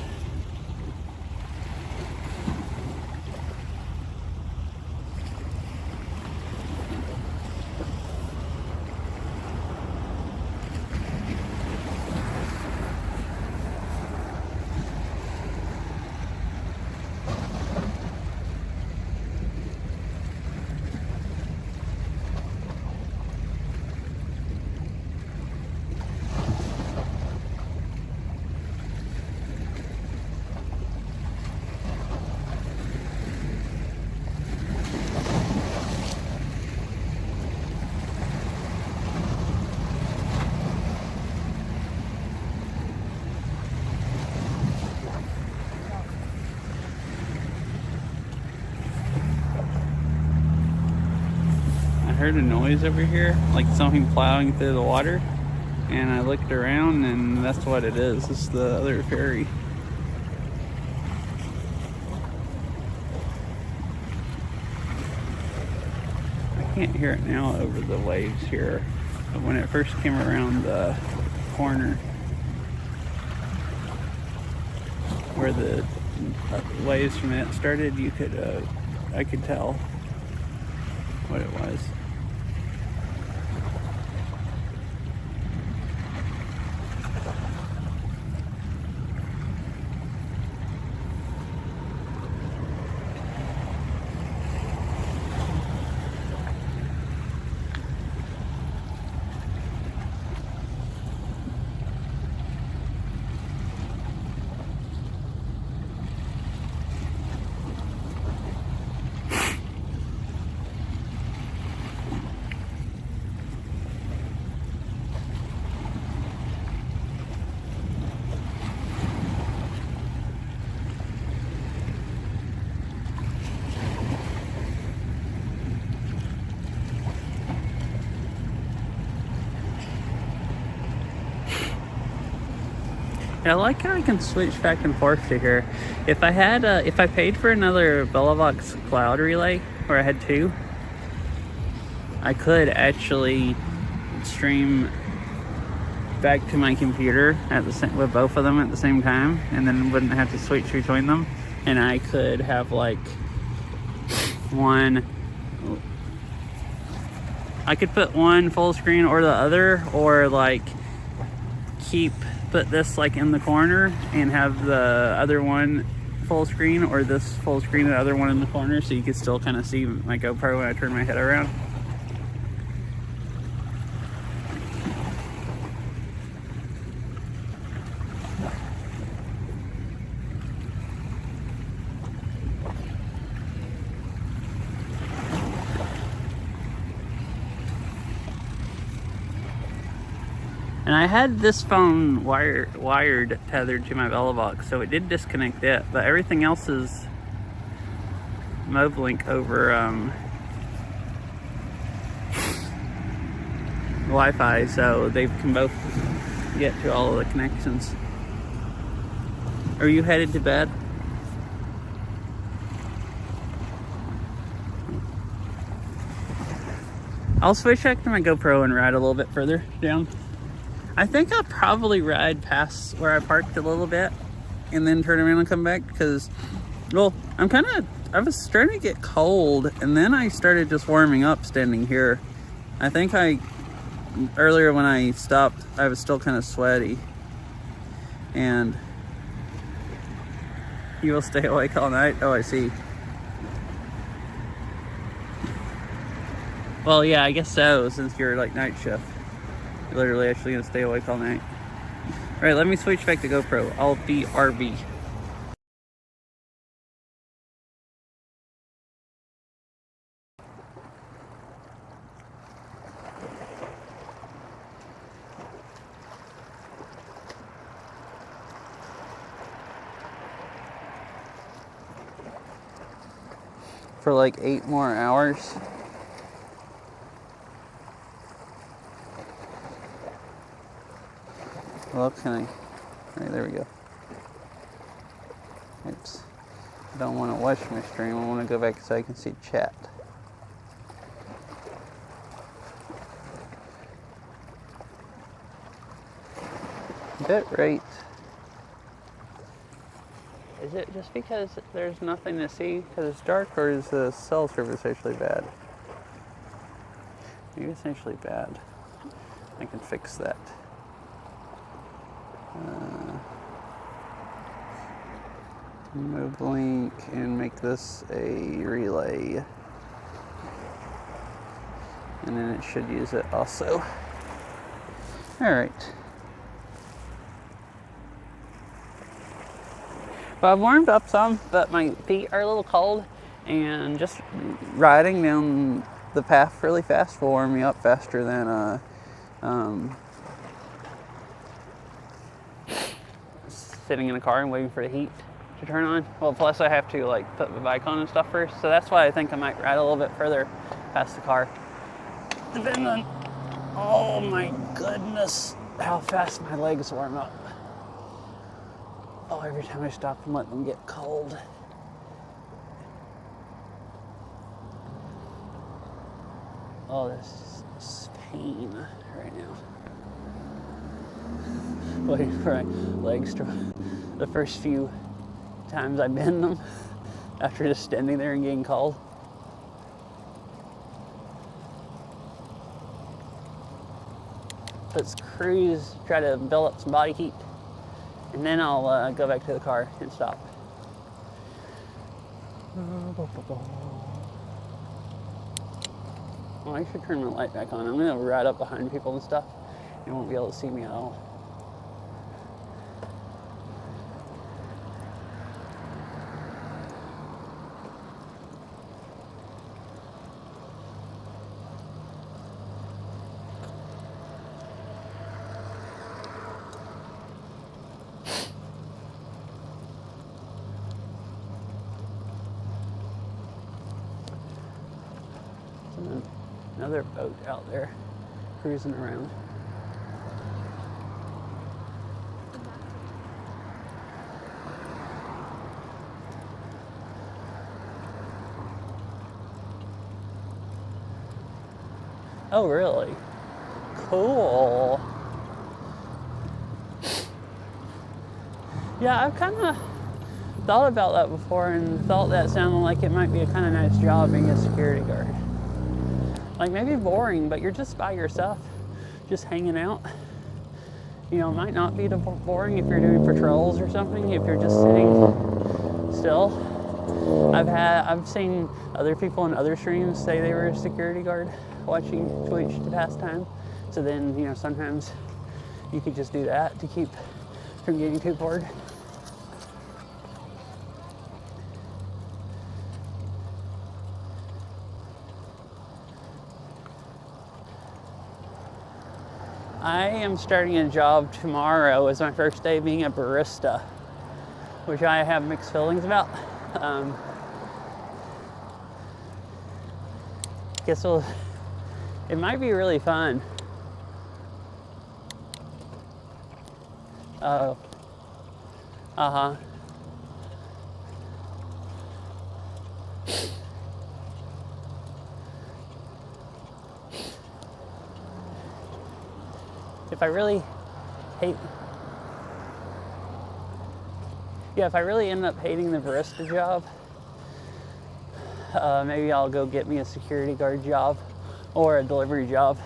I heard a noise over here, like something plowing through the water, and I looked around and that's what it is. It's the other ferry. I can't hear it now over the waves here, but when it first came around the corner where the ways from it started, you could, I could tell what it was. I like how I can switch back and forth to here. If I had, if I paid for another Bellavox cloud relay, where I had two, I could actually stream back to my computer at the same, with both of them at the same time, and then wouldn't have to switch between them. And I could have like one. I could put one full screen or the other, or like put this like in the corner and have the other one full screen, or this full screen and the other one in the corner, so you can still kind of see my GoPro when I turn my head around. And I had this phone wired tethered to my Bellavox, so it did disconnect it, but everything else is Moblink over Wi-Fi, so they can both get to all of the connections. Are you headed to bed? I'll switch back to my GoPro and ride a little bit further down. I think I'll probably ride past where I parked a little bit and then turn around and come back, because, well, I was starting to get cold, and then I started just warming up standing here. I think earlier when I stopped, I was still kind of sweaty. And you will stay awake all night? Oh, I see. Well, yeah, I guess so, since you're like night shift. You're literally actually gonna stay awake all night. All right, let me switch back to GoPro. I'll be RB. For like 8 more hours. Well, can I? All right, there we go. Oops. I don't want to watch my stream. I want to go back so I can see chat. Bit rate. Is it just because there's nothing to see because it's dark, or is the cell service actually bad? Maybe it's actually bad. I can fix that. Moblink and make this a relay, and then it should use it also. All right. Well, I've warmed up some, but my feet are a little cold, and just riding down the path really fast will warm me up faster than sitting in a car and waiting for the heat to turn on. Well, plus I have to like put my bike on and stuff first, so that's why I think I might ride a little bit further past the car. Depending on, oh my goodness, how fast my legs warm up. Oh, every time I stop and let them get cold. Oh, this is pain right now. Waiting for my legs to, the first few times I've been in them after just standing there and getting cold. Let's cruise, try to build up some body heat, and then I'll go back to the car and stop. Oh, I should turn my light back on. I'm gonna ride up behind people and stuff. You won't be able to see me at all. Another boat out there cruising around. Oh, really? Cool. Yeah, I've kind of thought about that before and thought that sounded like it might be a kind of nice job being a security guard. Like maybe boring, but you're just by yourself, just hanging out. You know, it might not be boring if you're doing patrols or something, if you're just sitting still. I've seen other people in other streams say they were a security guard watching Twitch to pass time. So then, you know, sometimes you could just do that to keep from getting too bored. I am starting a job tomorrow as my first day being a barista, which I have mixed feelings about. It might be really fun. Oh. Uh-huh. If I really end up hating the barista job, maybe I'll go get me a security guard job or a delivery job.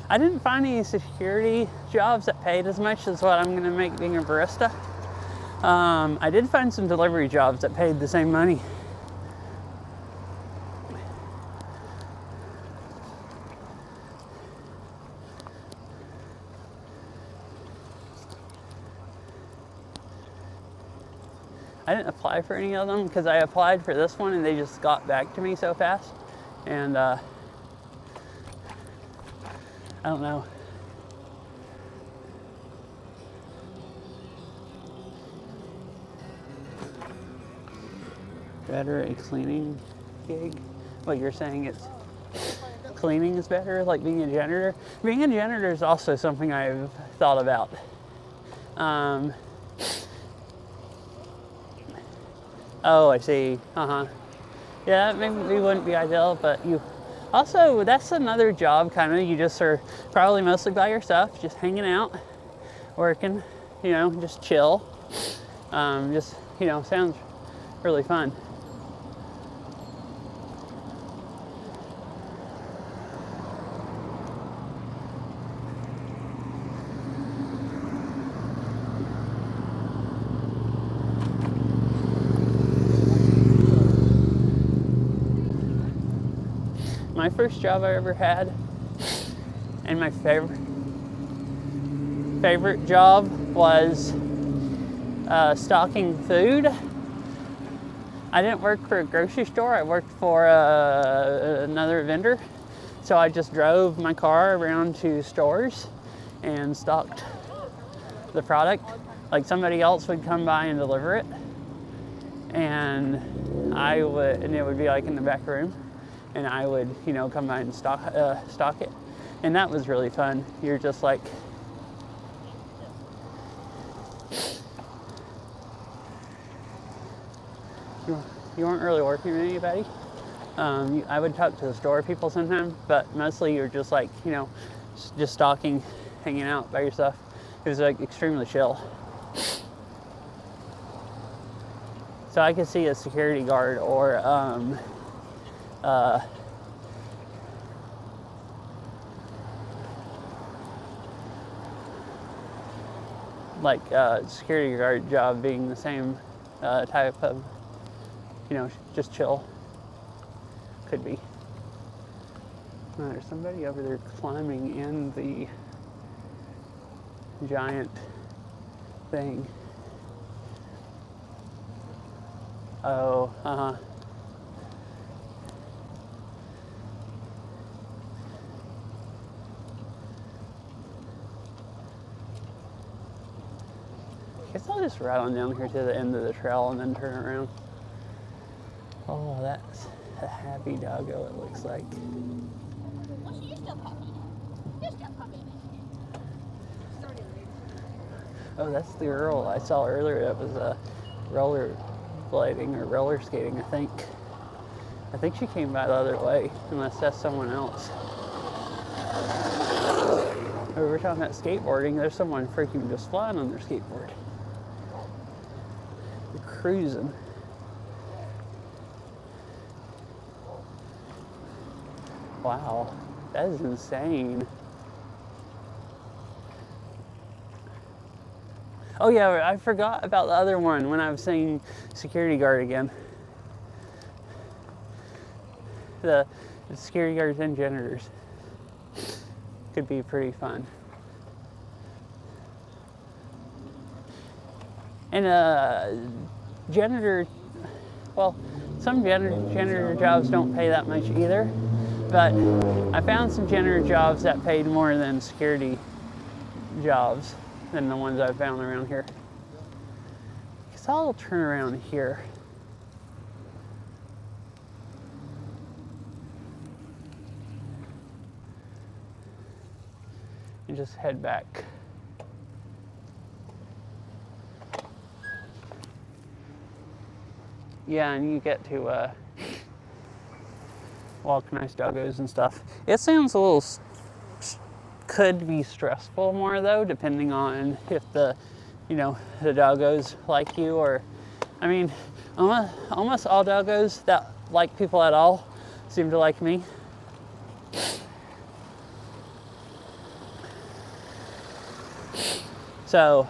I didn't find any security jobs that paid as much as what I'm going to make being a barista. I did find some delivery jobs that paid the same money. I didn't apply for any of them because I applied for this one and they just got back to me so fast. And I don't know. Better a cleaning gig? What you're saying it's cleaning is better, like being a janitor? Being a janitor is also something I've thought about. Oh, I see. Uh-huh. Yeah, that maybe wouldn't be ideal, but you also, that's another job kind of. You just are probably mostly by yourself, just hanging out, working, you know, just chill. Just, you know, sounds really fun. My first job I ever had, and my favorite job was stocking food. I didn't work for a grocery store. I worked for another vendor. So I just drove my car around to stores and stocked the product. Like somebody else would come by and deliver it, and it would be like in the back room. And I would, you know, come by and stock it. And that was really fun. You're just like, you weren't really working with anybody. I would talk to the store people sometimes, but mostly you're just like, you know, just stocking, hanging out by yourself. It was like extremely chill. So I could see a security guard or like security guard job being the same type of, you know, just chill. Could be. Oh, there's somebody over there climbing in the giant thing. Oh, guess I'll just ride on down here to the end of the trail and then turn around. Oh, that's a happy doggo, it looks like. Well, you're still puppy. You're still puppy. Oh, that's the girl I saw earlier that was roller blading or roller skating, I think. I think she came by the other way, unless that's someone else. We were talking about skateboarding. There's someone freaking just flying on their skateboard. They're cruising. Wow, that is insane. Oh yeah, I forgot about the other one when I was saying security guard again. The security guards and janitors could be pretty fun. And janitor, well, some janitor jobs don't pay that much either, but I found some janitor jobs that paid more than security jobs than the ones I've found around here. Guess I'll turn around here. And just head back. Yeah, and you get to walk nice doggos and stuff. It sounds a little, could be stressful more though, depending on if the, you know, the doggos like you, or, I mean, almost all doggos that like people at all seem to like me. So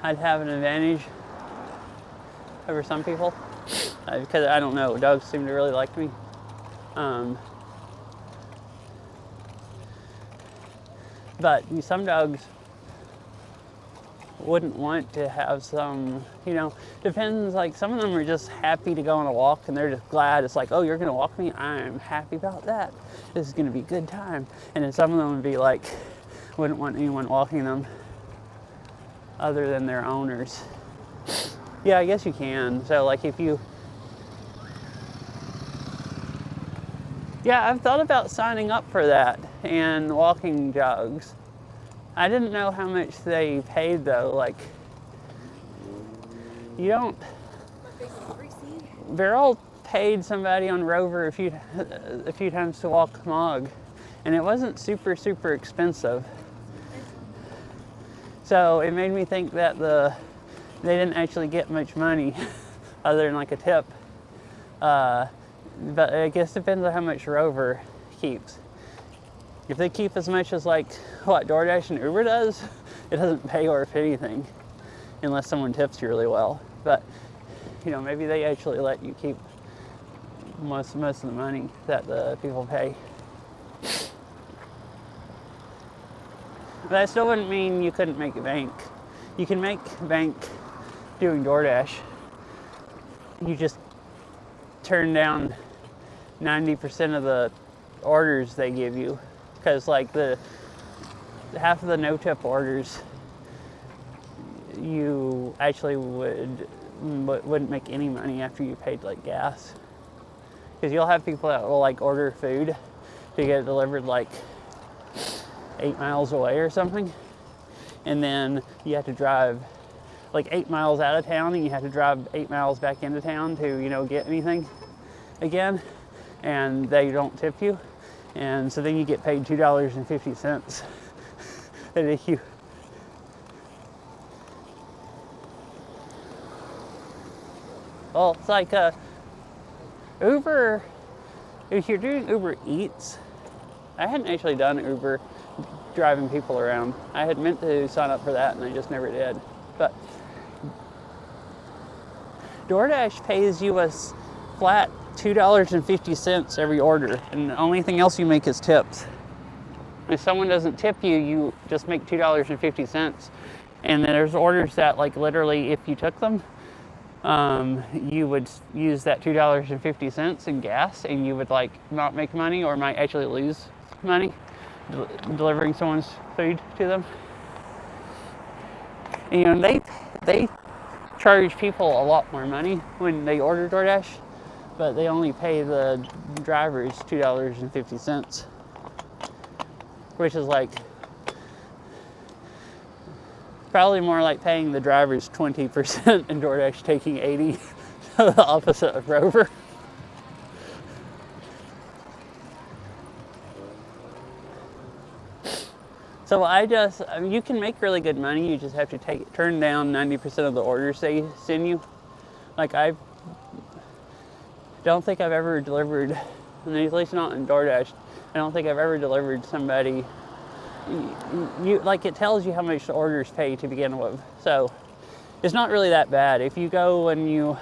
I'd have an advantage over some people because I don't know, dogs seem to really like me. But some dogs wouldn't want to have some, you know, depends, like some of them are just happy to go on a walk and they're just glad. It's like, oh, you're gonna walk me? I'm happy about that. This is gonna be a good time. And then some of them would be like, wouldn't want anyone walking them other than their owners. Yeah, I guess you can. So like if you, yeah, I've thought about signing up for that and walking dogs. I didn't know how much they paid though. Like, you don't, Beryl paid somebody on Rover a few times to walk Mog, and it wasn't super expensive. So it made me think that they didn't actually get much money other than like a tip. But I guess it depends on how much Rover keeps. If they keep as much as like what DoorDash and Uber does, it doesn't pay worth anything unless someone tips you really well. But you know, maybe they actually let you keep most of the money that the people pay. But that still wouldn't mean you couldn't make a bank. You can make bank doing DoorDash. You just turn down 90% of the orders they give you, because like the half of the no-tip orders, you actually wouldn't make any money after you paid like gas, because you'll have people that will like order food to get it delivered like 8 miles away or something, and then you have to drive like 8 miles out of town, and you have to drive 8 miles back into town to, you know, get anything again, and they don't tip you, and so then you get paid $2.50. And if you, Well, it's like Uber, if you're doing Uber Eats, I hadn't actually done Uber driving people around. I had meant to sign up for that and I just never did. But DoorDash pays you a flat $2.50 every order, and the only thing else you make is tips. If someone doesn't tip you, you just make $2.50. And then there's orders that, like, literally, if you took them, you would use that $2.50 in gas, and you would like not make money or might actually lose money delivering someone's food to them. And, you know, they charge people a lot more money when they order DoorDash, but they only pay the drivers $2.50, which is like probably more like paying the drivers 20% and DoorDash taking 80%, the opposite of Rover. So you can make really good money. You just have to turn down 90% of the orders they send you. Like, I don't think I've ever delivered, at least not in DoorDash, I don't think I've ever delivered somebody. Like, it tells you how much the orders pay to begin with. So it's not really that bad. If you go and you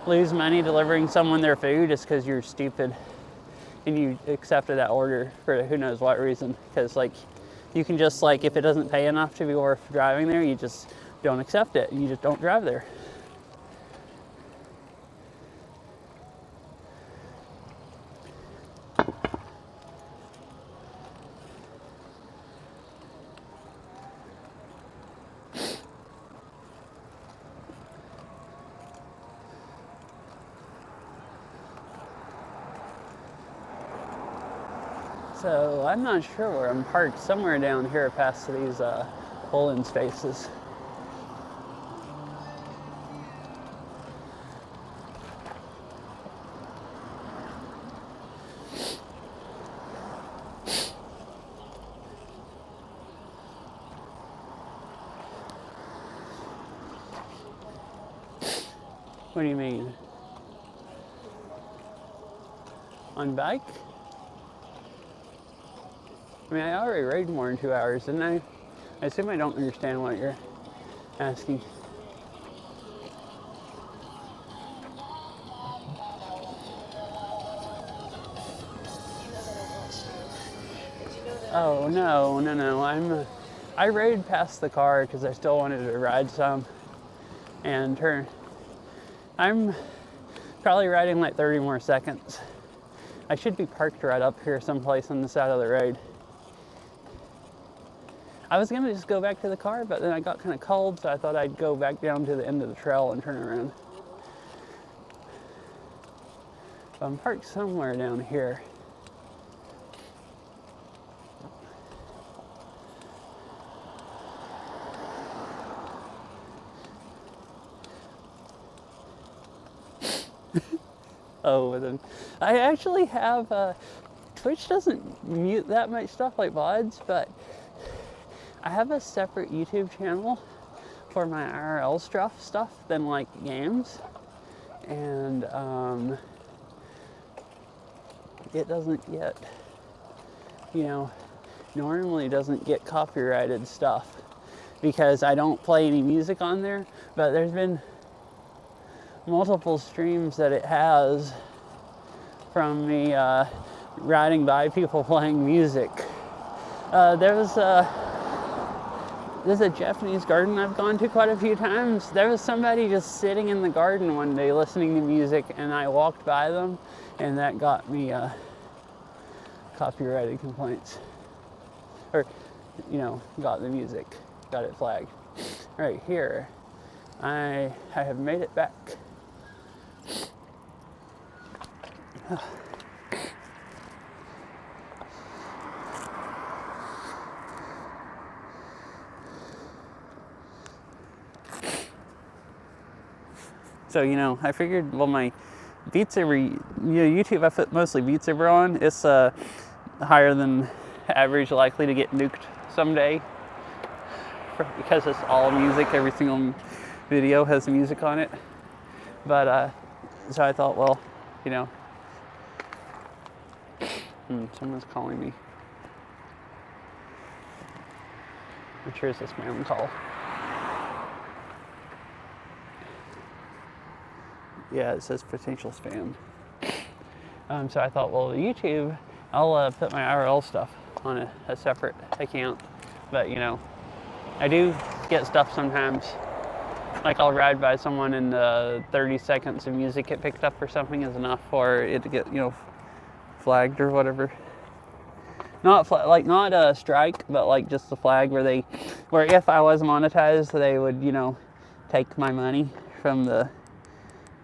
lose money delivering someone their food, it's because you're stupid and you accepted that order for who knows what reason. Because, like, you can just, like, if it doesn't pay enough to be worth driving there, you just don't accept it. You just don't drive there. So I'm not sure where I'm parked, somewhere down here past these pull-in spaces. What do you mean? On bike? I mean, I already rode more than 2 hours, didn't I? I assume I don't understand what you're asking. Oh, no. I rode past the car because I still wanted to ride some and turn. I'm probably riding like 30 more seconds. I should be parked right up here someplace on the side of the road. I was gonna just go back to the car, but then I got kind of cold, so I thought I'd go back down to the end of the trail and turn around. But I'm parked somewhere down here. Oh, then I actually have, Twitch doesn't mute that much stuff like VODs, but I have a separate YouTube channel for my IRL stuff than like games, and it doesn't get, normally doesn't get copyrighted stuff because I don't play any music on there, but there's been multiple streams that it has from me riding by people playing music. There's a Japanese garden I've gone to quite a few times. There was somebody just sitting in the garden one day listening to music, and I walked by them, and that got me copyrighted complaints. Or, got the music, got it flagged. Right here, I have made it back. So, I figured, well, my Beat Saber, YouTube, I put mostly Beat Saber on. It's higher than average, likely to get nuked someday because it's all music. Every single video has music on it. But so I thought, well, you know, someone's calling me. I'm sure it's a spam call. Yeah, it says potential spam. So I thought, well, YouTube, I'll put my IRL stuff on a separate account. But, you know, I do get stuff sometimes. Like I'll ride by someone and 30 seconds of music get picked up or something is enough for it to get, you know, flagged or whatever. Not not a strike, but like just the flag where if I was monetized, they would, you know, take my money from the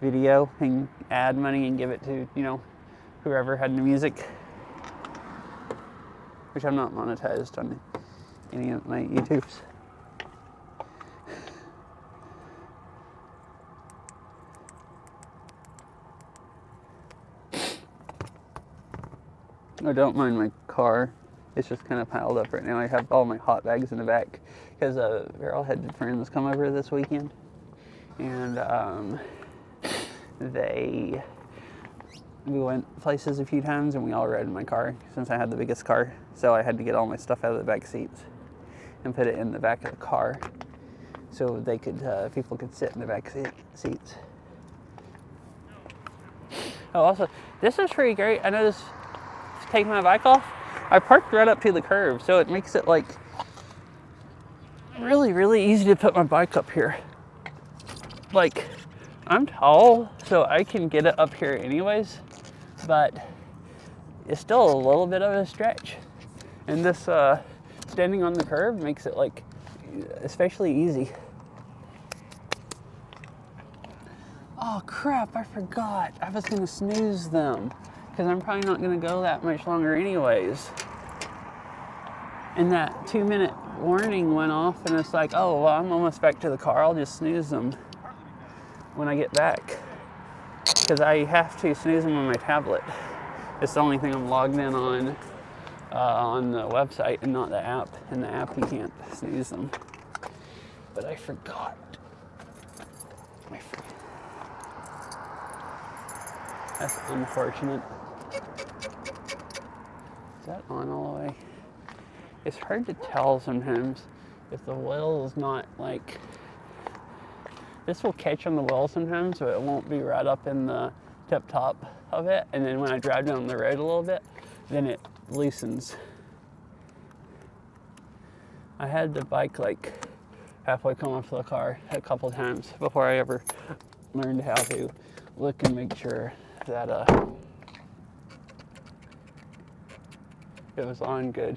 video and add money and give it to, you know, whoever had the music. Which I'm not monetized on any of my YouTubes. I don't mind my car. It's just kind of piled up right now. I have all my hot bags in the back because Farrell had friends come over this weekend, and we went places a few times, and we all rode in my car since I had the biggest car. So I had to get all my stuff out of the back seats and put it in the back of the car, so they could people could sit in the back seats. Oh, also, this is pretty great. I know this. Take my bike off, I parked right up to the curb, so it makes it like really easy to put my bike up here. Like, I'm tall, so I can get it up here anyways, but it's still a little bit of a stretch. And this standing on the curb makes it like especially easy. Oh crap, I forgot. I was gonna snooze them, because I'm probably not going to go that much longer anyways. And that 2-minute warning went off, and it's like, oh, well, I'm almost back to the car. I'll just snooze them when I get back. Because I have to snooze them on my tablet. It's the only thing I'm logged in on the website and not the app. In the app, you can't snooze them. But I forgot. That's unfortunate. Is that on all the way? It's hard to tell sometimes if the wheel is not like... This will catch on the wheel sometimes, so it won't be right up in the tip top of it. And then when I drive down the road a little bit, then it loosens. I had the bike like halfway come off the car a couple times before I ever learned how to look and make sure that it was on good.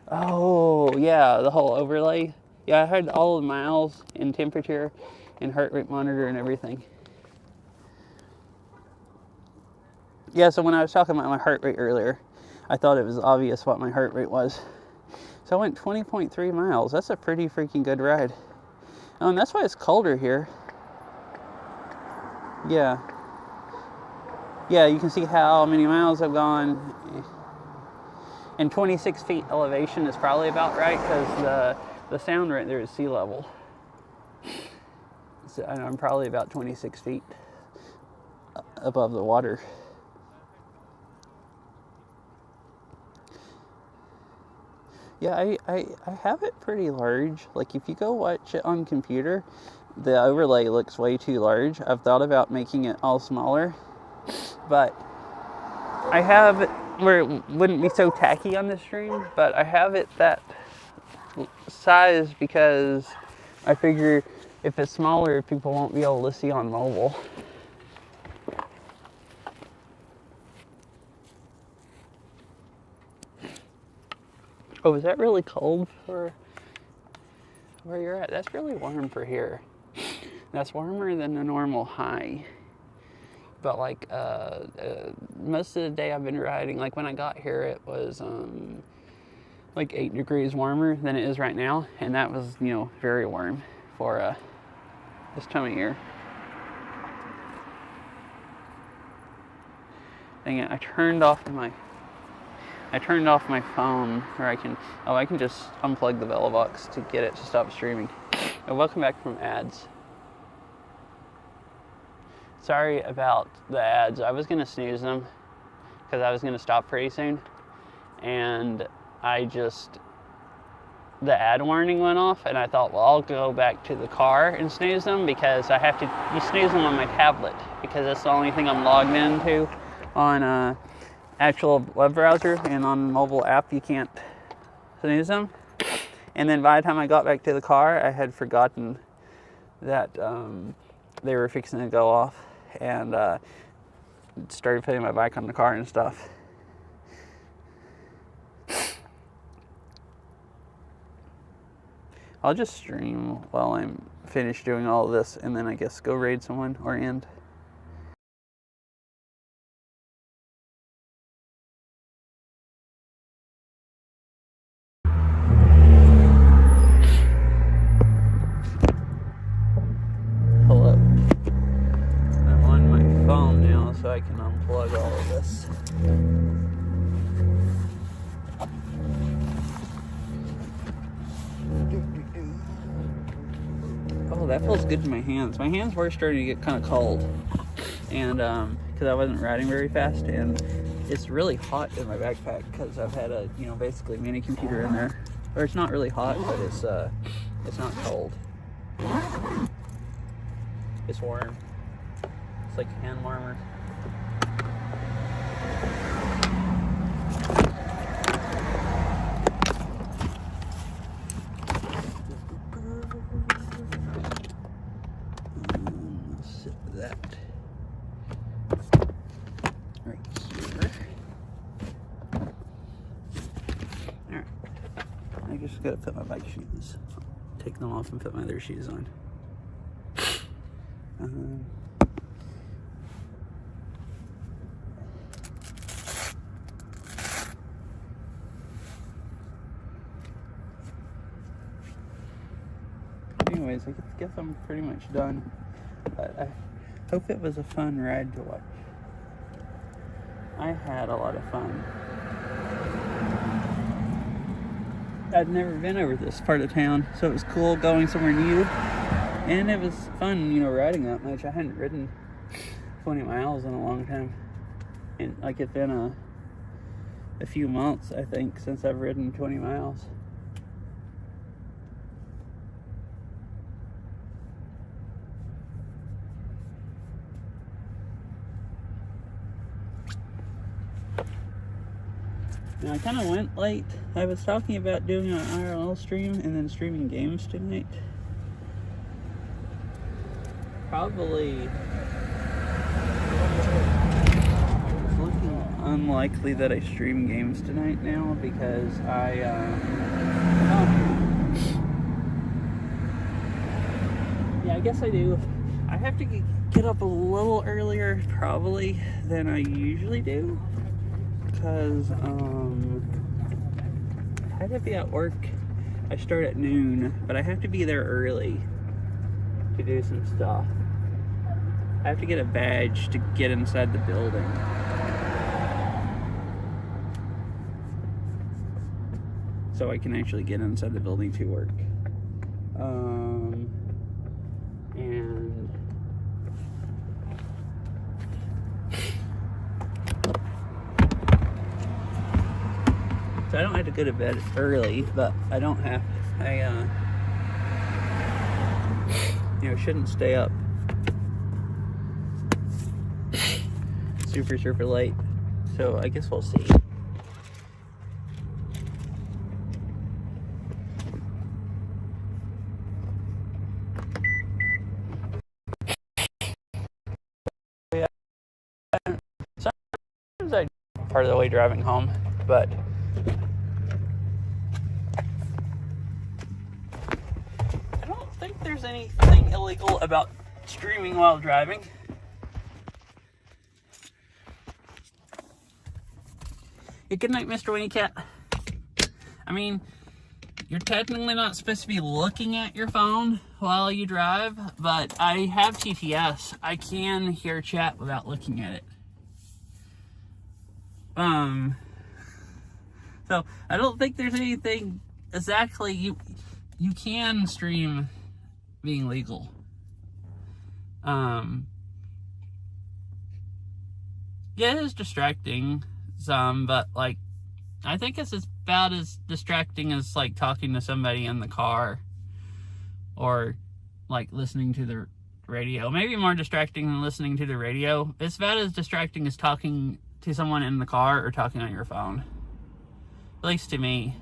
Oh yeah, the whole overlay. Yeah, I had all the miles and temperature and heart rate monitor and everything. Yeah, so when I was talking about my heart rate earlier, I thought it was obvious what my heart rate was. So I went 20.3 miles. That's a pretty freaking good ride. Oh, and that's why it's colder here. Yeah. Yeah, you can see how many miles I've gone. And 26 feet elevation is probably about right, because the sound right there is sea level. So I'm probably about 26 feet above the water. Yeah, I have it pretty large. Like if you go watch it on computer, the overlay looks way too large. I've thought about making it all smaller, but I have it where it wouldn't be so tacky on the stream, but I have it that size because I figure if it's smaller, people won't be able to see on mobile. Oh, is that really cold for where you're at? That's really warm for here. That's warmer than the normal high. But like most of the day I've been riding, like when I got here, it was like 8 degrees warmer than it is right now. And that was, you know, very warm for this time of year. Dang it, I turned off my I turned off my phone, or I can just unplug the Velobox to get it to stop streaming. And welcome back from ads. Sorry about the ads. I was gonna snooze them because I was gonna stop pretty soon, and the ad warning went off, and I thought, well, I'll go back to the car and snooze them because you snooze them on my tablet because that's the only thing I'm logged into on actual web browser, and on mobile app you can't snooze them. And then by the time I got back to the car, I had forgotten that they were fixing to go off, and started putting my bike on the car and stuff. I'll just stream while I'm finished doing all of this, and then I guess go raid someone or end. Hello. I'm on my phone now, so I can unplug all of this. Oh, that feels good to my hands. My hands were starting to get kind of cold, and because I wasn't riding very fast, and it's really hot in my backpack because I've had a basically mini computer in there. Or it's not really hot, but it's not cold. It's warm. It's like hand warmer. That right here. Alright. I just gotta put my bike shoes. Take them off and put my other shoes on. Anyways, I guess I'm pretty much done. But I hope it was a fun ride to watch. I had a lot of fun. I'd never been over this part of town, so it was cool going somewhere new. And it was fun, riding that much. I hadn't ridden 20 miles in a long time. And like it's been a few months, I think, since I've ridden 20 miles. Now, I kind of went late. I was talking about doing an IRL stream and then streaming games tonight. Probably it's looking unlikely that I stream games tonight now because yeah, I guess I do. I have to get up a little earlier probably than I usually do because I have to be at work. I start at noon, but I have to be there early to do some stuff. I have to get a badge to get inside the building. So I can actually get inside the building to work. And so I don't have to go to bed early, but I don't have, shouldn't stay up super late. So I guess we'll see. Sometimes I part of the way driving home, but I don't think there's anything illegal about streaming while driving. Yeah, good night, Mr. Winnie Cat. I mean, you're technically not supposed to be looking at your phone while you drive, but I have TTS. I can hear chat without looking at it. So I don't think there's anything exactly you can stream being legal. Yeah, it is distracting some, but like I think it's about as distracting as like talking to somebody in the car or like listening to the radio. Maybe more distracting than listening to the radio. It's about as distracting as talking to someone in the car or talking on your phone. At least to me.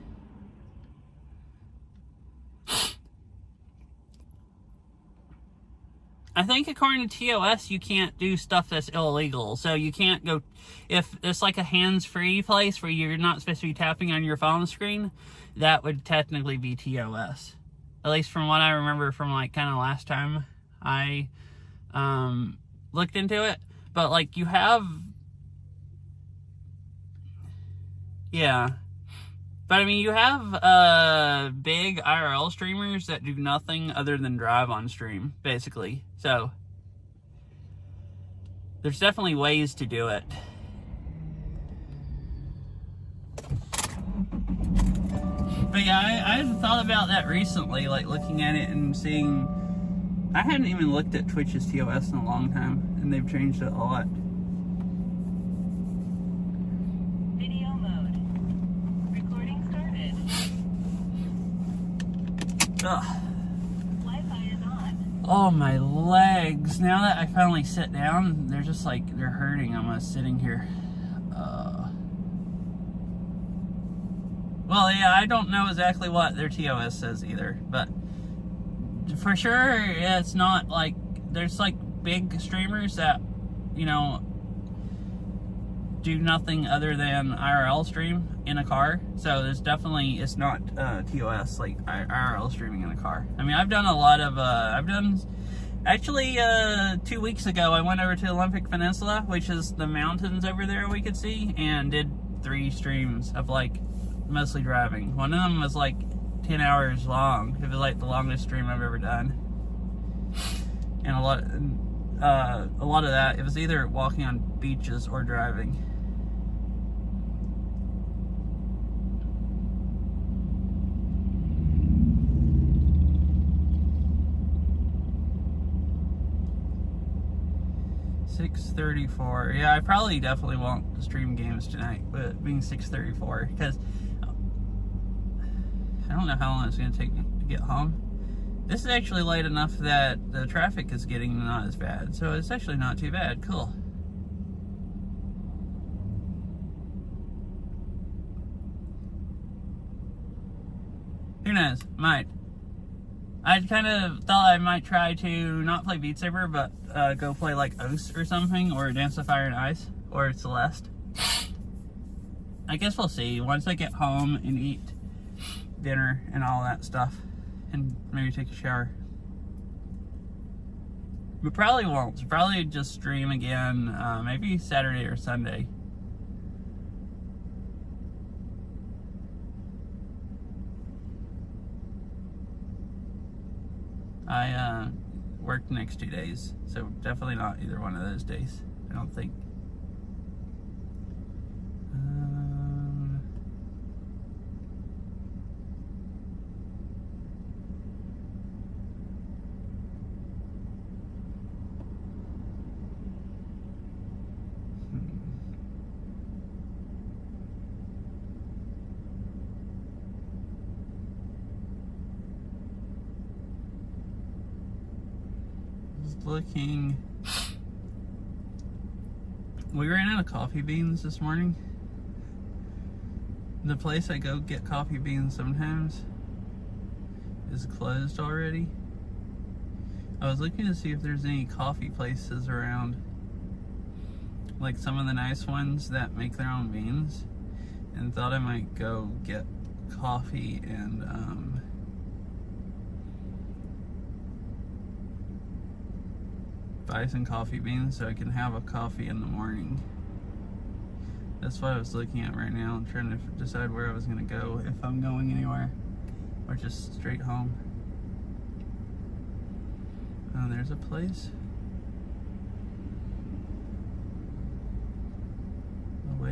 I think according to TOS, you can't do stuff that's illegal. So you can't go, if it's like a hands-free place where you're not supposed to be tapping on your phone screen, that would technically be TOS. At least from what I remember from like kind of last time I looked into it. But like you have, yeah. But I mean, you have big IRL streamers that do nothing other than drive on stream, basically. So there's definitely ways to do it. But yeah, I thought about that recently, like looking at it and seeing. I hadn't even looked at Twitch's TOS in a long time, and they've changed it a lot. Video mode. Recording started. Ugh. Wi-Fi is on. Oh, my legs. Now that I finally sit down, they're just like, they're hurting almost sitting here. Well, yeah, I don't know exactly what their TOS says either, but for sure, it's not like, there's like big streamers that, you know, do nothing other than IRL stream in a car. So there's definitely, it's not TOS, like IRL streaming in a car. I mean, I've done a lot of, actually 2 weeks ago, I went over to Olympic Peninsula, which is the mountains over there we could see, and did 3 streams of like, mostly driving. One of them was like 10 hours long. It was like the longest stream I've ever done. And a lot of that, it was either walking on beaches or driving. $6:34. Yeah, I probably definitely won't stream games tonight, but being 6:34, because I don't know how long it's going to take me to get home. This is actually late enough that the traffic is getting not as bad, so it's actually not too bad. Cool. Who knows? Might. I kind of thought I might try to not play Beat Saber, but go play like Oath or something, or Dance of Fire and Ice, or Celeste. I guess we'll see once I get home and eat dinner and all that stuff, and maybe take a shower. But probably won't. Probably just stream again, maybe Saturday or Sunday. I worked the next 2 days, so definitely not either one of those days, I don't think. Looking, we ran out of coffee beans this morning. The place I go get coffee beans sometimes is closed already. I was looking to see if there's any coffee places around, like some of the nice ones that make their own beans, and thought I might go get coffee and buy some coffee beans so I can have a coffee in the morning. That's what I was looking at right now. I'm trying to decide where I was going to go, if I'm going anywhere, or just straight home. Oh, there's a place.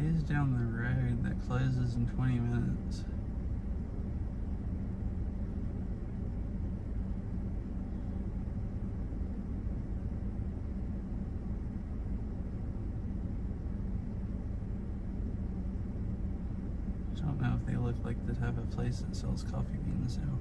ways down the road that closes in 20 minutes. I don't know if they look like the type of place that sells coffee beans though.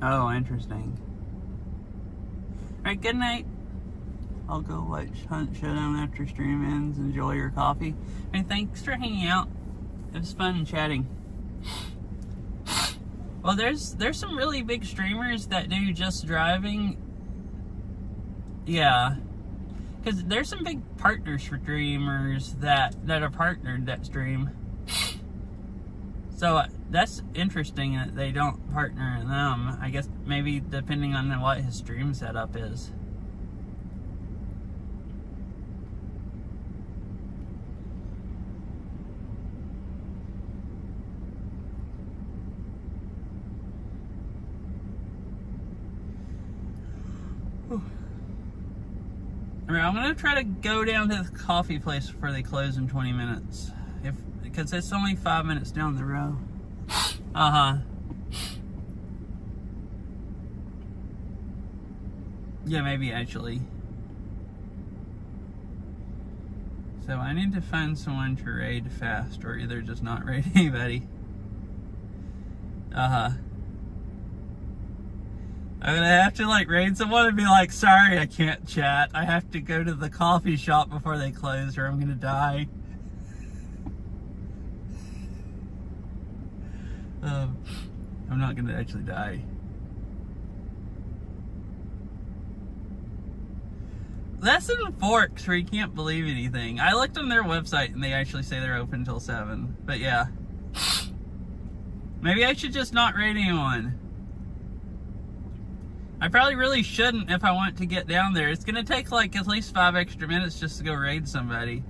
Oh, interesting. Alright, good night. I'll go watch Hunt Showdown after stream ends. Enjoy your coffee. And thanks for hanging out. It was fun chatting. Well, there's some really big streamers that do just driving. Yeah. Because there's some big partners for streamers that are partnered that stream. So that's interesting that they don't partner in them. I guess maybe depending on what his stream setup is. Alright, I'm gonna try to go down to the coffee place before they close in 20 minutes. Because it's only 5 minutes down the road. Yeah, maybe actually. So I need to find someone to raid fast, or either just not raid anybody. I'm gonna have to like raid someone and be like, sorry, I can't chat. I have to go to the coffee shop before they close or I'm gonna die. I'm not gonna actually die. That's in Forks where you can't believe anything. I looked on their website and they actually say they're open until 7. But yeah. Maybe I should just not raid anyone. I probably really shouldn't if I want to get down there. It's gonna take like at least 5 extra minutes just to go raid somebody.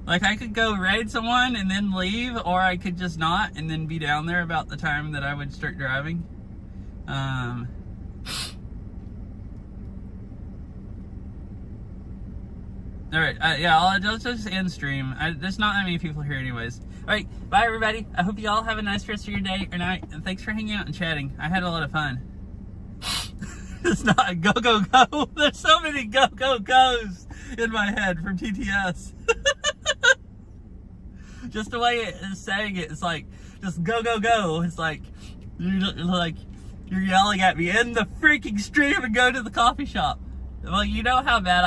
Like I could go raid someone and then leave, or I could just not and then be down there about the time that I would start driving. Alright, yeah, I'll just end stream. There's not that many people here anyways. Alright, bye everybody. I hope you all have a nice rest of your day or night, and thanks for hanging out and chatting. I had a lot of fun. It's not go, go, go. There's so many go, go, goes in my head from TTS. Just the way it is saying it, it's like, just go, go, go. It's like you're yelling at me, end the freaking stream and go to the coffee shop. Well, you know how bad